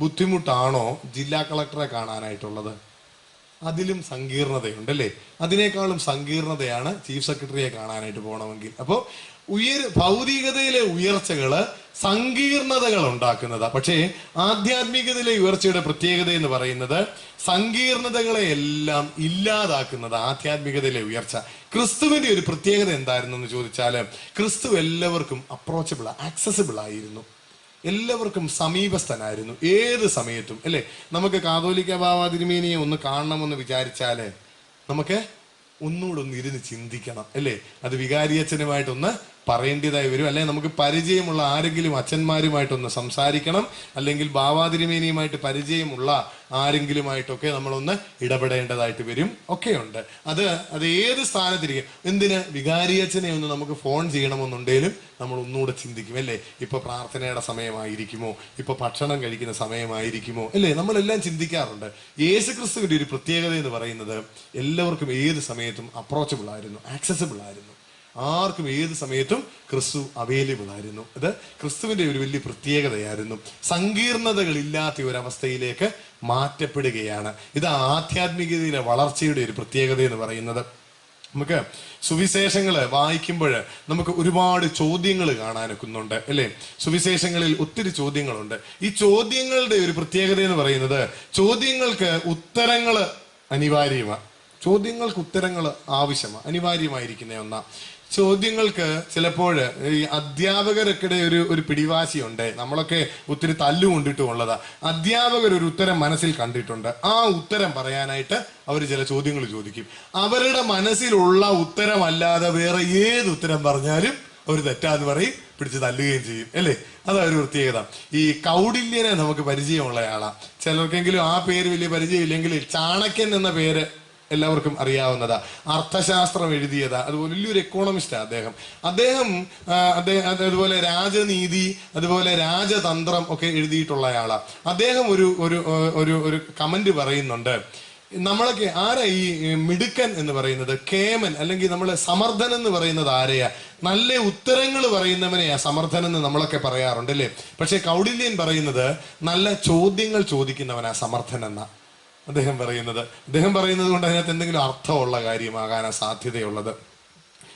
ബുദ്ധിമുട്ടാണോ ജില്ലാ കളക്ടറെ കാണാനായിട്ടുള്ളത്? അതിലും സങ്കീർണതയുണ്ടല്ലേ? അതിനേക്കാളും സങ്കീർണതയാണ് ചീഫ് സെക്രട്ടറിയെ കാണാനായിട്ട് പോകണമെങ്കിൽ. അപ്പോൾ ഭൗതികതയിലെ ഉയർച്ചകള് സങ്കീർണതകൾ ഉണ്ടാക്കുന്നതാ. പക്ഷേ ആധ്യാത്മികതയിലെ ഉയർച്ചയുടെ പ്രത്യേകത എന്ന് പറയുന്നത് സങ്കീർണതകളെ എല്ലാം ഇല്ലാതാക്കുന്നത് ആധ്യാത്മികതയിലെ ഉയർച്ച. ക്രിസ്തുവിന്റെ ഒരു പ്രത്യേകത എന്തായിരുന്നു എന്ന് ചോദിച്ചാല്, ക്രിസ്തു എല്ലാവർക്കും അപ്രോച്ചബിൾ, ആക്സസിബിൾ ആയിരുന്നു. എല്ലാവർക്കും സമീപസ്ഥനായിരുന്നു. ഏത് സമയത്തും അല്ലേ, നമുക്ക് കാതോലിക്ക ബാവ തിരുമേനിയെ ഒന്ന് കാണണമെന്ന് വിചാരിച്ചാല് നമുക്ക് ഒന്നുകൂടെ ഒന്ന് ഇരുന്ന് ചിന്തിക്കണം അല്ലേ. അത് വികാരിയച്ഛനുമായിട്ടൊന്ന് പറയേണ്ടതായി വരും, അല്ലെങ്കിൽ നമുക്ക് പരിചയമുള്ള ആരെങ്കിലും അച്ഛന്മാരുമായിട്ടൊന്ന് സംസാരിക്കണം, അല്ലെങ്കിൽ ബാവാതിരുമേനിയുമായിട്ട് പരിചയമുള്ള ആരെങ്കിലുമായിട്ടൊക്കെ നമ്മളൊന്ന് ഇടപെടേണ്ടതായിട്ട് വരും, ഒക്കെയുണ്ട്. അത് ഏത് സ്ഥാനത്തിരിക്കും. എന്തിന് വികാരിയച്ഛനെ ഒന്ന് നമുക്ക് ഫോൺ ചെയ്യണമെന്നുണ്ടെങ്കിലും നമ്മൾ ഒന്നുകൂടെ ചിന്തിക്കും അല്ലേ. ഇപ്പൊ പ്രാർത്ഥനയുടെ സമയമായിരിക്കുമോ, ഇപ്പൊ ഭക്ഷണം കഴിക്കുന്ന സമയമായിരിക്കുമോ അല്ലേ, നമ്മളെല്ലാം ചിന്തിക്കാറുണ്ട്. യേശുക്രിസ്തുവിന്റെ ഒരു പ്രത്യേകത എന്ന് പറയുന്നത് എല്ലാവർക്കും ഏത് സമയത്തും അപ്രോച്ചബിൾ ആയിരുന്നു, ആക്സസിബിൾ ആയിരുന്നു. ആർക്കും ഏത് സമയത്തും ക്രിസ്തു അവൈലബിൾ ആയിരുന്നു. ഇത് ക്രിസ്തുവിന്റെ ഒരു വലിയ പ്രത്യേകതയായിരുന്നു. സങ്കീർണതകളില്ലാത്ത ഒരവസ്ഥയിലേക്ക് മാറ്റപ്പെടുകയാണ്. ഇത് ആധ്യാത്മികതയിലെ വളർച്ചയുടെ ഒരു പ്രത്യേകത എന്ന് പറയുന്നത്. നമുക്ക് സുവിശേഷങ്ങള് വായിക്കുമ്പോൾ നമുക്ക് ഒരുപാട് ചോദ്യങ്ങൾ കാണാനൊക്കുന്നുണ്ട് അല്ലേ. സുവിശേഷങ്ങളിൽ ഒത്തിരി ചോദ്യങ്ങളുണ്ട്. ഈ ചോദ്യങ്ങളുടെ ഒരു പ്രത്യേകത എന്ന് പറയുന്നത് ചോദ്യങ്ങൾക്ക് ഉത്തരങ്ങൾ അനിവാര്യമാണ്. ചോദ്യങ്ങൾക്ക് ഉത്തരങ്ങൾ ആവശ്യമാണ്, അനിവാര്യമായിരിക്കുന്ന ഒന്നാ. ചോദ്യങ്ങൾക്ക് ചിലപ്പോൾ ഈ അധ്യാപകരൊക്കെ ഒരു പിടിവാശിയുണ്ട്. നമ്മളൊക്കെ ഒത്തിരി തല്ലുകൊണ്ടിട്ടുള്ളതാ. അധ്യാപകർ ഒരു ഉത്തരം മനസ്സിൽ കണ്ടിട്ടുണ്ട്, ആ ഉത്തരം പറയാനായിട്ട് അവർ ചില ചോദ്യങ്ങൾ ചോദിക്കും. അവരുടെ മനസ്സിലുള്ള ഉത്തരമല്ലാതെ വേറെ ഏത് ഉത്തരം പറഞ്ഞാലും അവർ തെറ്റാന്ന് പറയും, പിടിച്ച് തല്ലുകയും ചെയ്യും അല്ലേ. അതാ ഒരു പ്രത്യേകത. ഈ കൗടില്യനെ നമുക്ക് പരിചയമുള്ള ആളാ. ചിലർക്കെങ്കിലും ആ പേര് വലിയ പരിചയമില്ലെങ്കിൽ ചാണക്യൻ എന്ന പേര് എല്ലാവർക്കും അറിയാവുന്നതാ. അർത്ഥശാസ്ത്രം എഴുതിയതാ. അതുപോലെ വലിയൊരു എക്കോണമിസ്റ്റാ അദ്ദേഹം അതുപോലെ രാജനീതി, അതുപോലെ രാജതന്ത്രം ഒക്കെ എഴുതിയിട്ടുള്ളയാളാ. അദ്ദേഹം ഒരു കമന്റ് പറയുന്നുണ്ട്, നമ്മളൊക്കെ ആരാ ഈ മിടുക്കൻ എന്ന് പറയുന്നത്, കേമൻ അല്ലെങ്കിൽ നമ്മൾ സമർത്ഥൻ എന്ന് പറയുന്നത് ആരെയാ? നല്ല ഉത്തരങ്ങൾ പറയുന്നവനെയാ സമർത്ഥൻ എന്ന് നമ്മളൊക്കെ പറയാറുണ്ട് അല്ലേ. പക്ഷെ കൗടില്യൻ പറയുന്നത് നല്ല ചോദ്യങ്ങൾ ചോദിക്കുന്നവനാ സമർത്ഥൻ എന്ന അദ്ദേഹം പറയുന്നത് കൊണ്ട് അതിനകത്ത് എന്തെങ്കിലും അർത്ഥമുള്ള കാര്യമാകാനാ സാധ്യതയുള്ളത്.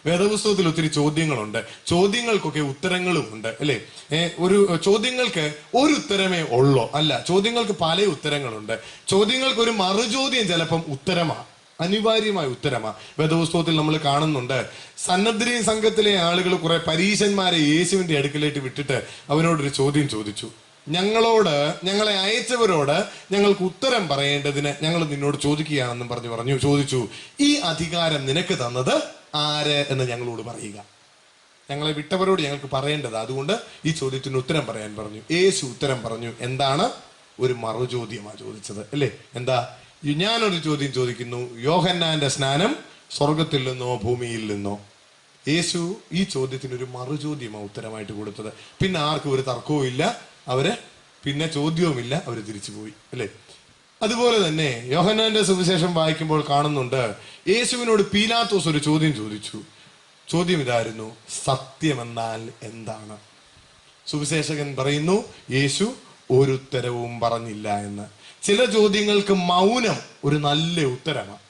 വേദപുസ്തകത്തിൽ ഒത്തിരി ചോദ്യങ്ങളുണ്ട്, ചോദ്യങ്ങൾക്കൊക്കെ ഉത്തരങ്ങളും ഉണ്ട് അല്ലേ. ഒരു ചോദ്യങ്ങൾക്ക് ഒരു ഉത്തരമേ ഉള്ളോ? അല്ല, ചോദ്യങ്ങൾക്ക് പല ഉത്തരങ്ങളുണ്ട്. ചോദ്യങ്ങൾക്ക് ഒരു മറുചോദ്യം ചിലപ്പം ഉത്തരമാണ്, അനിവാര്യമായ ഉത്തരമാണ്. വേദപുസ്തകത്തിൽ നമ്മൾ കാണുന്നുണ്ട്, സന്നദ്ധി സംഘത്തിലെ ആളുകൾ കുറെ പരീശന്മാരെ യേശുവിന്റെ അടുക്കലേക്ക് വിട്ടിട്ട് അവനോടൊരു ചോദ്യം ചോദിച്ചു. ഞങ്ങളെ അയച്ചവരോട് ഞങ്ങൾക്ക് ഉത്തരം പറയേണ്ടതിന് ഞങ്ങൾ നിന്നോട് ചോദിക്കുകയാണെന്നും ചോദിച്ചു, ഈ അധികാരം നിനക്ക് തന്നത് ആര് എന്ന് ഞങ്ങളോട് പറയുക. ഞങ്ങളെ വിട്ടവരോട് ഞങ്ങൾക്ക് പറയേണ്ടത്, അതുകൊണ്ട് ഈ ചോദ്യത്തിന് ഉത്തരം പറയാൻ പറഞ്ഞു. യേശു ഉത്തരം പറഞ്ഞു. എന്താണ്? ഒരു മറുചോദ്യമാണ് ചോദിച്ചത് അല്ലേ. എന്താ? ഞാനൊരു ചോദ്യം ചോദിക്കുന്നു, യോഹന്നാന്റെ സ്നാനം സ്വർഗത്തിൽ നിന്നോ ഭൂമിയിൽ നിന്നോ? യേശു ഈ ചോദ്യത്തിന് ഒരു മറുചോദ്യമാണ് ഉത്തരമായിട്ട് കൊടുത്തത്. പിന്നെ ആർക്കും ഒരു തർക്കവും ഇല്ല, അവര് പിന്നെ ചോദ്യവുമില്ല, അവര് തിരിച്ചുപോയി അല്ലേ. അതുപോലെ തന്നെ യോഹന്നാന്റെ സുവിശേഷം വായിക്കുമ്പോൾ കാണുന്നുണ്ട്, യേശുവിനോട് പീലാത്തോസ് ഒരു ചോദ്യം ചോദിച്ചു. ചോദ്യം ഇതായിരുന്നു, സത്യമെന്നാൽ എന്താണ്? സുവിശേഷകൻ പറയുന്നു, യേശു ഒരു ഉത്തരവും പറഞ്ഞില്ല എന്ന്. ചില ചോദ്യങ്ങൾക്ക് മൗനം ഒരു നല്ല ഉത്തരമാണ്.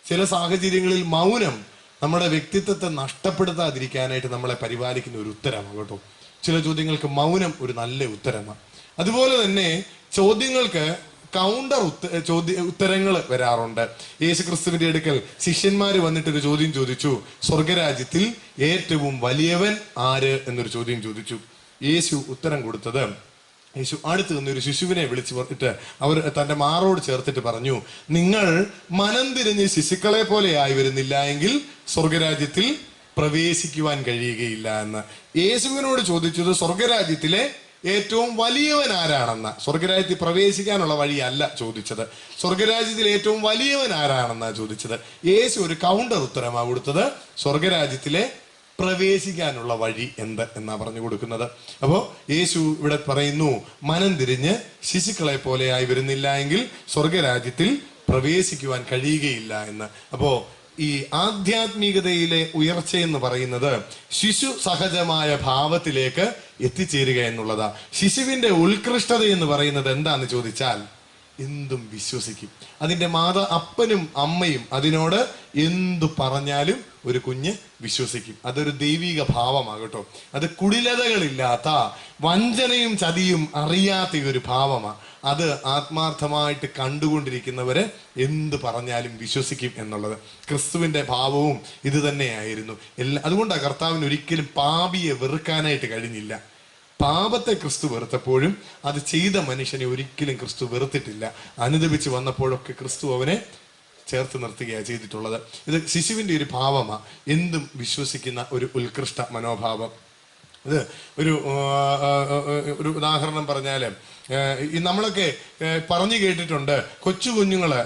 ചില സാഹചര്യങ്ങളിൽ മൗനം നമ്മുടെ വ്യക്തിത്വത്തെ നഷ്ടപ്പെടുത്താതിരിക്കാനായിട്ട് നമ്മളെ പരിപാലിക്കുന്ന ഒരു ഉത്തരമാണ് കേട്ടോ. ചില ചോദ്യങ്ങൾക്ക് മൗനം ഒരു നല്ല ഉത്തരമാണ്. അതുപോലെ തന്നെ ചോദ്യങ്ങൾക്ക് കൗണ്ടർ ഉത്തരങ്ങൾ വരാറുണ്ട്. യേശുക്രിസ്തുവിന്റെ അടുക്കൽ ശിഷ്യന്മാര് വന്നിട്ടൊരു ചോദ്യം ചോദിച്ചു, സ്വർഗരാജ്യത്തിൽ ഏറ്റവും വലിയവൻ ആര് എന്നൊരു ചോദ്യം ചോദിച്ചു. യേശു ഉത്തരം കൊടുത്തത്, യേശു അടുത്ത് നിന്നൊരു ശിശുവിനെ വിളിച്ചു പറഞ്ഞിട്ട് അവർ തന്റെ മാറോട് ചേർത്തിട്ട് പറഞ്ഞു, നിങ്ങൾ മനം തിരിഞ്ഞ് ശിശുക്കളെ പോലെ ആയി വരുന്നില്ല എങ്കിൽ സ്വർഗരാജ്യത്തിൽ പ്രവേശിക്കുവാൻ കഴിയുകയില്ല എന്ന്. യേശുവിനോട് ചോദിച്ചത് സ്വർഗരാജ്യത്തിലെ ഏറ്റവും വലിയവൻ ആരാണെന്ന, സ്വർഗരാജ്യത്തിൽ പ്രവേശിക്കാനുള്ള വഴിയല്ല ചോദിച്ചത്, സ്വർഗരാജ്യത്തിൽ ഏറ്റവും വലിയവൻ ആരാണെന്നാ ചോദിച്ചത്. യേശു ഒരു കൗണ്ടർ ഉത്തരമാണ് കൊടുത്തത്, സ്വർഗരാജ്യത്തിലെ പ്രവേശിക്കാനുള്ള വഴി എന്ത് എന്നാ പറഞ്ഞു കൊടുക്കുന്നത്. അപ്പോ യേശു ഇവിടെ പറയുന്നു, മനം തിരിഞ്ഞ് ശിശുക്കളെ പോലെ ആയി വരുന്നില്ല എങ്കിൽ സ്വർഗരാജ്യത്തിൽ പ്രവേശിക്കുവാൻ കഴിയുകയില്ല എന്ന്. അപ്പോ ഈ ആധ്യാത്മികതയിലെ ഉയർച്ച എന്ന് പറയുന്നത് ശിശു സഹജമായ ഭാവത്തിലേക്ക് എത്തിച്ചേരുക എന്നുള്ളതാ. ശിശുവിന്റെ ഉത്കൃഷ്ടത എന്ന് പറയുന്നത് എന്താന്ന് ചോദിച്ചാൽ എന്തും വിശ്വസിക്കും. അതിന്റെ അപ്പനും അമ്മയും അതിനോട് എന്തു പറഞ്ഞാലും ഒരു കുഞ്ഞ് വിശ്വസിക്കും. അതൊരു ദൈവിക ഭാവമാകട്ടോ. അത് കുടിലതകളില്ലാത്ത, വഞ്ചനയും ചതിയും അറിയാത്ത ഒരു ഭാവമാണ്. അത് ആത്മാർത്ഥമായിട്ട് കണ്ടുകൊണ്ടിരിക്കുന്നവര് എന്ത് പറഞ്ഞാലും വിശ്വസിക്കും എന്നുള്ളത്. ക്രിസ്തുവിന്റെ ഭാവവും ഇത് തന്നെയായിരുന്നു. അതുകൊണ്ടാണ് കർത്താവിന് ഒരിക്കലും പാപിയെ വെറുക്കാനായിട്ട് കഴിഞ്ഞില്ല. പാപത്തെ ക്രിസ്തു വെറുത്തപ്പോഴും അത് ചെയ്ത മനുഷ്യനെ ഒരിക്കലും ക്രിസ്തു വെറുത്തിട്ടില്ല. അനുദപിച്ച് വന്നപ്പോഴൊക്കെ ക്രിസ്തു അവനെ ചേർത്ത് നിർത്തുകയാണ് ചെയ്തിട്ടുള്ളത്. ഇത് ശിശുവിൻ്റെ ഒരു ഭാവമാണ്, എന്തും വിശ്വസിക്കുന്ന ഒരു ഉത്കൃഷ്ട മനോഭാവം. ഇത് ഒരു ഉദാഹരണം പറഞ്ഞാൽ, നമ്മളൊക്കെ പറഞ്ഞു കേട്ടിട്ടുണ്ട്, കൊച്ചു കുഞ്ഞുങ്ങള്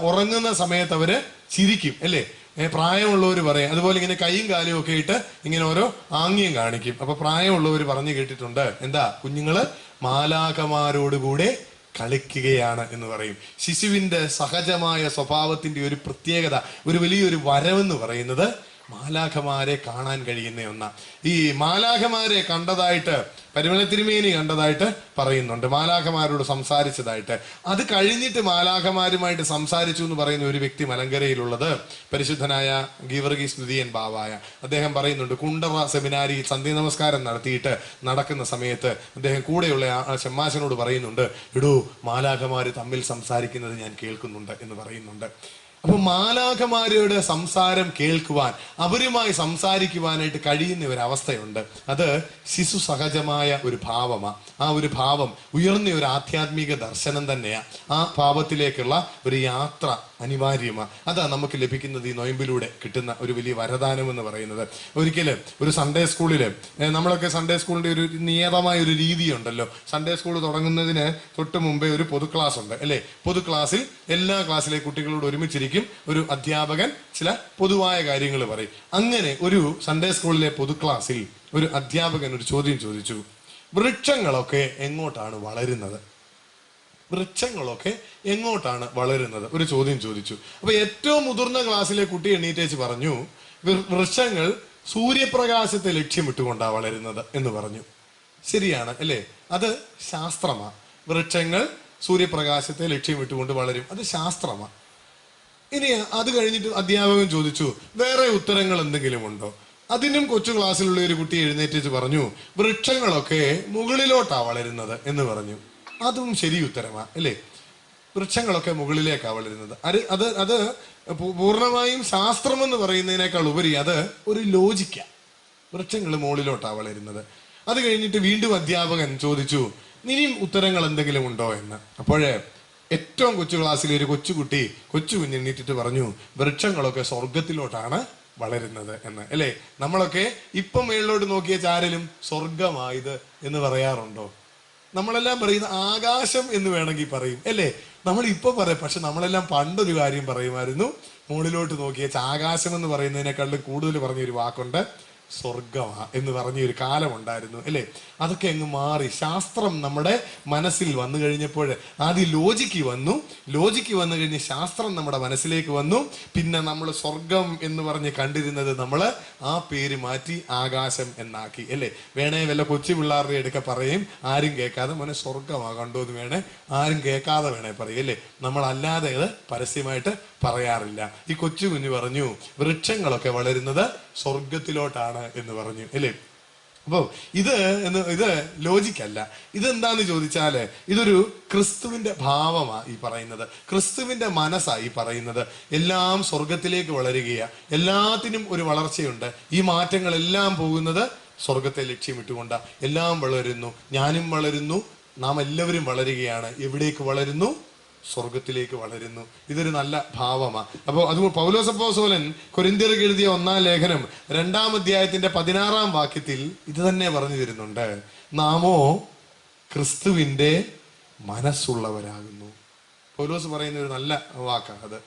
ഉറങ്ങുന്ന സമയത്ത് അവര് ചിരിക്കും അല്ലേ? പ്രായമുള്ളവർ പറയും. അതുപോലെ ഇങ്ങനെ കൈയും കാലും ഒക്കെ ഇട്ട് ഇങ്ങനെ ഓരോ ആംഗ്യം കാണിക്കും. അപ്പൊ പ്രായമുള്ളവർ പറഞ്ഞു കേട്ടിട്ടുണ്ട്, എന്താ, കുഞ്ഞുങ്ങള് മാലാഖമാരോടുകൂടെ കളിക്കുകയാണ് എന്ന് പറയും. ശിശുവിന്റെ സഹജമായ സ്വഭാവത്തിന്റെ ഒരു പ്രത്യേകത, ഒരു വലിയൊരു വരവെന്ന് പറയുന്നത് മാലാഖമാരെ കാണാൻ കഴിയുന്ന ഒന്നാ. ഈ മാലാഖമാരെ കണ്ടതായിട്ട് പരിമള തിരുമേനി കണ്ടതായിട്ട് പറയുന്നുണ്ട്, മാലാഖമാരോട് സംസാരിച്ചതായിട്ട്. അത് കഴിഞ്ഞിട്ട് മാലാഖമാരുമായിട്ട് സംസാരിച്ചു എന്ന് പറയുന്ന ഒരു വ്യക്തി മലങ്കരയിലുള്ളത് പരിശുദ്ധനായ ഗീവർഗീസ് ദ്വിതീയൻ ബാവായ. അദ്ദേഹം പറയുന്നുണ്ട്, കുണ്ടറ സെമിനാരി സന്ധ്യ നമസ്കാരം നടത്തിയിട്ട് നടക്കുന്ന സമയത്ത് അദ്ദേഹം കൂടെയുള്ള ഷമ്മാശനോട് പറയുന്നുണ്ട്, എടോ മാലാഖമാര് തമ്മിൽ സംസാരിക്കുന്നത് ഞാൻ കേൾക്കുന്നുണ്ട് എന്ന് പറയുന്നുണ്ട്. അപ്പൊ മാലാഖമാരുടെ സംസാരം കേൾക്കുവാൻ, അവരുമായി സംസാരിക്കുവാനായിട്ട് കഴിയുന്ന ഒരു അവസ്ഥയുണ്ട്. അത് ശിശു സഹജമായ ഒരു ഭാവമാണ്. ആ ഒരു ഭാവം ഉയർന്ന ഒരു ആധ്യാത്മിക ദർശനം തന്നെയാണ്. ആ ഭാവത്തിലേക്കുള്ള ഒരു യാത്ര അനിവാര്യമാണ്. അതാ നമുക്ക് ലഭിക്കുന്നത് ഈ നൊയമ്പിലൂടെ കിട്ടുന്ന ഒരു വലിയ വരദാനം എന്ന് പറയുന്നത്. ഒരിക്കലും ഒരു സൺഡേ സ്കൂളില്, നമ്മളൊക്കെ സൺഡേ സ്കൂളിന്റെ ഒരു നിയതമായ ഒരു രീതിയുണ്ടല്ലോ. സൺഡേ സ്കൂൾ തുടങ്ങുന്നതിന് തൊട്ട് മുമ്പേ ഒരു പൊതു ക്ലാസ് ഉണ്ട് അല്ലേ? പൊതു ക്ലാസ്സിൽ എല്ലാ ക്ലാസ്സിലെ കുട്ടികളോട് ഒരുമിച്ചിരിക്കും. ഒരു അധ്യാപകൻ ചില പൊതുവായ കാര്യങ്ങൾ പറയും. അങ്ങനെ ഒരു സൺഡേ സ്കൂളിലെ പൊതു ക്ലാസ്സിൽ ഒരു അധ്യാപകൻ ഒരു ചോദ്യം ചോദിച്ചു, വൃക്ഷങ്ങളൊക്കെ എങ്ങോട്ടാണ് വളരുന്നത്? വൃക്ഷങ്ങളൊക്കെ എങ്ങോട്ടാണ് വളരുന്നത്? ഒരു ചോദ്യം ചോദിച്ചു. അപ്പൊ ഏറ്റവും മുതിർന്ന ക്ലാസ്സിലെ കുട്ടി എണീറ്റേച്ച് പറഞ്ഞു, വൃക്ഷങ്ങൾ സൂര്യപ്രകാശത്തെ ലക്ഷ്യമിട്ടുകൊണ്ടാണ് വളരുന്നത് എന്ന് പറഞ്ഞു. ശരിയാണ് അല്ലേ? അത് ശാസ്ത്രമാണ്. വൃക്ഷങ്ങൾ സൂര്യപ്രകാശത്തെ ലക്ഷ്യമിട്ടുകൊണ്ട് വളരും, അത് ശാസ്ത്രമാണ്. ഇനി അത് കഴിഞ്ഞിട്ട് അധ്യാപകൻ ചോദിച്ചു, വേറെ ഉത്തരങ്ങൾ എന്തെങ്കിലും ഉണ്ടോ? അതിനും കൊച്ചു ക്ലാസ്സിലുള്ള ഒരു കുട്ടി എഴുന്നേറ്റ് പറഞ്ഞു, വൃക്ഷങ്ങളൊക്കെ മുകളിലോട്ടാ വളരുന്നത് എന്ന് പറഞ്ഞു. അതും ശരി ഉത്തരമാണ് അല്ലേ? വൃക്ഷങ്ങളൊക്കെ മുകളിലേക്കാ വളരുന്നത്. അത് പൂർണ്ണമായും ശാസ്ത്രം എന്ന് പറയുന്നതിനേക്കാൾ ഉപരി അത് ഒരു ലോജിക്ക. വൃക്ഷങ്ങൾ മുകളിലോട്ടാ വളരുന്നത്. അത് കഴിഞ്ഞിട്ട് വീണ്ടും അധ്യാപകൻ ചോദിച്ചു, ഇനിയും ഉത്തരങ്ങൾ എന്തെങ്കിലും ഉണ്ടോ എന്ന്. അപ്പോഴേ ഏറ്റവും കൊച്ചു ക്ലാസ്സിലെ ഒരു കൊച്ചു കുഞ്ഞെണ്ണീറ്റിട്ട് പറഞ്ഞു, വൃക്ഷങ്ങളൊക്കെ സ്വർഗത്തിലോട്ടാണ് വളരുന്നത് എന്ന് അല്ലേ? നമ്മളൊക്കെ ഇപ്പം മേളിലോട്ട് നോക്കിയ ചാരലും സ്വർഗമായത് എന്ന് പറയാറുണ്ടോ? നമ്മളെല്ലാം പറയുന്ന ആകാശം എന്ന് വേണമെങ്കിൽ പറയും അല്ലേ? നമ്മൾ ഇപ്പൊ പറയാം, പക്ഷെ നമ്മളെല്ലാം പണ്ടൊരു കാര്യം പറയുമായിരുന്നു, മുകളിലോട്ട് നോക്കിയ ആകാശം എന്ന് പറയുന്നതിനേക്കാളും കൂടുതൽ പറഞ്ഞൊരു വാക്കുണ്ട്, സ്വർഗമാ എന്ന് പറഞ്ഞൊരു കാലമുണ്ടായിരുന്നു അല്ലേ? അതൊക്കെ അങ്ങ് മാറി. ശാസ്ത്രം നമ്മുടെ മനസ്സിൽ വന്നു കഴിഞ്ഞപ്പോൾ ആദ്യം ലോജിക്ക് വന്നു കഴിഞ്ഞ് ശാസ്ത്രം നമ്മുടെ മനസ്സിലേക്ക് വന്നു. പിന്നെ നമ്മൾ സ്വർഗം എന്ന് പറഞ്ഞ് കണ്ടിരുന്നത് നമ്മൾ ആ പേര് മാറ്റി ആകാശം എന്നാക്കി അല്ലേ? വേണേ വല്ല കൊച്ചു പിള്ളേരുടെ എടുക്ക പറയും, ആരും കേൾക്കാതെ, മോനെ സ്വർഗമാ കണ്ടോ എന്ന് വേണേ ആരും കേൾക്കാതെ വേണേ പറയും അല്ലേ? നമ്മളല്ലാതെ അത് പരസ്യമായിട്ട് പറയാറില്ല. ഈ കൊച്ചു കുഞ്ഞു പറഞ്ഞു, വൃക്ഷങ്ങളൊക്കെ വളരുന്നത് സ്വർഗത്തിലോട്ടാണ് എന്ന് പറഞ്ഞു അല്ലേ? അപ്പോ ഇത് ലോജിക്കല്ല. ഇതെന്താന്ന് ചോദിച്ചാല് ഇതൊരു ക്രിസ്തുവിന്റെ ഭാവമാ ഈ പറയുന്നത്, ക്രിസ്തുവിന്റെ മനസ്സാ ഈ പറയുന്നത്. എല്ലാം സ്വർഗത്തിലേക്ക് വളരുകയാ, എല്ലാത്തിനും ഒരു വളർച്ചയുണ്ട്. ഈ മാറ്റങ്ങളെല്ലാം പോകുന്നത് സ്വർഗത്തെ ലക്ഷ്യമിട്ടുകൊണ്ടാ. എല്ലാം വളരുന്നു, ഞാനും വളരുന്നു, നാം എല്ലാവരും വളരുകയാണ്. എവിടേക്ക് വളരുന്നു? സ്വർഗത്തിലേക്ക് വളരുന്നു. ഇതൊരു നല്ല ഭാവമാണ്. അപ്പോൾ അതുകൊണ്ട് പൗലോസ് അപ്പോസ്തലൻ കൊരിന്ത്യർക്ക് എഴുതിയ 1-ാം ലേഖനം 2-ാം അധ്യായത്തിന്റെ 16-ാം വാക്യത്തിൽ ഇത് തന്നെ പറഞ്ഞു തരുന്നുണ്ട്, നാമോ ക്രിസ്തുവിന്റെ മനസ്സുള്ളവരാകുന്നു. പൗലോസ് പറയുന്ന ഒരു നല്ല വാക്കാണ് അത്.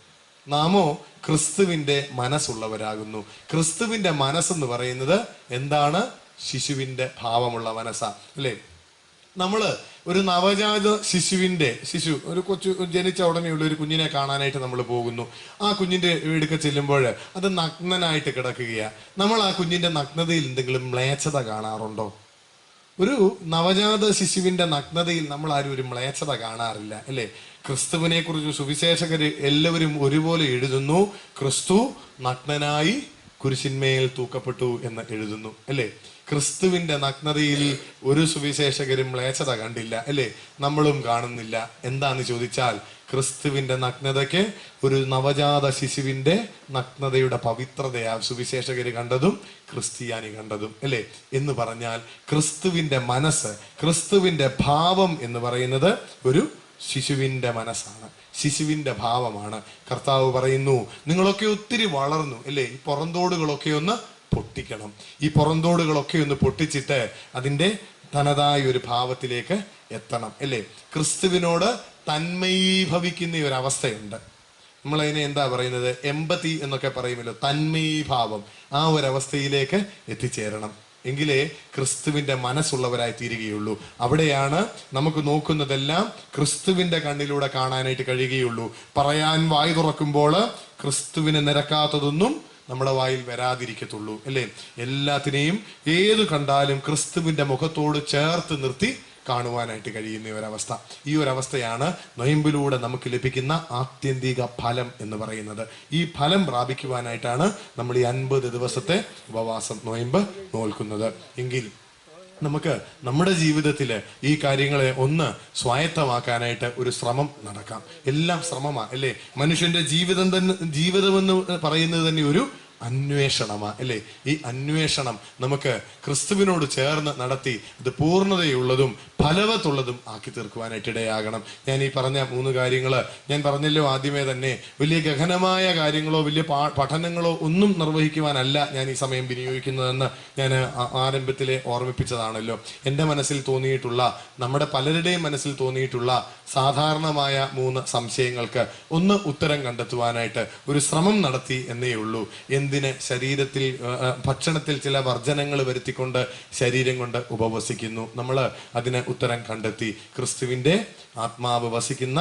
നാമോ ക്രിസ്തുവിന്റെ മനസ്സുള്ളവരാകുന്നു. ക്രിസ്തുവിന്റെ മനസ്സെന്ന് പറയുന്നത് എന്താണ്? ശിശുവിന്റെ ഭാവമുള്ള മനസ്സാ അല്ലേ? നമ്മള് ഒരു നവജാത ശിശു ഒരു കൊച്ചു ജനിച്ച ഉടനെയുള്ള ഒരു കുഞ്ഞിനെ കാണാനായിട്ട് നമ്മൾ പോകുന്നു. ആ കുഞ്ഞിന്റെ വീടൊക്കെ ചെല്ലുമ്പോൾ അത് നഗ്നനായിട്ട് കിടക്കുകയാണ്. നമ്മൾ ആ കുഞ്ഞിന്റെ നഗ്നതയിൽ എന്തെങ്കിലും മ്ലേച്ഛത കാണാറുണ്ടോ? ഒരു നവജാത ശിശുവിന്റെ നഗ്നതയിൽ നമ്മൾ ആരും ഒരു മ്ലേച്ഛത കാണാറില്ല അല്ലേ? ക്രിസ്തുവിനെ കുറിച്ച് സുവിശേഷകര് എല്ലാവരും ഒരുപോലെ എഴുതുന്നു, ക്രിസ്തു നഗ്നനായി കുരിശിന്മേൽ തൂക്കപ്പെട്ടു എന്ന് എഴുതുന്നു അല്ലേ? ക്രിസ്തുവിന്റെ നഗ്നതയിൽ ഒരു സുവിശേഷകരും മ്ലേച്ഛത കണ്ടില്ല, അല്ലേ? നമ്മളും കാണുന്നില്ല. എന്താന്ന് ചോദിച്ചാൽ, ക്രിസ്തുവിന്റെ നഗ്നതയ്ക്ക് ഒരു നവജാത ശിശുവിന്റെ നഗ്നതയുടെ പവിത്രതയാ സുവിശേഷകര് കണ്ടതും ക്രിസ്ത്യാനി കണ്ടതും, അല്ലേ? എന്ന് പറഞ്ഞാൽ ക്രിസ്തുവിന്റെ മനസ്സ്, ക്രിസ്തുവിന്റെ ഭാവം എന്ന് പറയുന്നത് ഒരു ശിശുവിന്റെ മനസ്സാണ്, ശിശുവിന്റെ ഭാവമാണ്. കർത്താവ് പറയുന്നു, നിങ്ങളൊക്കെ ഒത്തിരി വളർന്നു, അല്ലേ? ഈ പുറന്തോടുകളൊക്കെ ഒന്ന് പൊട്ടിക്കണം. ഈ പുറന്തോടുകളൊക്കെ ഒന്ന് പൊട്ടിച്ചിട്ട് അതിൻ്റെ തനതായ ഒരു ഭാവത്തിലേക്ക് എത്തണം, അല്ലേ? ക്രിസ്തുവിനോട് തന്മയീഭവിക്കുന്ന ഒരു അവസ്ഥയുണ്ട്. നമ്മളതിനെ എന്താ പറയുന്നത്? എമ്പതി എന്നൊക്കെ പറയുമല്ലോ, തന്മയീഭാവം. ആ ഒരവസ്ഥയിലേക്ക് എത്തിച്ചേരണം. എങ്കിലേ ക്രിസ്തുവിന്റെ മനസ്സുള്ളവരായി തീരുകയുള്ളൂ. അവിടെയാണ് നമുക്ക് നോക്കുന്നതെല്ലാം ക്രിസ്തുവിന്റെ കണ്ണിലൂടെ കാണാനായിട്ട് കഴിയുകയുള്ളൂ. പറയാൻ വായി തുറക്കുമ്പോൾ ക്രിസ്തുവിന് നിരക്കാത്തതൊന്നും നമ്മുടെ വായിൽ വരാതിരിക്കത്തുള്ളൂ, അല്ലേ? എല്ലാത്തിനെയും ഏത് കണ്ടാലും ക്രിസ്തുവിന്റെ മുഖത്തോട് ചേർത്ത് നിർത്തി കാണുവാനായിട്ട് കഴിയുന്ന ഒരവസ്ഥ. ഈ ഒരവസ്ഥയാണ് നൊയമ്പിലൂടെ നമുക്ക് ലഭിക്കുന്ന ആത്യന്തിക ഫലം എന്ന് പറയുന്നത്. ഈ ഫലം പ്രാപിക്കുവാനായിട്ടാണ് നമ്മൾ ഈ 50 ദിവസത്തെ ഉപവാസം, നൊയമ്പ് നോൽക്കുന്നത്. എങ്കിൽ നമുക്ക് നമ്മുടെ ജീവിതത്തിൽ ഈ കാര്യങ്ങളെ ഒന്ന് സ്വായത്തമാക്കാനായിട്ട് ഒരു ശ്രമം നടക്കാം. എല്ലാം ശ്രമമാണ്, അല്ലേ? മനുഷ്യന്റെ ജീവിതമെന്ന് പറയുന്നത് തന്നെ ഒരു അന്വേഷണമാണ്, അല്ലേ? ഈ അന്വേഷണം നമുക്ക് ക്രിസ്തുവിനോട് ചേർന്ന് നടത്തി അത് പൂർണ്ണതയുള്ളതും ഫലവത്തുള്ളതും ആക്കി തീർക്കുവാനായിട്ട് ഇടയാകണം. ഞാൻ ഈ പറഞ്ഞ 3 കാര്യങ്ങൾ ഞാൻ പറഞ്ഞല്ലോ ആദ്യമേ തന്നെ. വലിയ ഗഹനമായ കാര്യങ്ങളോ വലിയ പഠനങ്ങളോ ഒന്നും നിർവഹിക്കുവാനല്ല ഞാൻ ഈ സമയം വിനിയോഗിക്കുന്നതെന്ന് ഞാൻ ആരംഭത്തിലെ ഓർമ്മിപ്പിച്ചതാണല്ലോ. എൻ്റെ മനസ്സിൽ തോന്നിയിട്ടുള്ള, നമ്മുടെ പലരുടെയും മനസ്സിൽ തോന്നിയിട്ടുള്ള സാധാരണമായ 3 സംശയങ്ങൾക്ക് ഒന്ന് ഉത്തരം കണ്ടെത്തുവാനായിട്ട് ഒരു ശ്രമം നടത്തി എന്നേ ഉള്ളൂ. എന്തിന് ശരീരത്തിൽ ഭക്ഷണത്തിൽ ചില വർജനങ്ങൾ വരുത്തിക്കൊണ്ട് ശരീരം കൊണ്ട് ഉപവസിക്കുന്നു? നമ്മൾ അതിന് ഉത്തരം കണ്ടെത്തി. ക്രിസ്തുവിന്റെ ആത്മാവ് വസിക്കുന്ന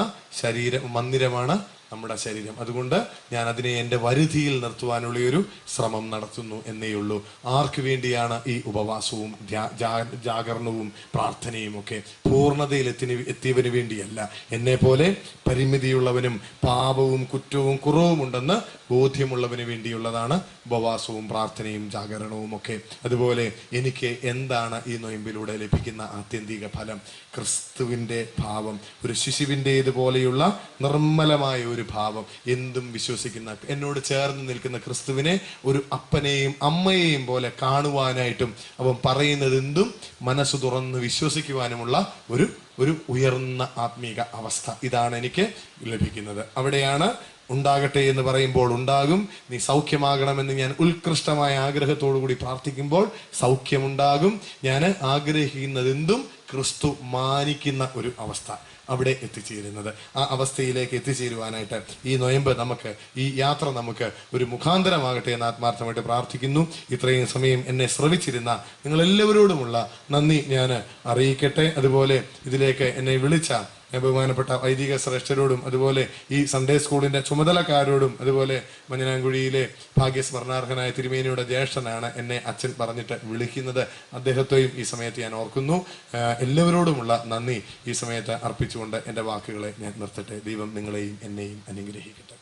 മന്ദിരമാണ് നമ്മുടെ ശരീരം. അതുകൊണ്ട് ഞാൻ അതിനെ എൻ്റെ വരുതിയിൽ നിർത്തുവാനുള്ള ഒരു ശ്രമം നടത്തുന്നു എന്നേ ഉള്ളൂ. ആർക്ക് വേണ്ടിയാണ് ഈ ഉപവാസവും ജാഗരണവും പ്രാർത്ഥനയും ഒക്കെ? പൂർണ്ണതയിൽ എത്തിയവന് വേണ്ടിയല്ല. എന്നെ പോലെ പരിമിതിയുള്ളവനും പാപവും കുറ്റവും കുറവും ഉണ്ടെന്ന് ബോധ്യമുള്ളവന് വേണ്ടിയുള്ളതാണ് ഉപവാസവും പ്രാർത്ഥനയും ജാഗരണവും ഒക്കെ. അതുപോലെ എനിക്ക് എന്താണ് ഈ നൊയമ്പിലൂടെ ലഭിക്കുന്ന ആത്യന്തിക ഫലം? ക്രിസ്തുവിൻ്റെ ഭാവം, ഒരു ശിശുവിൻ്റേതുപോലെയുള്ള നിർമ്മലമായ ഒരു ഭാവം. എന്തും വിശ്വസിക്കുന്ന, എന്നോട് ചേർന്ന് നിൽക്കുന്ന ക്രിസ്തുവിനെ ഒരു അപ്പനെയും അമ്മയെയും പോലെ കാണുവാനായിട്ടും അവൻ പറയുന്നത് എന്തും മനസ്സ് തുറന്ന് വിശ്വസിക്കുവാനുമുള്ള ഒരു ഉയർന്ന ആത്മീക അവസ്ഥ. ഇതാണ് എനിക്ക് ലഭിക്കുന്നത്. അവിടെയാണ് ഉണ്ടാകട്ടെ എന്ന് പറയുമ്പോൾ ഉണ്ടാകും. നീ സൗഖ്യമാകണമെന്ന് ഞാൻ ഉത്കൃഷ്ടമായ ആഗ്രഹത്തോടു കൂടി പ്രാർത്ഥിക്കുമ്പോൾ സൗഖ്യമുണ്ടാകും. ഞാൻ ആഗ്രഹിക്കുന്നത് എന്തും ക്രിസ്തു മാനിക്കുന്ന ഒരു അവസ്ഥ, അവിടെ എത്തിച്ചേരുന്നത്. ആ അവസ്ഥയിലേക്ക് എത്തിച്ചേരുവാനായിട്ട് ഈ നൊയമ്പ് നമുക്ക്, ഈ യാത്ര നമുക്ക് ഒരു മുഖാന്തരമാകട്ടെ എന്ന് ആത്മാർത്ഥമായിട്ട് പ്രാർത്ഥിക്കുന്നു. ഇത്രയും സമയം എന്നെ ശ്രവിച്ചിരുന്ന നിങ്ങളെല്ലാവരോടുമുള്ള നന്ദി ഞാൻ അറിയിക്കട്ടെ. അതുപോലെ ഇതിലേക്ക് എന്നെ വിളിച്ച ബഹുമാനപ്പെട്ട വൈദിക ശ്രേഷ്ഠരോടും അതുപോലെ ഈ സൺഡേ സ്കൂളിന്റെ ചുമതലക്കാരോടും അതുപോലെ മഞ്ഞനാംകുഴിയിലെ ഭാഗ്യസ്മരണാർഹനായ തിരുമേനിയുടെ ജ്യേഷ്ഠനാണ് എന്നെ അച്ഛൻ പറഞ്ഞിട്ട് വിളിക്കുന്നത്. അദ്ദേഹത്തെയും ഈ സമയത്ത് ഞാൻ ഓർക്കുന്നു. എല്ലാവരോടുമുള്ള നന്ദി ഈ സമയത്ത് അർപ്പിച്ചുകൊണ്ട് എൻ്റെ വാക്കുകളെ ഞാൻ നിർത്തട്ടെ. ദൈവം നിങ്ങളെയും എന്നെയും അനുഗ്രഹിക്കട്ടെ.